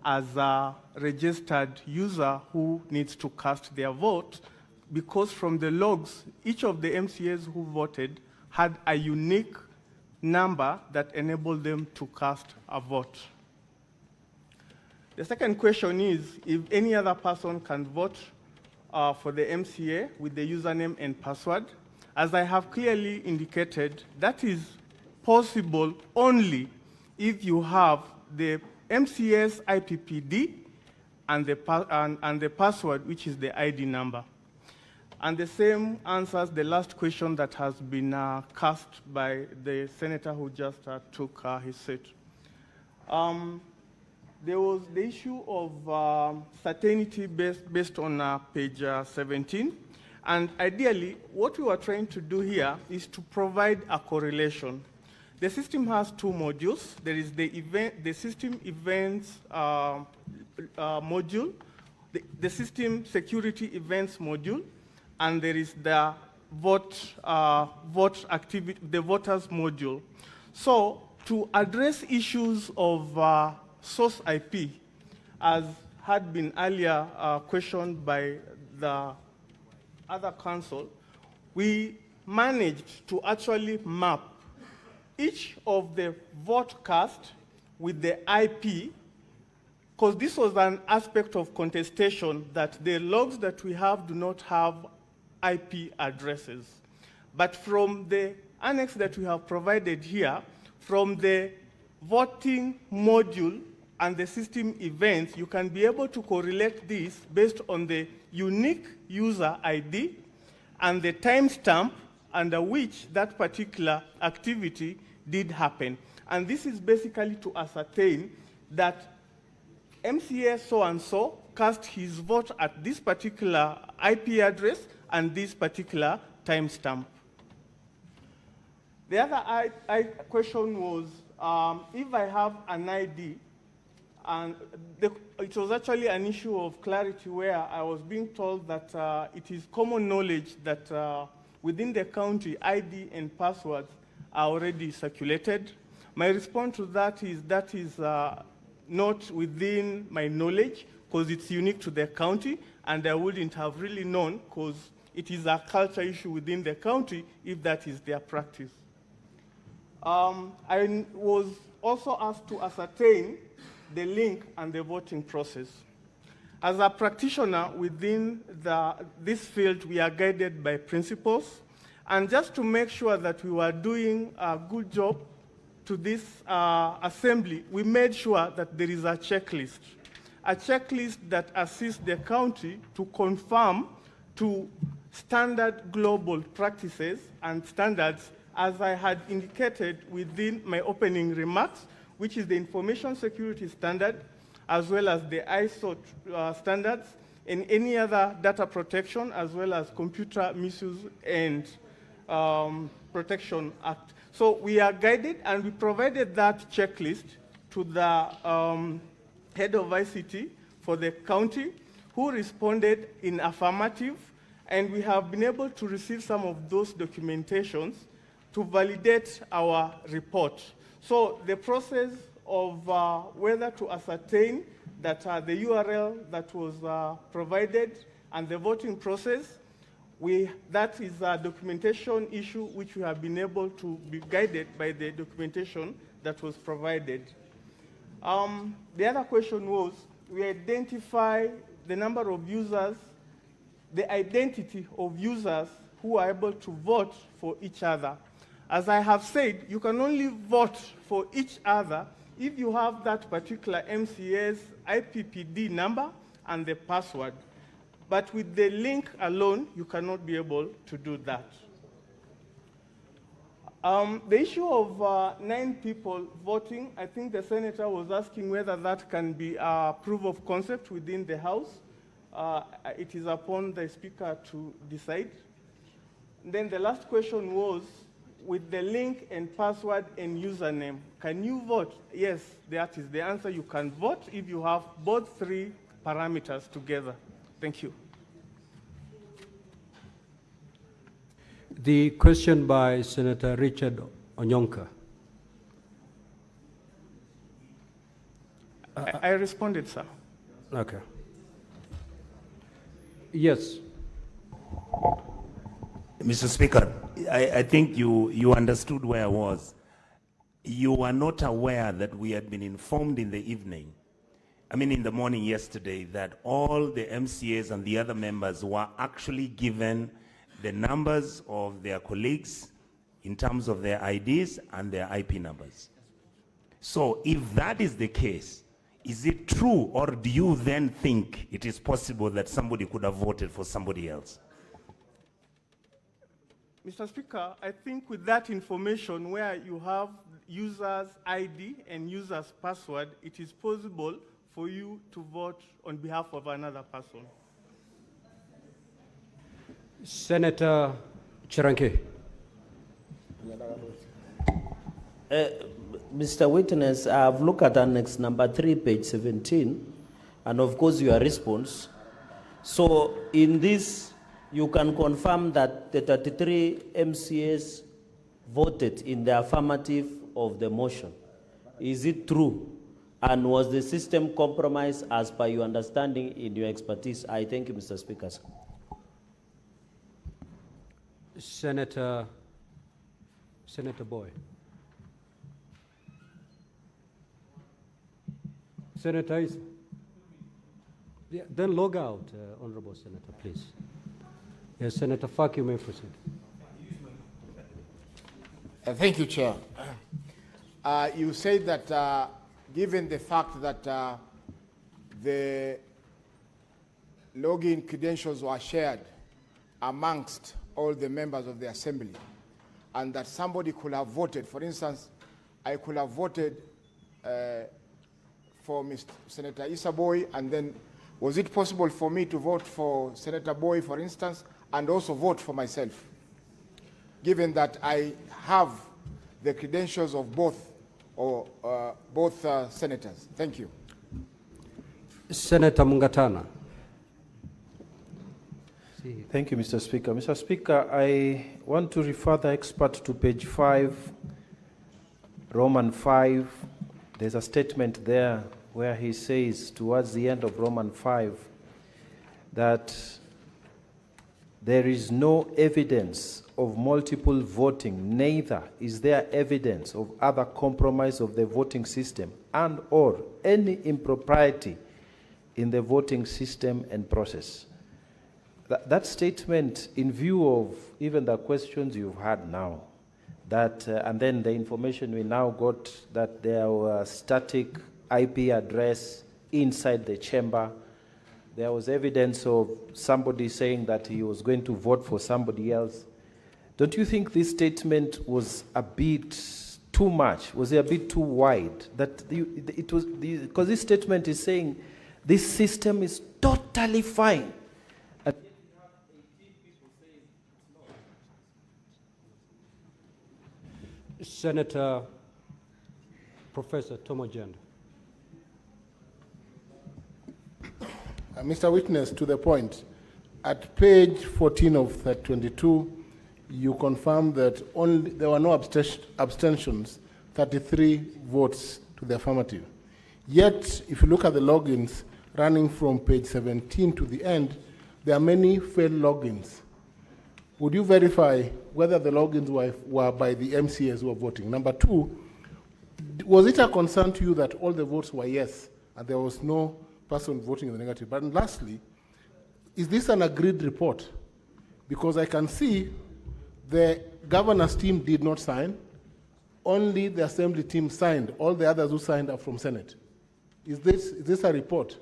as a registered user who needs to cast their vote, because from the logs, each of the MCAs who voted had a unique number that enabled them to cast a vote. The second question is if any other person can vote for the MCA with the username and password. As I have clearly indicated, that is possible only if you have the MCA's IPPD and the password, which is the ID number. And the same answers the last question that has been cast by the senator who just took his seat. There was the issue of certainty based on page 17. And ideally, what we are trying to do here is to provide a correlation. The system has two modules. There is the system events module, the system security events module, and there is the vote activity, the voters module. So to address issues of source IP, as had been earlier questioned by the other council, we managed to actually map each of the vote cast with the IP, because this was an aspect of contestation that the logs that we have do not have IP addresses. But from the annex that we have provided here, from the voting module and the system events, you can be able to correlate this based on the unique user ID and the timestamp under which that particular activity did happen. And this is basically to ascertain that MCA so-and-so cast his vote at this particular IP address and this particular timestamp. The other question was, if I have an ID, and it was actually an issue of clarity where I was being told that it is common knowledge that within the county, ID and passwords are already circulated. My response to that is not within my knowledge, because it's unique to the county, and I wouldn't have really known, because it is a culture issue within the county if that is their practice. I was also asked to ascertain the link and the voting process. As a practitioner within this field, we are guided by principles. And just to make sure that we were doing a good job to this assembly, we made sure that there is a checklist that assists the county to conform to standard global practices and standards, as I had indicated within my opening remarks, which is the information security standard, as well as the ISO standards, and any other data protection, as well as computer misuse and Protection Act. So we are guided, and we provided that checklist to the head of ICT for the county, who responded in affirmative, and we have been able to receive some of those documentations to validate our report. So the process of whether to ascertain that the URL that was provided and the voting process, that is a documentation issue which we have been able to be guided by the documentation that was provided. The other question was, we identify the number of users, the identity of users who are able to vote for each other. As I have said, you can only vote for each other if you have that particular MCA's IPPD number and the password. But with the link alone, you cannot be able to do that. The issue of 9 people voting, I think the senator was asking whether that can be a proof of concept within the House. It is upon the speaker to decide. Then the last question was, with the link and password and username, can you vote? Yes, that is the answer. You can vote if you have both 3 parameters together. Thank you. The question by Senator Richard Onyonka. I responded, sir. Okay. Yes. Mr. Speaker, I think you understood where I was. You were not aware that we had been informed in the evening, in the morning yesterday, that all the MCAs and the other members were actually given the numbers of their colleagues in terms of their IDs and their IP numbers. So if that is the case, is it true, or do you then think it is possible that somebody could have voted for somebody else? Mr. Speaker, I think with that information where you have user's ID and user's password, it is possible for you to vote on behalf of another person. Senator Chiranke. Mr. Witness, I've looked at Annex number 3, page 17, and of course your response. So in this, you can confirm that the 33 MCAs voted in the affirmative of the motion. Is it true? And was the system compromised as per your understanding in your expertise? I thank you, Mr. Speaker. Senator Boy. Senator is, yeah, then log out, Honorable Senator, please. Yes, Senator Fak, you may proceed. Thank you, Chair. You said that given the fact that the login credentials were shared amongst all the members of the Assembly, and that somebody could have voted, for instance, I could have voted for Mr. Senator Issa Boy, and then was it possible for me to vote for Senator Boy, for instance, and also vote for myself, given that I have the credentials of both senators? Thank you. Senator Mungatana. Thank you, Mr. Speaker. Mr. Speaker, I want to refer the expert to page 5, Roman 5. There's a statement there where he says, towards the end of Roman 5, that there is no evidence of multiple voting, neither is there evidence of other compromise of the voting system and or any impropriety in the voting system and process. That statement, in view of even the questions you've had now, that and then the information we now got that there were static IP address inside the chamber, there was evidence of somebody saying that he was going to vote for somebody else. Don't you think this statement was a bit too much? Was it a bit too wide? That it was, because this statement is saying this system is totally fine. Senator Professor Tomojenda. Mr. Witness, to the point, at page 14 of 22, you confirm that there were no abstentions, 33 votes to the affirmative. Yet, if you look at the logins running from page 17 to the end, there are many failed logins. Would you verify whether the logins were by the MCAs who were voting? Number two, was it a concern to you that all the votes were yes and there was no person voting in the negative? But lastly, is this an agreed report? Because I can see the governor's team did not sign, only the assembly team signed. All the others who signed are from Senate. Is this a report?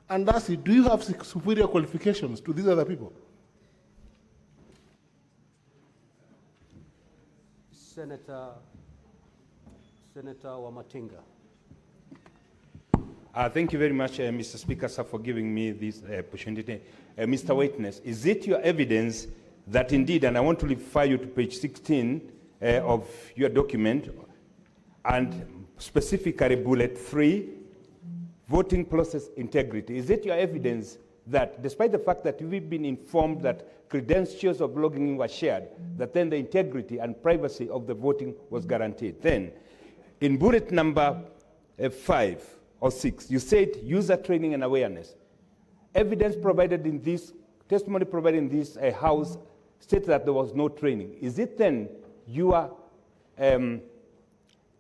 And lastly, do you have superior qualifications to these other people? Senator Wamatinga. Thank you very much, Mr. Speaker, sir, for giving me this opportunity. Mr. Witness, is it your evidence that indeed, and I want to refer you to page 16 of your document, and specifically bullet 3, voting process integrity. Is it your evidence that despite the fact that we've been informed that credentials of logging in were shared, that then the integrity and privacy of the voting was guaranteed. Then, in bullet number 5 or 6, you said user training and awareness. Evidence provided in this, testimony provided in this house states that there was no training. Is it then your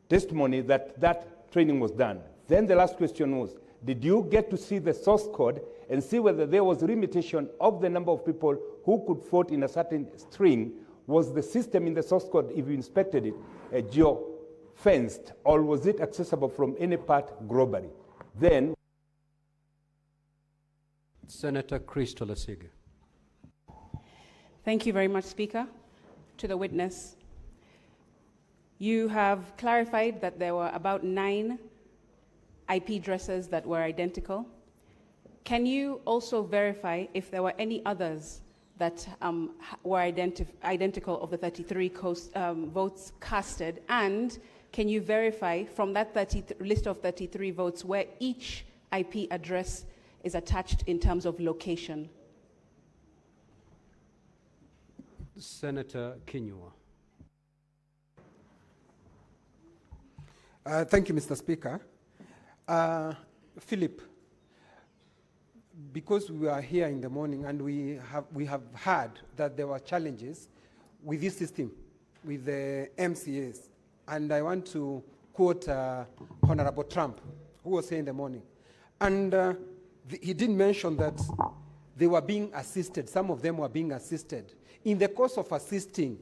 testimony that that training was done? Then the last question was, did you get to see the source code and see whether there was a limitation of the number of people who could vote in a certain string? Was the system in the source code, if you inspected it, geo-fenced, or was it accessible from any part globally? Then, Senator Christo Lasige. Thank you very much, Speaker. To the witness, you have clarified that there were about 9 IP addresses that were identical. Can you also verify if there were any others that were identical of the 33 votes casted? And can you verify from that list of 33 votes where each IP address is attached in terms of location? Senator Kinyua. Thank you, Mr. Speaker. Philip, because we are here in the morning and we have heard that there were challenges with this system, with the MCAs, and I want to quote Honorable Trump, who was here in the morning. And he did mention that they were being assisted, some of them were being assisted. In the course of assisting,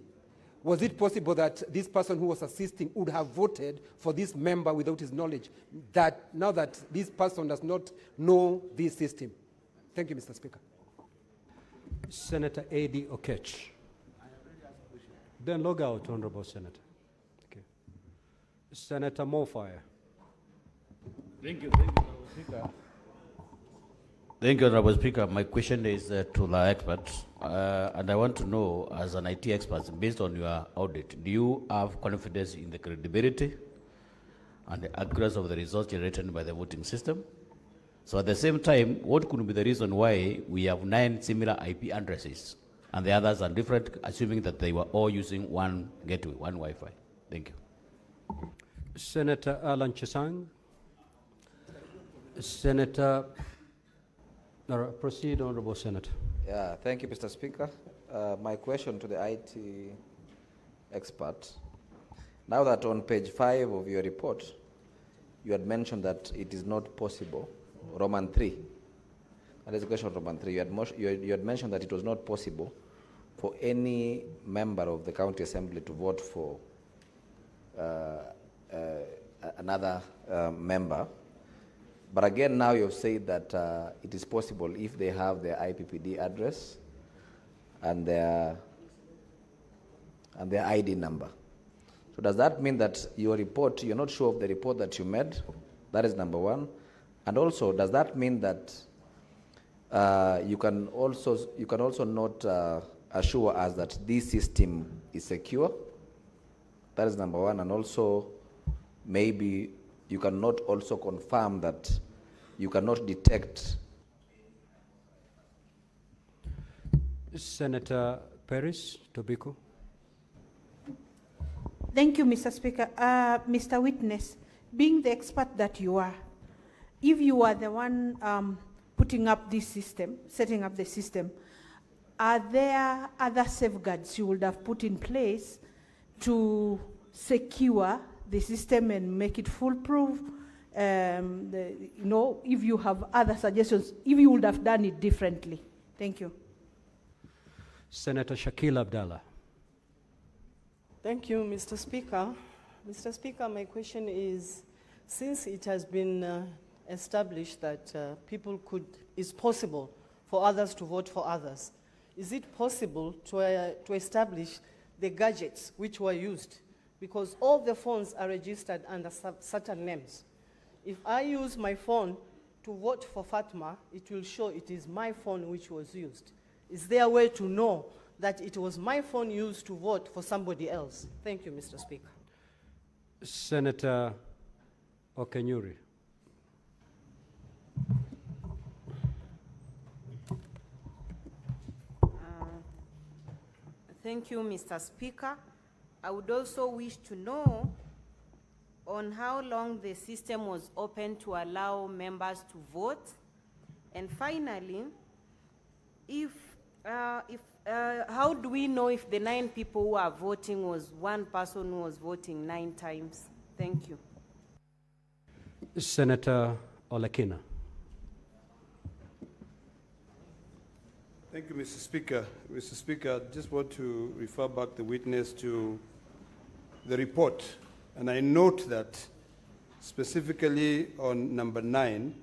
was it possible that this person who was assisting would have voted for this member without his knowledge, that now that this person does not know this system? Thank you, Mr. Speaker. Senator Adi Okech. Then log out, Honorable Senator. Okay. Senator Mofire. Thank you, Honorable Speaker. Thank you, Honorable Speaker. My question is to the experts, and I want to know, as an IT expert, based on your audit, do you have confidence in the credibility and the accuracy of the results generated by the voting system? So at the same time, what could be the reason why we have 9 similar IP addresses and the others are different, assuming that they were all using one gateway, one Wi-Fi? Thank you. Senator Alan Chesang. Senator... No, proceed, Honorable Senator. Yeah, thank you, Mr. Speaker. My question to the IT expert. Now that on page 5 of your report, you had mentioned that it is not possible, Roman 3. That is a question of Roman 3. You had mentioned that it was not possible for any member of the county assembly to vote for another member. But again, now you've said that it is possible if they have their IPPD address and their ID number. So does that mean that your report, you're not sure of the report that you made? That is number one. And also, does that mean that you can also not assure us that this system is secure? That is number one. And also, maybe you cannot also confirm that you cannot detect. Senator Paris Tobiko. Thank you, Mr. Speaker. Mr. Witness, being the expert that you are, if you are the one putting up this system, setting up the system, are there other safeguards you would have put in place to secure the system and make it foolproof? If you have other suggestions, if you would have done it differently. Thank you. Senator Shakil Abdallah. Thank you, Mr. Speaker. Mr. Speaker, my question is, since it has been established that it's possible for others to vote for others, is it possible to establish the gadgets which were used? Because all the phones are registered under certain names. If I use my phone to vote for Fatma, it will show it is my phone which was used. Is there a way to know that it was my phone used to vote for somebody else? Thank you, Mr. Speaker. Senator Okenyuri. Thank you, Mr. Speaker. I would also wish to know on how long the system was open to allow members to vote. And finally, how do we know if the 9 people who are voting was one person who was voting 9 times? Thank you. Senator Olekina. Thank you, Mr. Speaker. Mr. Speaker, I just want to refer back the witness to the report. And I note that specifically on number 9,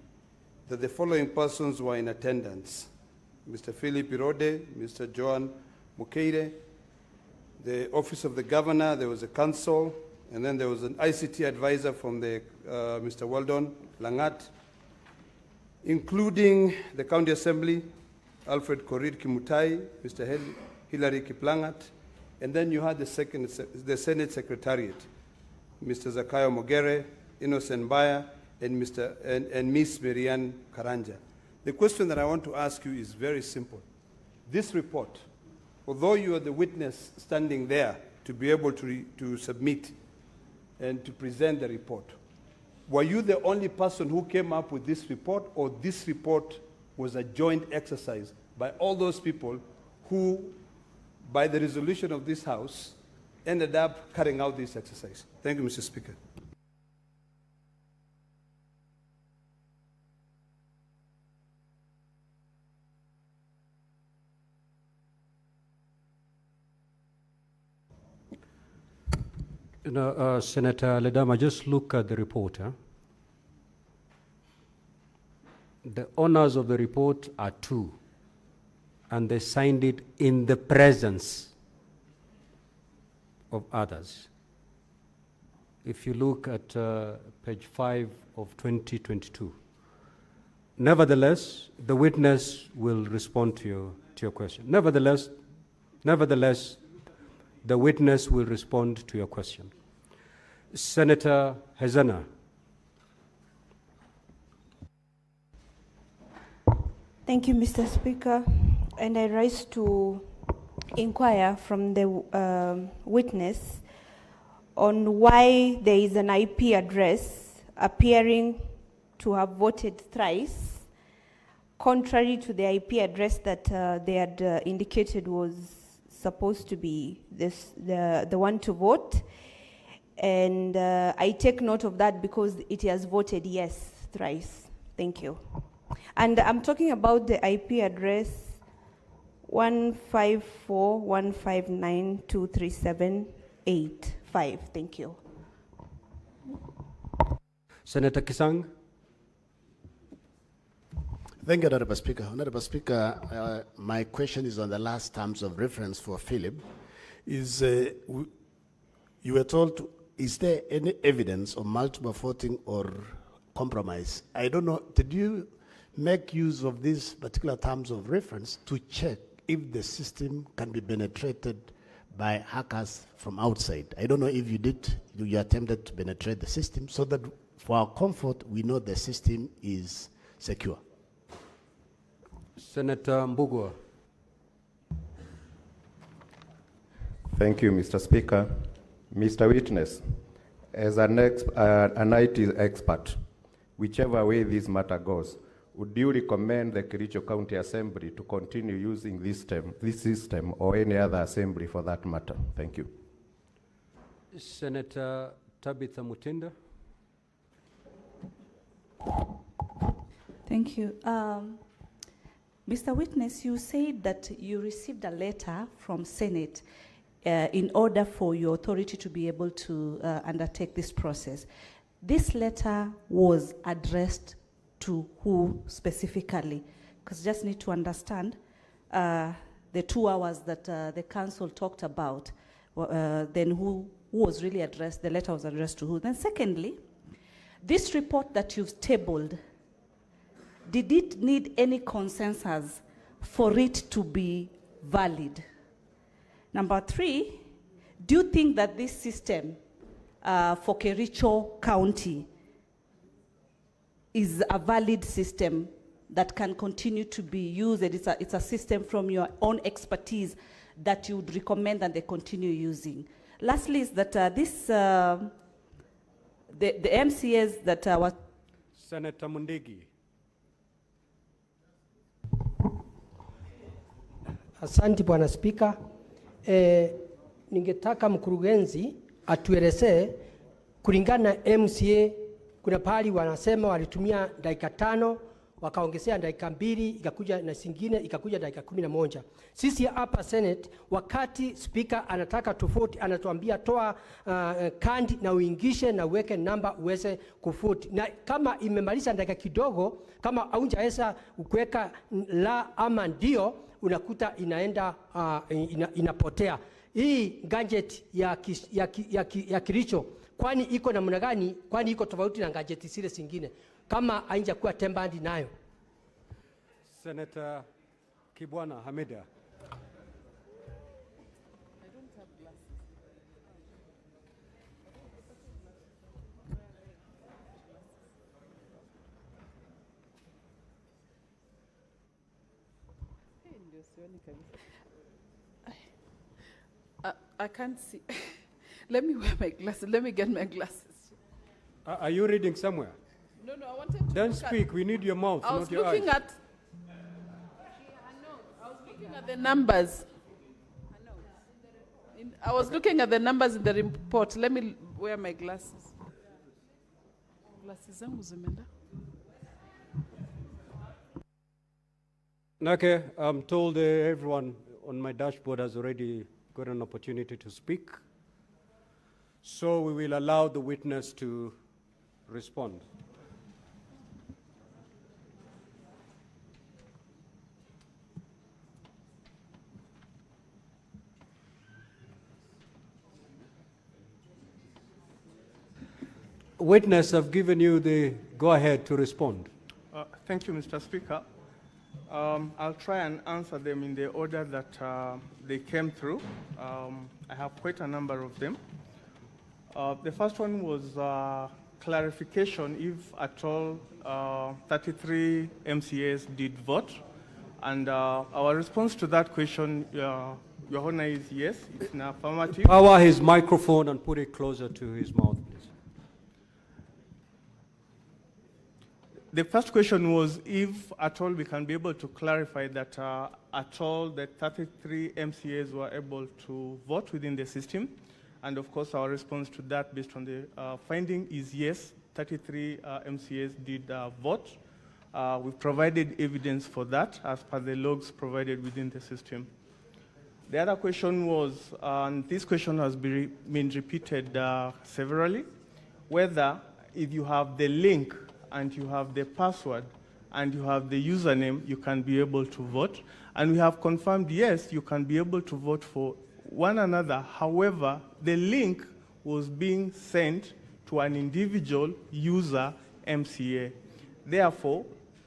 that the following persons were in attendance: Mr. Philip Irode, Mr. Joan Mukeire, the Office of the Governor, there was a council, and then there was an ICT advisor from the Mr. Weldon Langat, including the County Assembly, Alfred Korir Kimutai, Mr. Hilary Kiplangat, and then you had the Senate Secretariat, Mr. Zakayo Mogere, Innocent Baya, and Miss Marianne Karanja. The question that I want to ask you is very simple. This report, although you are the witness standing there to be able to submit and to present the report, were you the only person who came up with this report, or this report was a joint exercise by all those people who, by the resolution of this House, ended up carrying out this exercise? Thank you, Mr. Speaker. Senator Ledama, just look at the report. The owners of the report are 2, and they signed it in the presence of others. If you look at page 5 of 2022. Nevertheless, the witness will respond to your question. Nevertheless, the witness will respond to your question. Senator Hezana. Thank you, Mr. Speaker. And I rise to inquire from the witness on why there is an IP address appearing to have voted thrice, contrary to the IP address that they had indicated was supposed to be the one to vote. And I take note of that because it has voted yes thrice. Thank you. And I'm talking about the IP address 154.159.237.85. Thank you. Senator Kisang. Thank you, Honorable Speaker. Honorable Speaker, my question is on the last terms of reference for Philip. You were told, is there any evidence of multiple voting or compromise? I don't know, did you make use of these particular terms of reference to check if the system can be penetrated by hackers from outside? I don't know if you did, you attempted to penetrate the system so that for our comfort, we know the system is secure. Senator Mbugua. Thank you, Mr. Speaker. Mr. Witness, as an IT expert, whichever way this matter goes, would you recommend the Kericho County Assembly to continue using this system or any other assembly for that matter? Thank you. Senator Tabitha Mutinda. Thank you. Mr. Witness, you said that you received a letter from Senate in order for your authority to be able to undertake this process. This letter was addressed to who specifically? Because just need to understand the 2 hours that the council talked about, then who was really addressed, the letter was addressed to who? Then secondly, this report that you've tabled, did it need any consensus for it to be valid? Number 3, do you think that this system for Kericho County is a valid system that can continue to be used? It's a system from your own expertise that you would recommend and they continue using. Lastly, is that the MCAs that were... Senator Mundigi. Asante Bwana Spika. Ningetaka mkurugenzi atuelezee kulingana na MCA, kuna pahali wanasema walitumia dakika 5 wakaongezea dakika 2 ikakuja na singine ikakuja dakika 11. Sisi hapa Senate wakati speaker anataka tofauti anatuambia toa kandi na uingishe na uweke namba uweze kufuti. Na kama imemaliza dakika kidogo kama haujaweza kuweka la ama ndio unakuta inaenda inapotea. Hii gadget ya Kericho kwani iko namna gani? Kwani iko tofauti na gadget zile zingine kama haija kuwa tembandi nayo? Senator Kibwana Hamida. I can't see. Let me wear my glasses. Let me get my glasses. Are you reading somewhere? No, I wanted to. Don't speak. We need your mouth, I was not your looking eyes. I was looking at the numbers. I was looking at the numbers in the report. Let me wear my glasses. Glasses zangu zimeenda. Okay, I'm told everyone on my dashboard has already got an opportunity to speak. So we will allow the witness to respond. Witness, I've given you the go-ahead to respond. Thank you, Mr. Speaker. I'll try and answer them in the order that they came through. I have quite a number of them. The first one was clarification if at all 33 MCAs did vote. And our response to that question, Your Honor, is yes, it's an affirmative. Power his microphone and put it closer to his mouth, please. The first question was if at all we can be able to clarify that at all the 33 MCAs were able to vote within the system. And of course our response to that based on the finding is yes, 33 MCAs did vote. We've provided evidence for that as per the logs provided within the system. The other question was, and this question has been repeated severally, whether if you have the link and you have the password and you have the username, you can be able to vote. And we have confirmed, yes, you can be able to vote for one another. However, the link was being sent to an individual user MCA. Therefore,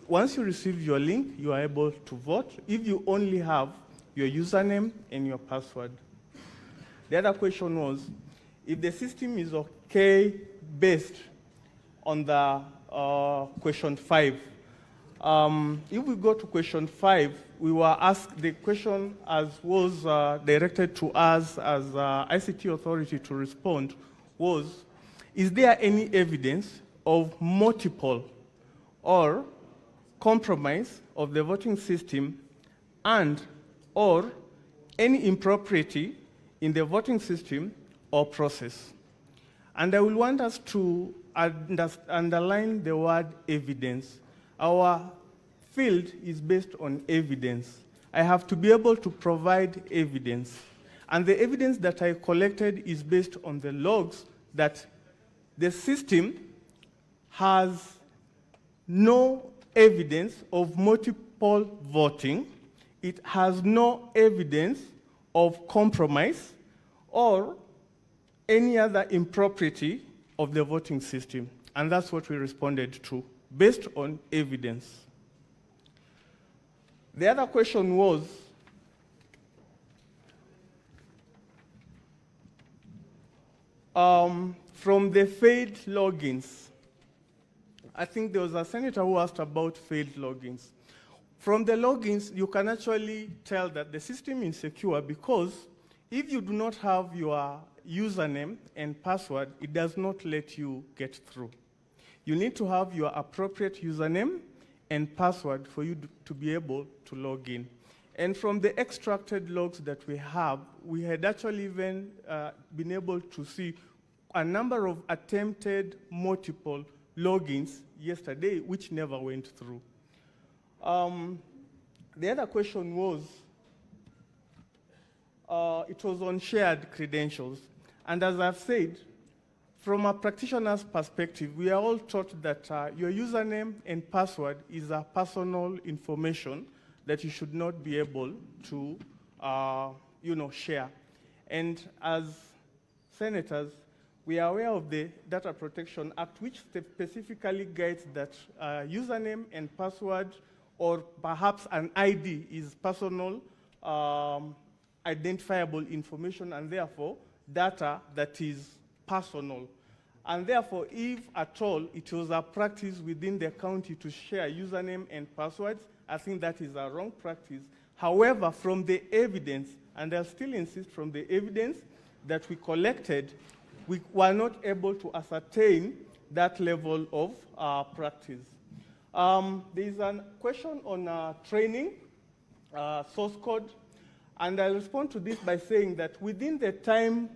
once you receive your link, you are able to vote if you only have your username and your password. The other question was, if the system is okay based on the question 5. If we go to question 5, we were asked the question as was directed to us as ICT authority to respond was, is there any evidence of multiple or compromise of the voting system and or any impropriety in the voting system or process? And I will want us to underline the word evidence. Our field is based on evidence. I have to be able to provide evidence. And the evidence that I collected is based on the logs that the system has no evidence of multiple voting. It has no evidence of compromise or any other impropriety of the voting system. And that's what we responded to, based on evidence. The other question was, from the failed logins. I think there was a senator who asked about failed logins. From the logins, you can actually tell that the system is secure because if you do not have your username and password, it does not let you get through. You need to have your appropriate username and password for you to be able to log in. And from the extracted logs that we have, we had actually even been able to see a number of attempted multiple logins yesterday, which never went through. The other question was, it was on shared credentials. And as I've said, from a practitioner's perspective, we are all taught that your username and password is a personal information that you should not be able to, share. And as senators, we are aware of the Data Protection Act, which specifically guides that username and password, or perhaps an ID, is personal identifiable information, and therefore data that is personal. And therefore, if at all it was a practice within the county to share username and passwords, I think that is a wrong practice. However, from the evidence, and I'll still insist, from the evidence that we collected, we were not able to ascertain that level of practice. There is a question on training, source code, and I'll respond to this by saying that within the time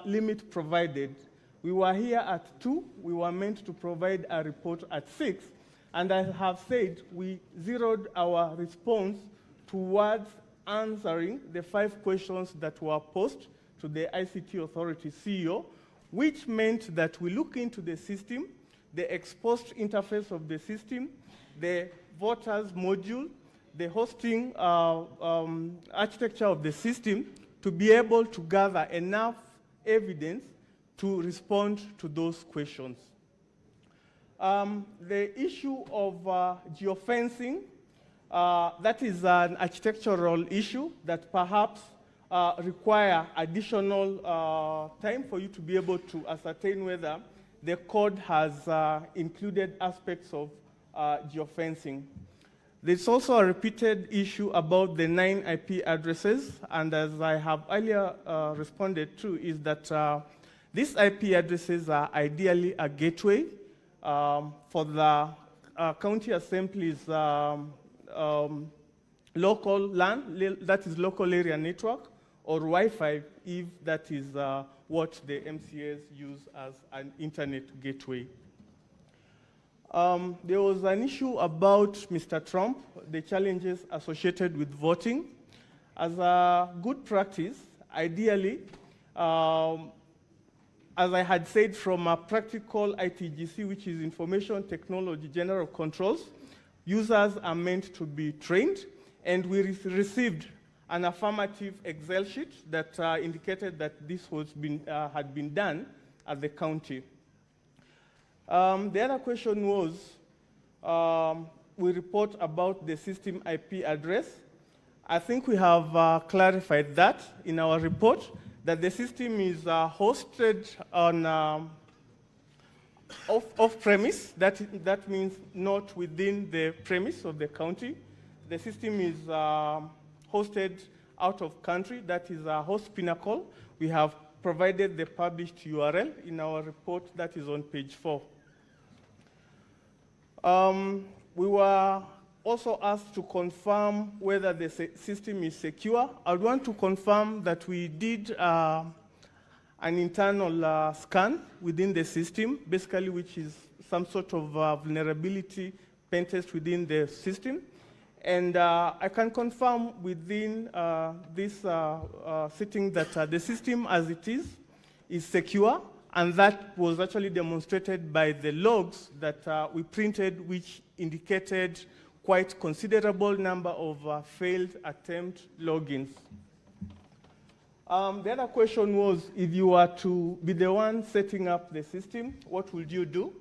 limit provided, we were here at 2, we were meant to provide a report at 6, and I have said we zeroed our response towards answering the 5 questions that were posed to the ICT Authority CEO, which meant that we look into the system, the exposed interface of the system, the voters module, the hosting architecture of the system, to be able to gather enough evidence to respond to those questions. The issue of geofencing, that is an architectural issue that perhaps require additional time for you to be able to ascertain whether the code has included aspects of geofencing. There's also a repeated issue about the 9 IP addresses, and as I have earlier responded to, is that these IP addresses are ideally a gateway for the county assemblies local LAN, that is local area network, or Wi-Fi, if that is what the MCAs use as an internet gateway. There was an issue about Mr. Trump, the challenges associated with voting. As a good practice, ideally, as I had said, from a practical ITGC, which is Information Technology General Controls, users are meant to be trained, and we received an affirmative Excel sheet that indicated that this had been done at the county. The other question was, we report about the system IP address. I think we have clarified that in our report, that the system is hosted on off-premise. That means not within the premise of the county. The system is hosted out of country. That is a host pinnacle. We have provided the published URL in our report that is on page 4. We were also asked to confirm whether the system is secure. I want to confirm that we did an internal scan within the system, basically, which is some sort of vulnerability pen test within the system. And I can confirm within this sitting that the system as it is secure, and that was actually demonstrated by the logs that we printed, which indicated quite considerable number of failed attempt logins. The other question was, if you were to be the one setting up the system, what would you do?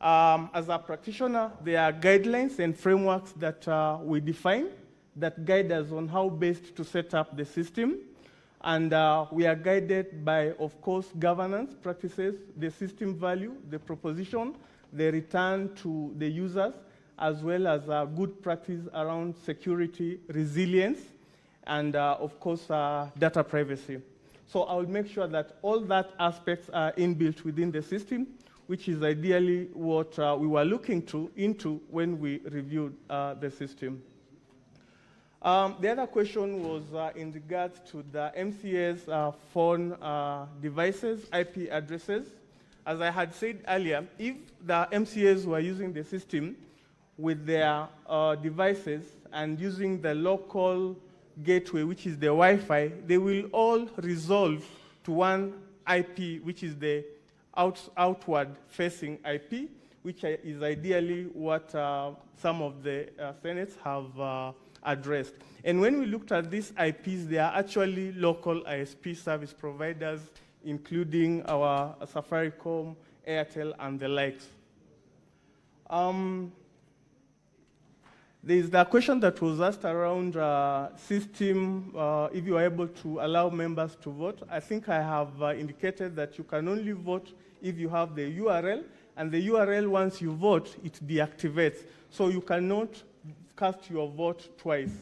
As a practitioner, there are guidelines and frameworks that we define that guide us on how best to set up the system. And we are guided by, of course, governance practices, the system value, the proposition, the return to the users, as well as good practice around security, resilience, and of course, data privacy. So I will make sure that all that aspects are inbuilt within the system, which is ideally what we were looking into when we reviewed the system. The other question was in regards to the MCA's phone devices, IP addresses. As I had said earlier, if the MCAs were using the system with their devices and using the local gateway, which is the Wi-Fi, they will all resolve to one IP, which is the outward-facing IP, which is ideally what some of the senates have addressed. And when we looked at these IPs, they are actually local ISP service providers, including our Safaricom, Airtel, and the likes. There's the question that was asked around system, if you are able to allow members to vote. I think I have indicated that you can only vote if you have the URL, and the URL, once you vote, it deactivates. So you cannot cast your vote twice.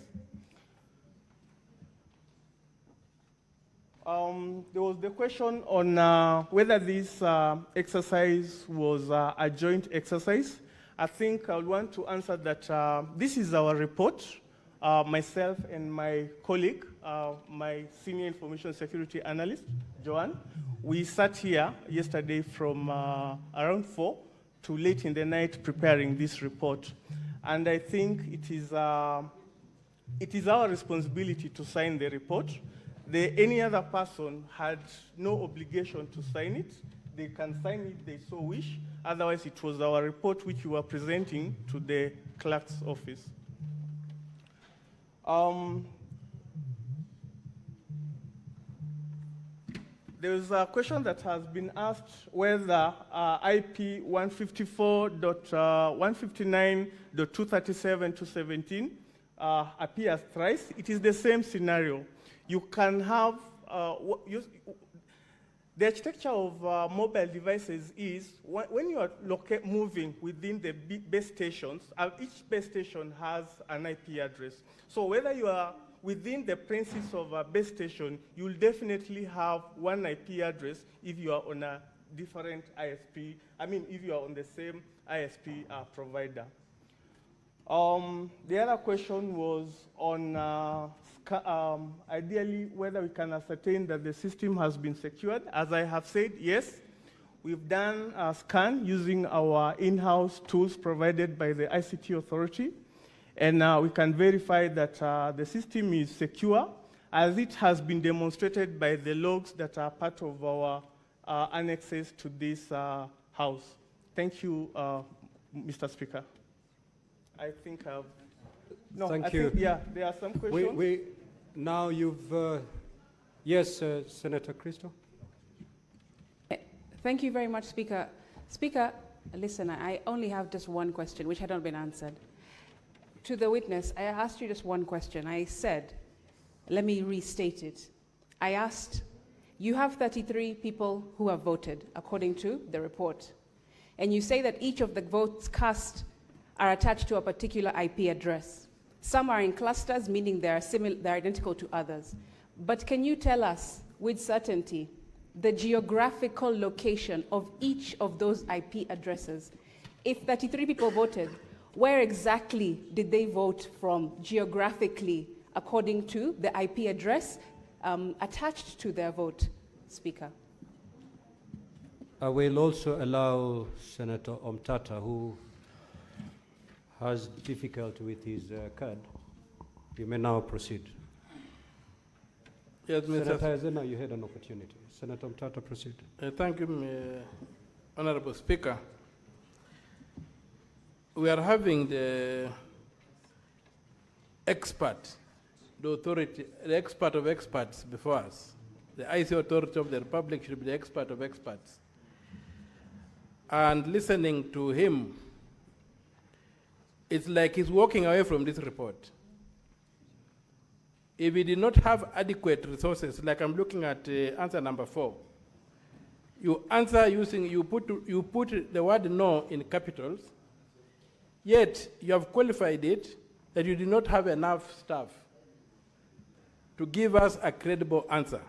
There was the question on whether this exercise was a joint exercise. I think I would want to answer that this is our report. Myself and my colleague, my senior information security analyst, Joanne, we sat here yesterday from around 4 to late in the night preparing this report. And I think it is our responsibility to sign the report. Any other person had no obligation to sign it. They can sign it if they so wish. Otherwise, it was our report which we were presenting to the clerk's office. There is a question that has been asked whether IP 154.159.237.217 appears thrice. It is the same scenario. You can have, the architecture of mobile devices is when you are moving within the base stations, each base station has an IP address. So whether you are within the premises of a base station, you will definitely have one IP address if you are on a different ISP, if you are on the same ISP provider. The other question was on ideally whether we can ascertain that the system has been secured. As I have said, yes, we've done a scan using our in-house tools provided by the ICT authority, and we can verify that the system is secure, as it has been demonstrated by the logs that are part of our annexes to this house. Thank you, Mr. Speaker. I think I've... No, Thank I you. think, yeah, there are some questions. Now you've... yes, Senator Christo. Thank you very much, Speaker. Speaker, listen, I only have just one question, which had not been answered. To the witness, I asked you just one question. I said, let me restate it. I asked, you have 33 people who have voted, according to the report. And you say that each of the votes cast are attached to a particular IP address. Some are in clusters, meaning they're identical to others. But can you tell us with certainty the geographical location of each of those IP addresses? If 33 people voted, where exactly did they vote from geographically according to the IP address attached to their vote, Speaker? I will also allow Senator Omtata, who has difficulty with his card. You may now proceed. Yes, Senator Azena, you had an opportunity. Senator Omtata, proceed. Thank you, Honorable Speaker. We are having the expert, the authority, the expert of experts before us. The IC authority of the Republic should be the expert of experts. And listening to him, it's like he's walking away from this report. If he did not have adequate resources, like I'm looking at answer number 4, you answer using, you put the word no in capitals, Yet, you have qualified it that you did not have enough staff to give us a credible answer.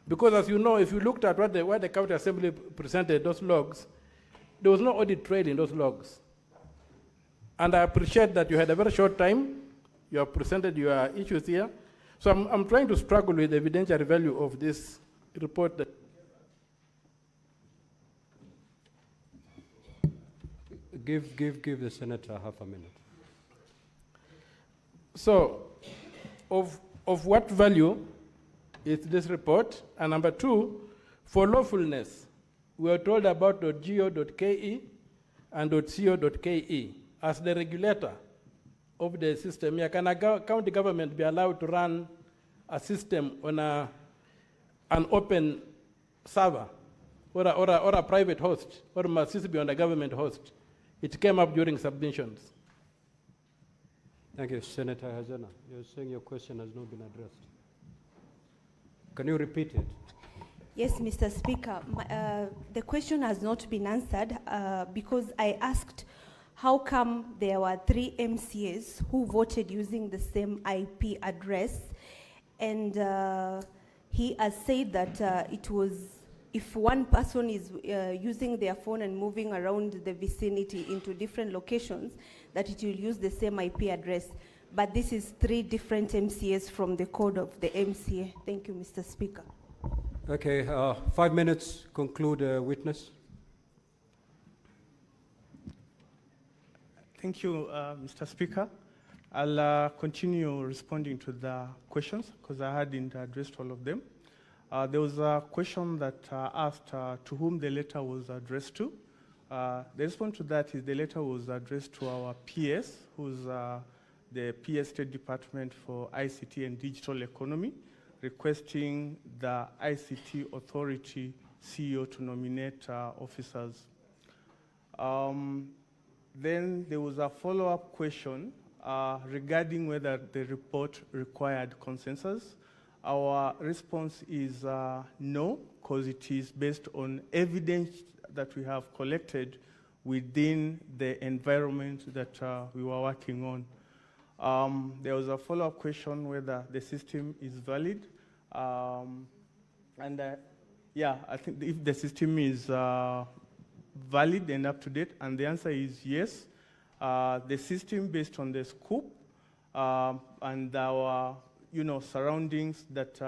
Because as you know, if you looked at what the County Assembly presented, those logs, there was no audit trail in those logs. And I appreciate that you had a very short time. You have presented your issues here. So I'm trying to struggle with the evidentiary value of this report. Give the senator half a minute. So, of what value is this report? And number two, for lawfulness, we are told about .go.ke and .co.ke. As the regulator of the system, can a county government be allowed to run a system on an open server or a private host, or must it be on a government host? It came up during submissions. Thank you, Senator Hazana. You're saying your question has not been addressed. Can you repeat it? Yes, Mr. Speaker. The question has not been answered because I asked how come there were 3 MCAs who voted using the same IP address, and he has said that it was, if one person is using their phone and moving around the vicinity into different locations, that it will use the same IP address. But this is 3 different MCAs from the code of the MCA. Thank you, Mr. Speaker. Okay, 5 minutes, conclude witness. Thank you, Mr. Speaker. I'll continue responding to the questions because I hadn't addressed all of them. There was a question that asked to whom the letter was addressed to. The response to that is the letter was addressed to our PS, who's the PS State Department for ICT and Digital Economy, requesting the ICT Authority CEO to nominate officers. Then there was a follow-up question regarding whether the report required consensus. Our response is no, because it is based on evidence that we have collected within the environment that we were working on. There was a follow-up question whether the system is valid. Yeah, I think if the system is valid and up to date, and the answer is yes. The system based on the scope and our surroundings that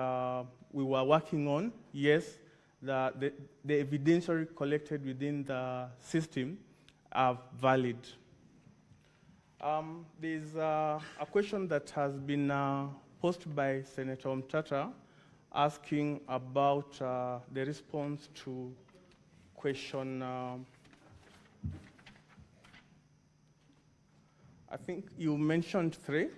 we were working on, yes, the evidence collected within the system are valid. There's a question that has been posed by Senator Mtata asking about the response to question, I think you mentioned 3.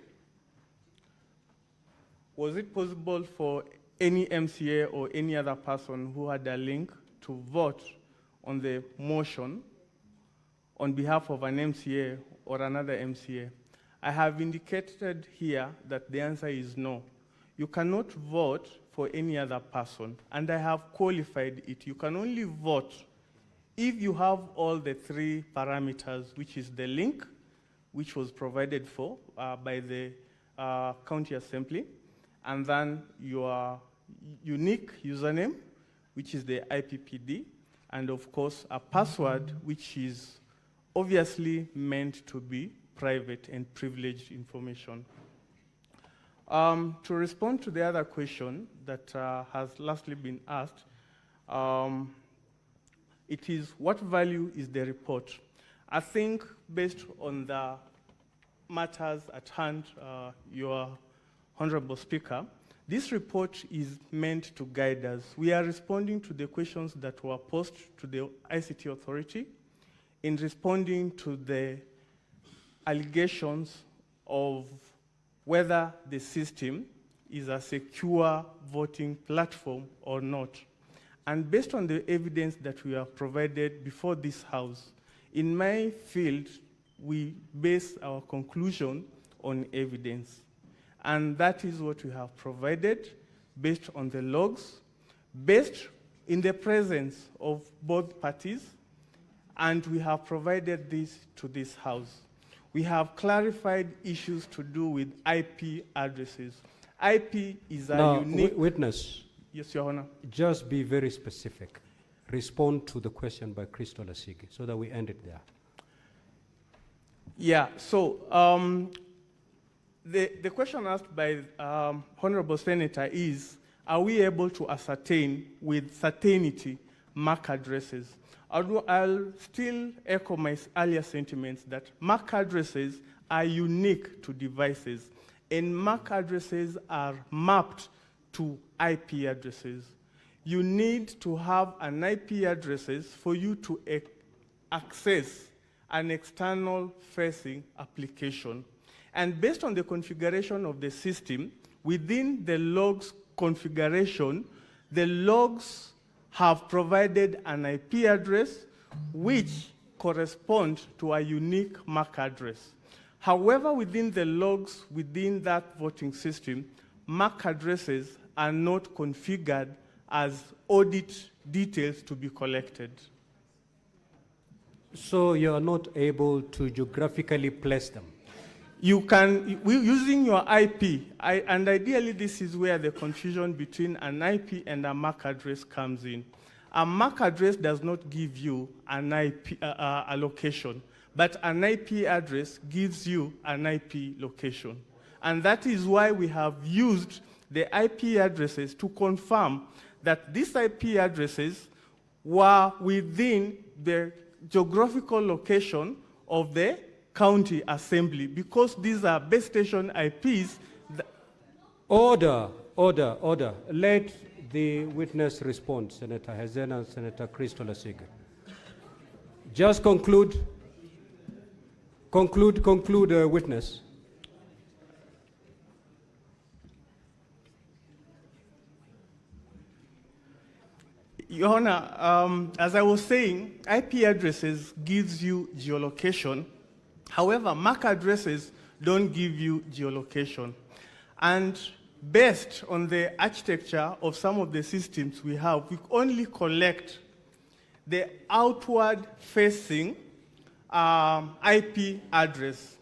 Was it possible for any MCA or any other person who had a link to vote on the motion on behalf of an MCA or another MCA? I have indicated here that the answer is no. You cannot vote for any other person, and I have qualified it. You can only vote if you have all the 3 parameters, which is the link, which was provided for by the County Assembly, and then your unique username, which is the IPPD, and of course a password, which is obviously meant to be private and privileged information. To respond to the other question that has lastly been asked, it is what value is the report? I think based on the matters at hand, your Honorable Speaker, this report is meant to guide us. We are responding to the questions that were posed to the ICT Authority in responding to the allegations of whether the system is a secure voting platform or not. And based on the evidence that we have provided before this House, in my field, we base our conclusion on evidence. And that is what we have provided based on the logs, based in the presence of both parties, and we have provided this to this House. We have clarified issues to do with IP addresses. IP is a Now, unique... witness. Yes, Your Honor. Just be very specific. Respond to the question by Crystal Asigi so that we end it there. Yeah, so the question asked by Honorable Senator is, are we able to ascertain with certainty MAC addresses? I'll still echo my earlier sentiments that MAC addresses are unique to devices, and MAC addresses are mapped to IP addresses. You need to have an IP addresses for you to access an external facing application. And based on the configuration of the system, within the logs configuration, the logs have provided an IP address which corresponds to a unique MAC address. However, within the logs within that voting system, MAC addresses are not configured as audit details to be collected. So you are not able to geographically place them? You can, using your IP, and ideally this is where the confusion between an IP and a MAC address comes in. A MAC address does not give you an IP a location, but an IP address gives you an IP location. And that is why we have used the IP addresses to confirm that these IP addresses were within the geographical location of the county assembly, because these are base station IPs. Order. Let the witness respond, Senator Hazen and Senator Crystal Asigi. Just conclude, witness. Your Honor, as I was saying, IP addresses gives you geolocation. However, MAC addresses don't give you geolocation. And based on the architecture of some of the systems we have, we only collect the outward-facing IP address.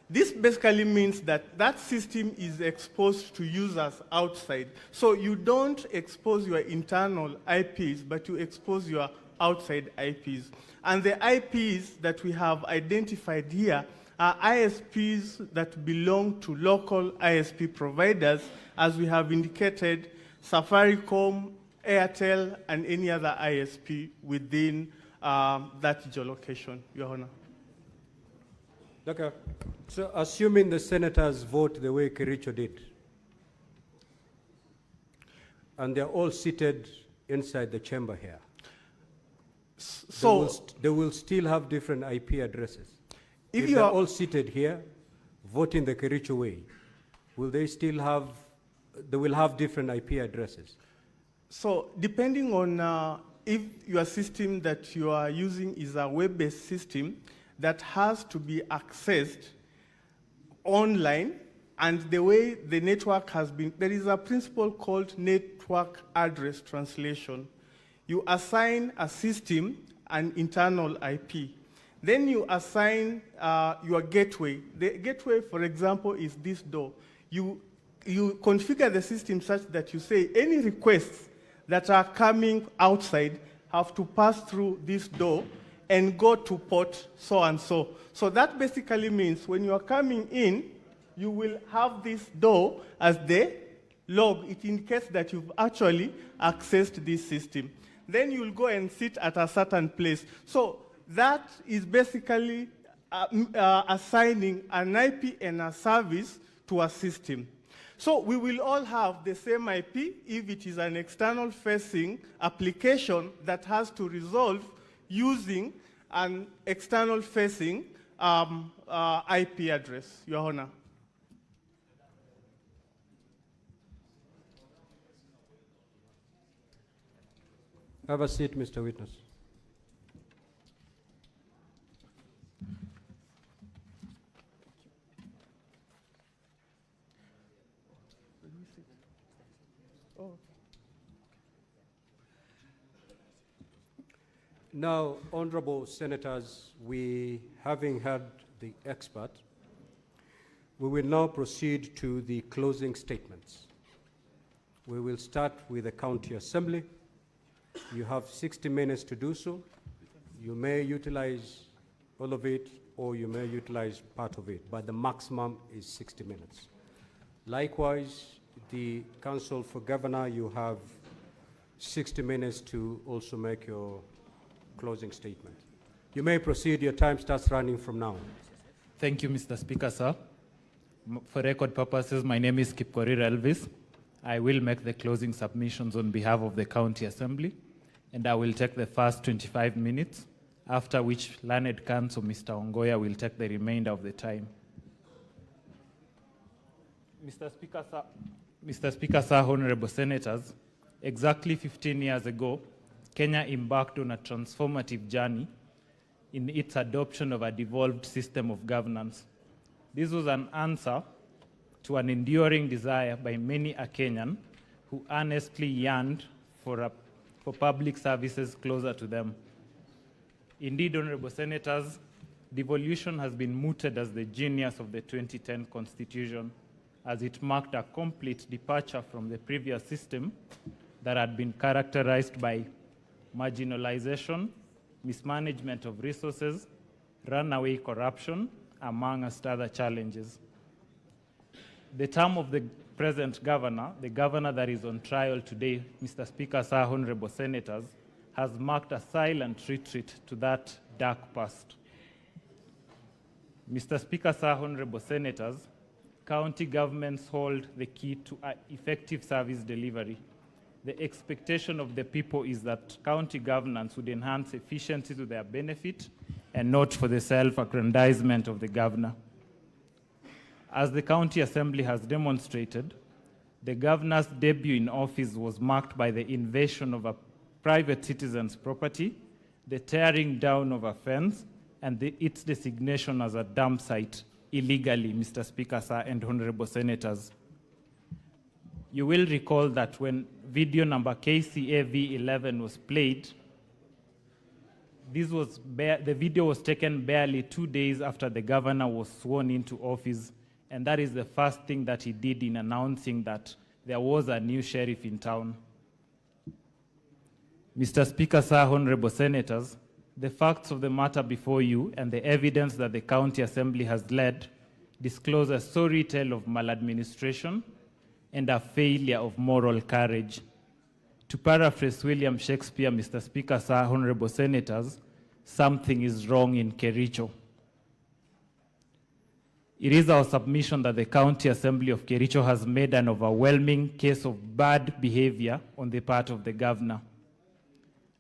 This basically means that that system is exposed to users outside. So you don't expose your internal IPs, but you expose your outside IPs. And the IPs that we have identified here are ISPs that belong to local ISP providers, as we have indicated, Safaricom, Airtel, and any other ISP within that geolocation, Your Honor. Okay. So assuming the senators vote the way Kericho did, and they're all seated inside the chamber here, so they will still have different IP addresses. If they're all seated here, voting the Kericho way, will they still have, they will have different IP addresses? So depending on if your system that you are using is a web-based system that has to be accessed online, and the way the network has been, there is a principle called network address translation. You assign a system an internal IP. Then you assign your gateway. The gateway, for example, is this door. You configure the system such that you say any requests that are coming outside have to pass through this door and go to port so and so. So that basically means when you are coming in, you will have this door as the log. It indicates that you've actually accessed this system. Then you'll go and sit at a certain place. So that is basically assigning an IP and a service to a system. So we will all have the same IP if it is an external facing application that has to resolve using an external facing IP address, Your Honor. Have a seat, Mr. Witness. Now, honorable senators, having heard the expert, we will now proceed to the closing statements. We will start with the County Assembly. You have 60 minutes to do so. You may utilize all of it, or you may utilize part of it, but the maximum is 60 minutes. Likewise, the Council for Governor, you have 60 minutes to also make your closing statement. You may proceed. Your time starts running from now. Thank you, Mr. Speaker, sir. For record purposes, my name is Kipkorir Elvis. I will make the closing submissions on behalf of the County Assembly, and I will take the first 25 minutes, after which learned counsel Mr. Ongoya will take the remainder of the time. Mr. Speaker, sir, honorable senators, exactly 15 years ago, Kenya embarked on a transformative journey in its adoption of a devolved system of governance. This was an answer to an enduring desire by many a Kenyan who earnestly yearned for public services closer to them. Indeed, honorable senators, devolution has been mooted as the genius of the 2010 Constitution, as it marked a complete departure from the previous system that had been characterized by marginalization, mismanagement of resources, runaway corruption, amongst other challenges. The term of the present governor, the governor that is on trial today, Mr. Speaker, sir, honorable senators, has marked a silent retreat to that dark past. Mr. Speaker, sir, honorable senators, county governments hold the key to effective service delivery. The expectation of the people is that county governance would enhance efficiency to their benefit and not for the self-aggrandizement of the governor. As the County Assembly has demonstrated, the governor's debut in office was marked by the invasion of a private citizen's property, the tearing down of a fence, and its designation as a dump site illegally, Mr. Speaker, sir, and honorable senators. You will recall that when video number KCAV11 was played, the video was taken barely 2 days after the governor was sworn into office, and that is the first thing that he did in announcing that there was a new sheriff in town. Mr. Speaker, sir, honorable senators, the facts of the matter before you and the evidence that the County Assembly has led disclose a sorry tale of maladministration and a failure of moral courage. To paraphrase William Shakespeare, Mr. Speaker, sir, honorable senators, something is wrong in Kericho. It is our submission that the County Assembly of Kericho has made an overwhelming case of bad behavior on the part of the governor.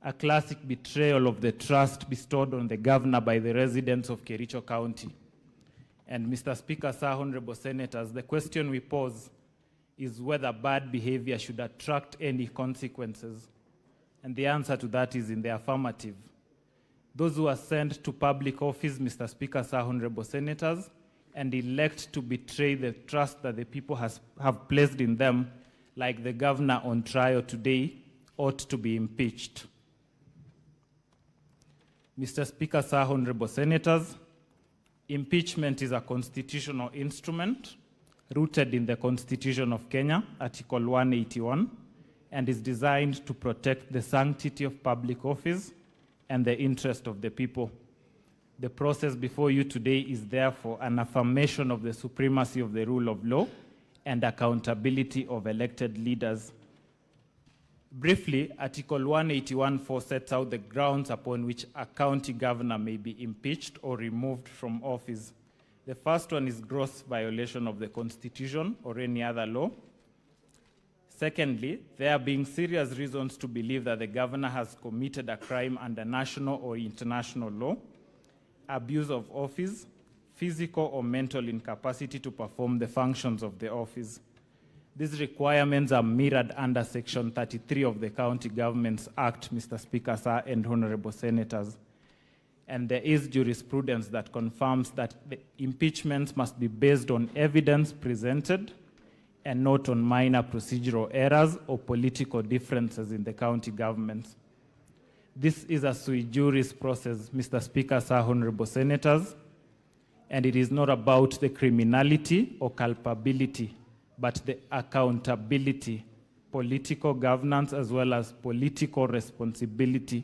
A classic betrayal of the trust bestowed on the governor by the residents of Kericho County. And Mr. Speaker, sir, honorable senators, the question we pose is whether bad behavior should attract any consequences. And the answer to that is in the affirmative. Those who are sent to public office, Mr. Speaker, sir, honorable senators, and elect to betray the trust that the people have placed in them, like the governor on trial today, ought to be impeached. Mr. Speaker, sir, honorable senators, impeachment is a constitutional instrument rooted in the Constitution of Kenya, Article 181, and is designed to protect the sanctity of public office and the interest of the people. The process before you today is therefore an affirmation of the supremacy of the rule of law and accountability of elected leaders. Briefly, Article 181(4) sets out the grounds upon which a county governor may be impeached or removed from office. The first one is gross violation of the Constitution or any other law. Secondly, there being serious reasons to believe that the governor has committed a crime under national or international law, abuse of office, physical or mental incapacity to perform the functions of the office. These requirements are mirrored under Section 33 of the County Governments Act, Mr. Speaker, sir, and honorable senators. And there is jurisprudence that confirms that the impeachments must be based on evidence presented and not on minor procedural errors or political differences in the county governments. This is a sui juris process, Mr. Speaker, sir, honorable senators, and it is not about the criminality or culpability, but the accountability, political governance, as well as political responsibility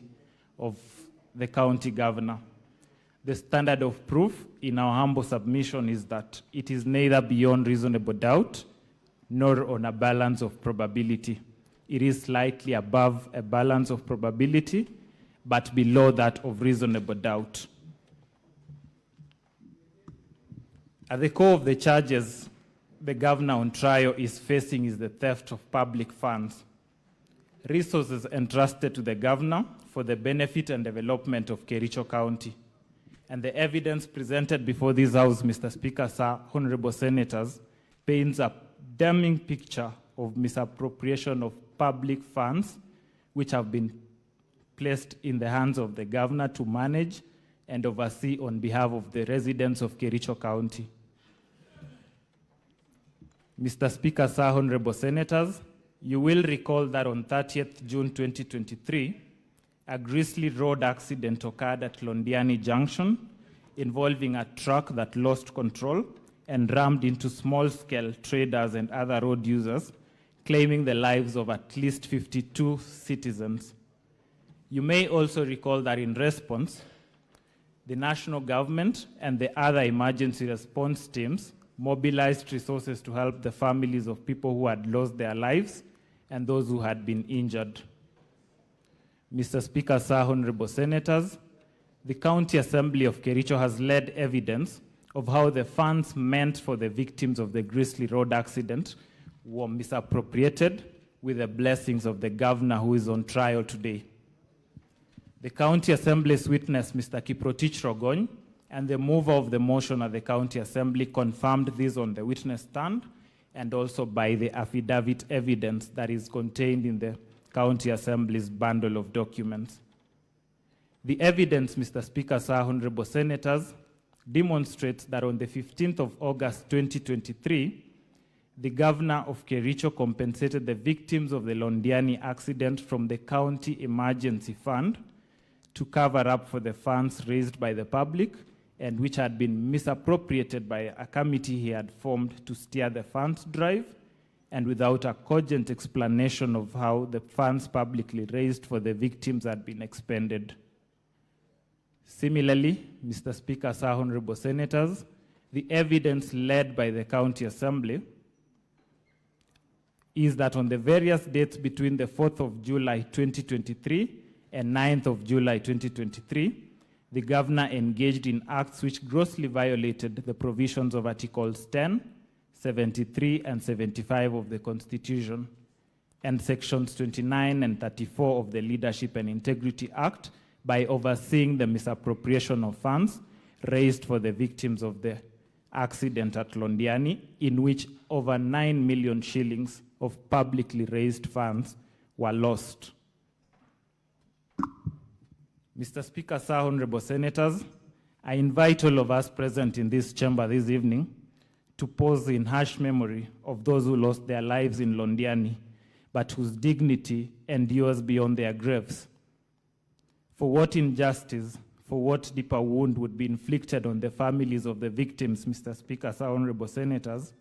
of the county governor. The standard of proof in our humble submission is that it is neither beyond reasonable doubt nor on a balance of probability. It is slightly above a balance of probability, but below that of reasonable doubt. At the core of the charges the governor on trial is facing is the theft of public funds. Resources entrusted to the governor for the benefit and development of Kericho County. And the evidence presented before this House, Mr. Speaker, sir, honorable senators, paints a damning picture of misappropriation of public funds which have been placed in the hands of the governor to manage and oversee on behalf of the residents of Kericho County. Mr. Speaker, sir, honorable senators, you will recall that on 30th June 2023, a grisly road accident occurred at Londiani Junction involving a truck that lost control and rammed into small-scale traders and other road users, claiming the lives of at least 52 citizens. You may also recall that in response, the national government and the other emergency response teams mobilized resources to help the families of people who had lost their lives and those who had been injured. Mr. Speaker, sir, honorable senators, the County Assembly of Kericho has led evidence of how the funds meant for the victims of the grisly road accident were misappropriated with the blessings of the governor who is on trial today. The County Assembly's witness, Mr. Kiprotich Rogony, and the mover of the motion at the County Assembly confirmed this on the witness stand and also by the affidavit evidence that is contained in the County Assembly's bundle of documents. The evidence, Mr. Speaker, sir, honorable senators, demonstrates that on the 15th of August 2023, the governor of Kericho compensated the victims of the Londiani accident from the county emergency fund to cover up for the funds raised by the public and which had been misappropriated by a committee he had formed to steer the funds drive, and without a cogent explanation of how the funds publicly raised for the victims had been expended. Similarly, Mr. Speaker, sir, honorable senators, the evidence led by the County Assembly is that on the various dates between the 4th of July 2023 and 9th of July 2023, the governor engaged in acts which grossly violated the provisions of Articles 10, 73, and 75 of the Constitution, and Sections 29 and 34 of the Leadership and Integrity Act by overseeing the misappropriation of funds raised for the victims of the accident at Londiani, in which over 9 million shillings of publicly raised funds were lost. Mr. Speaker, sir, honorable senators, I invite all of us present in this chamber this evening to pause in harsh memory of those who lost their lives in Londiani, but whose dignity endures beyond their graves. For what injustice, for what deeper wound would be inflicted on the families of the victims, Mr. Speaker, sir, honorable senators,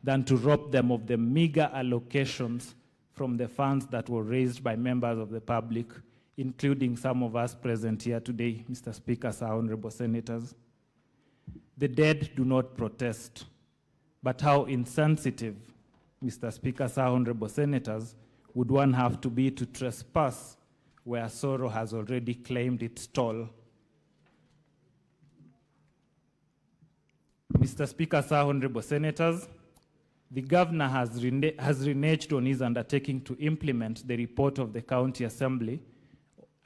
than to rob them of the meager allocations from the funds that were raised by members of the public, including some of us present here today, Mr. Speaker, sir, honorable senators. The dead do not protest, but how insensitive, Mr. Speaker, sir, honorable senators, would one have to be to trespass where sorrow has already claimed its toll? Mr. Speaker, sir, honorable senators, the governor has reneged on his undertaking to implement the report of the County Assembly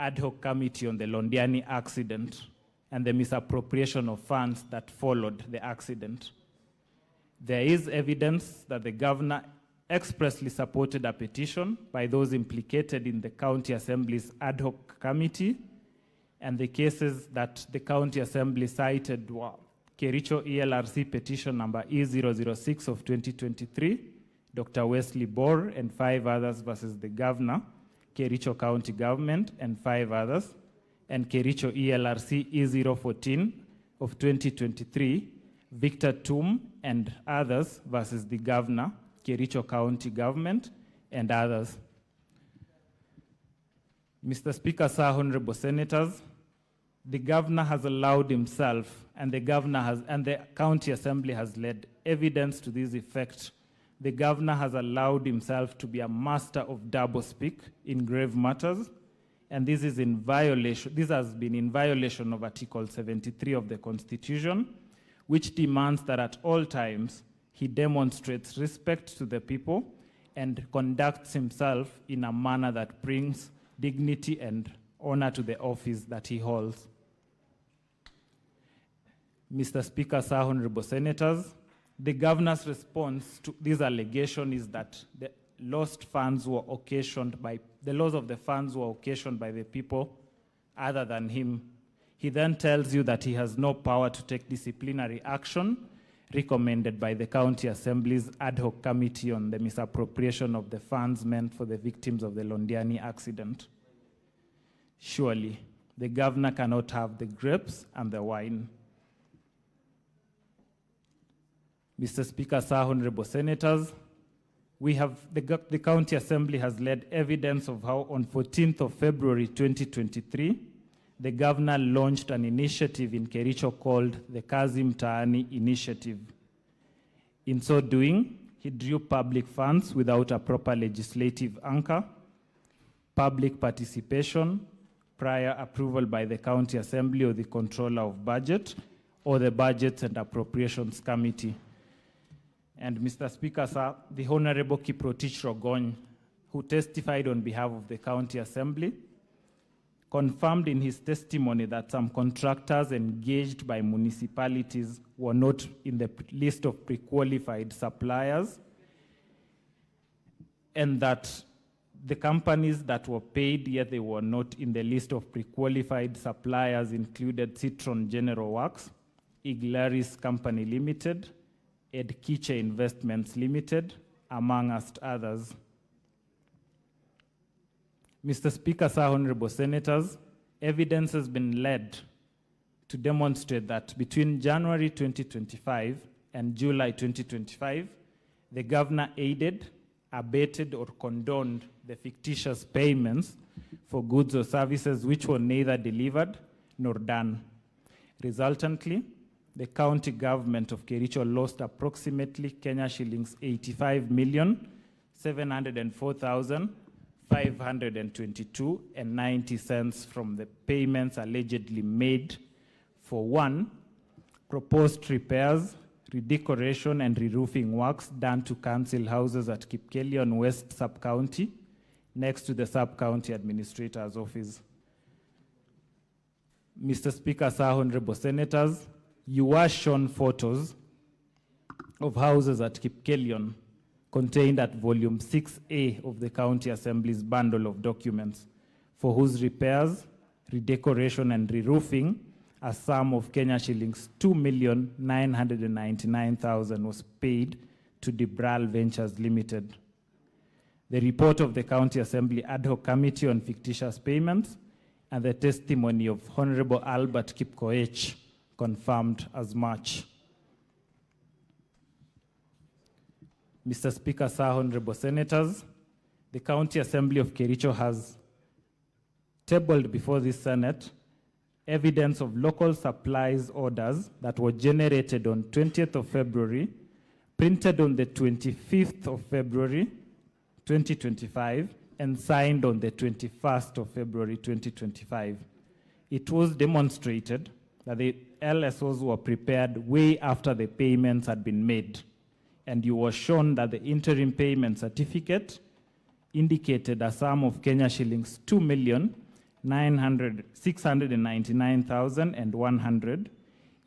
ad hoc committee on the Londiani accident and the misappropriation of funds that followed the accident. There is evidence that the governor expressly supported a petition by those implicated in the County Assembly's ad hoc committee, and the cases that the County Assembly cited were Kericho ELRC petition number E006 of 2023, Dr. Wesley Bor and 5 others versus the governor, Kericho County Government, and 5 others, and Kericho ELRC E014 of 2023, Victor Tum and others versus the Governor, Kericho County Government, and others. Mr. Speaker, sir, honorable senators, the Governor has allowed himself, and the County Assembly has led evidence to this effect. The Governor has allowed himself to be a master of doublespeak in grave matters, and this has been in violation of Article 73 of the Constitution, which demands that at all times he demonstrates respect to the people and conducts himself in a manner that brings dignity and honor to the office that he holds. Mr. Speaker, sir, honorable senators, the Governor's response to this allegation is that the loss of the funds were occasioned by the people other than him. He then tells you that he has no power to take disciplinary action recommended by the County Assembly's ad hoc committee on the misappropriation of the funds meant for the victims of the Londiani accident. Surely, the Governor cannot have the grapes and the wine. Mr. Speaker, sir, honorable senators, the County Assembly has led evidence of how on 14th of February 2023, the Governor launched an initiative in Kericho called the Kazi Mtaani Initiative. In so doing, he drew public funds without a proper legislative anchor, public participation, prior approval by the County Assembly or the Controller of Budget, or the Budgets and Appropriations Committee. And Mr. Speaker, sir, the Honorable Kiprotich Rogony, who testified on behalf of the County Assembly, confirmed in his testimony that some contractors engaged by municipalities were not in the list of pre-qualified suppliers, and that the companies that were paid, yet they were not in the list of pre-qualified suppliers, included Citron General Works, Iglaris Company Limited, Edkiche Investments Limited, amongst others. Mr. Speaker, sir, honorable senators, evidence has been led to demonstrate that between January 2025 and July 2025, the Governor aided, abated, or condoned the fictitious payments for goods or services which were neither delivered nor done. Resultantly, the county government of Kericho lost approximately Kenya shillings 85,704,522.90 from the payments allegedly made for 1, proposed repairs, redecoration and re-roofing works done to council houses at Kipkelion West Sub-County, next to the Sub-County Administrator's Office. Mr. Speaker, sir, honorable senators, you were shown photos of houses at Kipkelion contained at volume 6A of the County Assembly's bundle of documents, for whose repairs, redecoration and re-roofing a sum of Kenya shillings 2,999,000 was paid to Dibral Ventures Limited. The report of the County Assembly Ad hoc Committee on Fictitious Payments and the testimony of Honorable Albert Kipkoech confirmed as much. Mr. Speaker, sir, honorable senators, the County Assembly of Kericho has tabled before this Senate evidence of local supplies orders that were generated on 20th of February, printed on the 25th of February, 2025, and signed on the 21st of February, 2025. It was demonstrated that the LSOs were prepared way after the payments had been made, and you were shown that the interim payment certificate indicated a sum of Kenya shillings 2,699,100,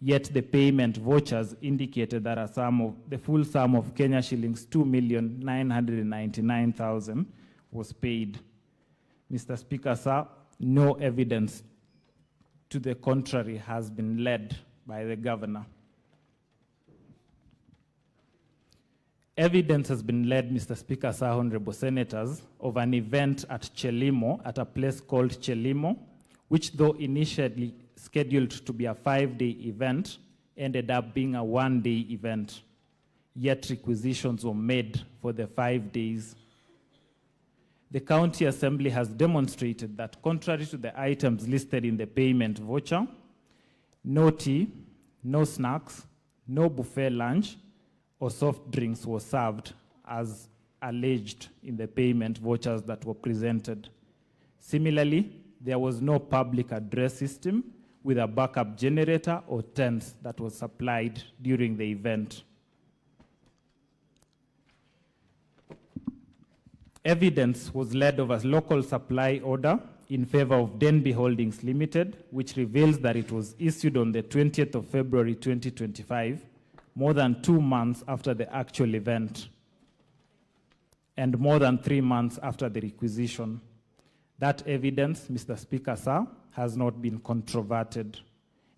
yet the payment vouchers indicated that the full sum of Kenya shillings 2,999,000 was paid. Mr. Speaker, sir, no evidence to the contrary has been led by the Governor. Evidence has been led, Mr. Speaker, sir, honorable senators, of an event at Chelimo, at a place called Chelimo, which though initially scheduled to be a 5-day event, ended up being a 1-day event. Yet requisitions were made for the 5 days. The County Assembly has demonstrated that contrary to the items listed in the payment voucher, no tea, no snacks, no buffet lunch, or soft drinks were served as alleged in the payment vouchers that were presented. Similarly, there was no public address system with a backup generator or tents that was supplied during the event. Evidence was led of a local supply order in favor of Denby Holdings Limited, which reveals that it was issued on the 20th of February 2025, more than 2 months after the actual event, and more than 3 months after the requisition. That evidence, Mr. Speaker, sir, has not been controverted,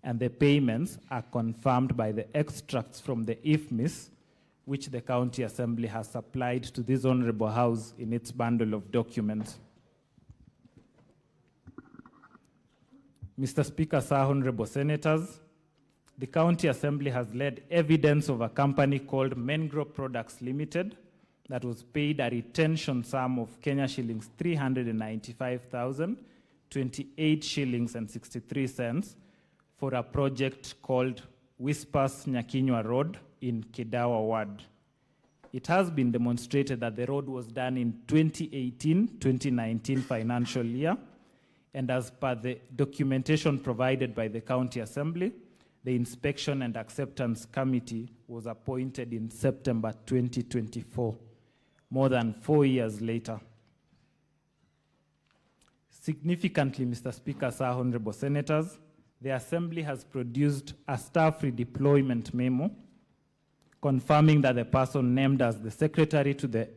and the payments are confirmed by the extracts from the IFMIS, which the County Assembly has supplied to this Honorable House in its bundle of documents. Mr. Speaker, sir, honorable senators, the County Assembly has led evidence of a company called Mengro Products Limited that was paid a retention sum of Kenya shillings 395,028 shillings and 63 cents for a project called Whispers Nyakinywa Road in Kidawa Ward. It has been demonstrated that the road was done in 2018-2019 financial year, and as per the documentation provided by the County Assembly, the Inspection and Acceptance Committee was appointed in September 2024, more than 4 years later. Significantly, Mr. Speaker, sir, honorable senators, the Assembly has produced a staff redeployment memo confirming that the person named as the Secretary to the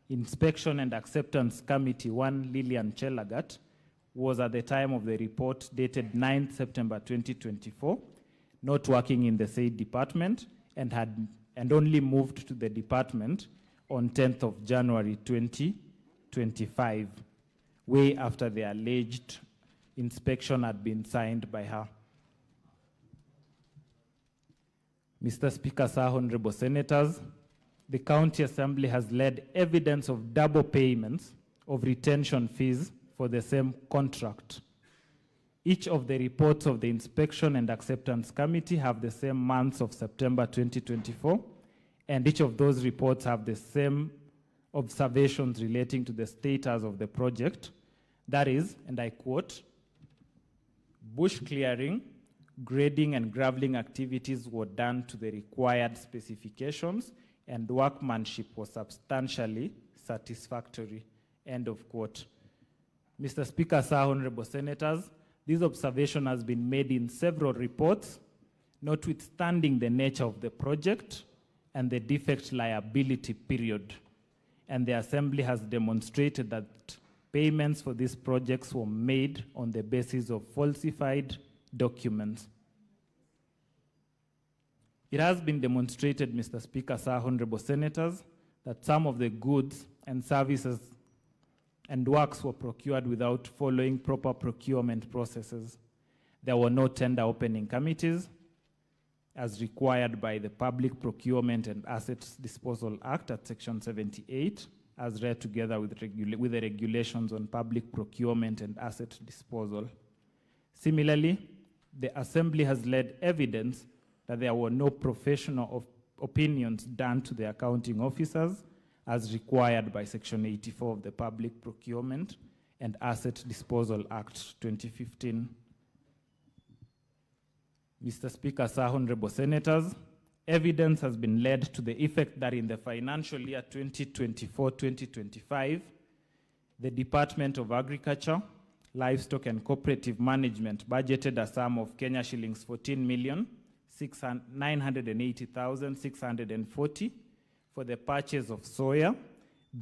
Inspection and Acceptance Committee, one Lillian Chelagat, was at the time of the report dated 9th September 2024, not working in the said department and only moved to the department on 10th of January 2025, way after the alleged inspection had been signed by her. Mr. Speaker, sir, honorable senators, the County Assembly has led evidence of double payments of retention fees for the same contract. Each of the reports of the Inspection and Acceptance Committee have the same months of September 2024, and each of those reports have the same observations relating to the status of the project. That is, and I quote, bush clearing, grading and graveling activities were done to the required specifications and workmanship was substantially satisfactory, end of quote. Mr. Speaker, sir, honorable senators, this observation has been made in several reports, notwithstanding the nature of the project and the defect liability period. And the Assembly has demonstrated that payments for these projects were made on the basis of falsified documents. It has been demonstrated, Mr. Speaker, sir, honorable senators, that some of the goods and services and works were procured without following proper procurement processes. There were no tender opening committees, as required by the Public Procurement and Assets Disposal Act at Section 78, as read together with the regulations on public procurement and asset disposal. Similarly, the Assembly has led evidence that there were no professional opinions done to the accounting officers as required by Section 84 of the Public Procurement and Asset Disposal Act 2015. Mr. Speaker, sir, honorable senators, evidence has been led to the effect that in the financial year 2024-2025, the Department of Agriculture, Livestock and Cooperative Management budgeted a sum of Kenya shillings 14,980,640 for the purchase of soya,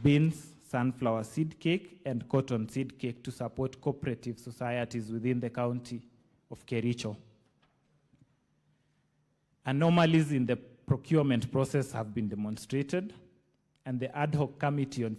beans, sunflower seed cake, and cotton seed cake to support cooperative societies within the county of Kericho. Anomalies in the procurement process have been demonstrated, and the ad hoc committee on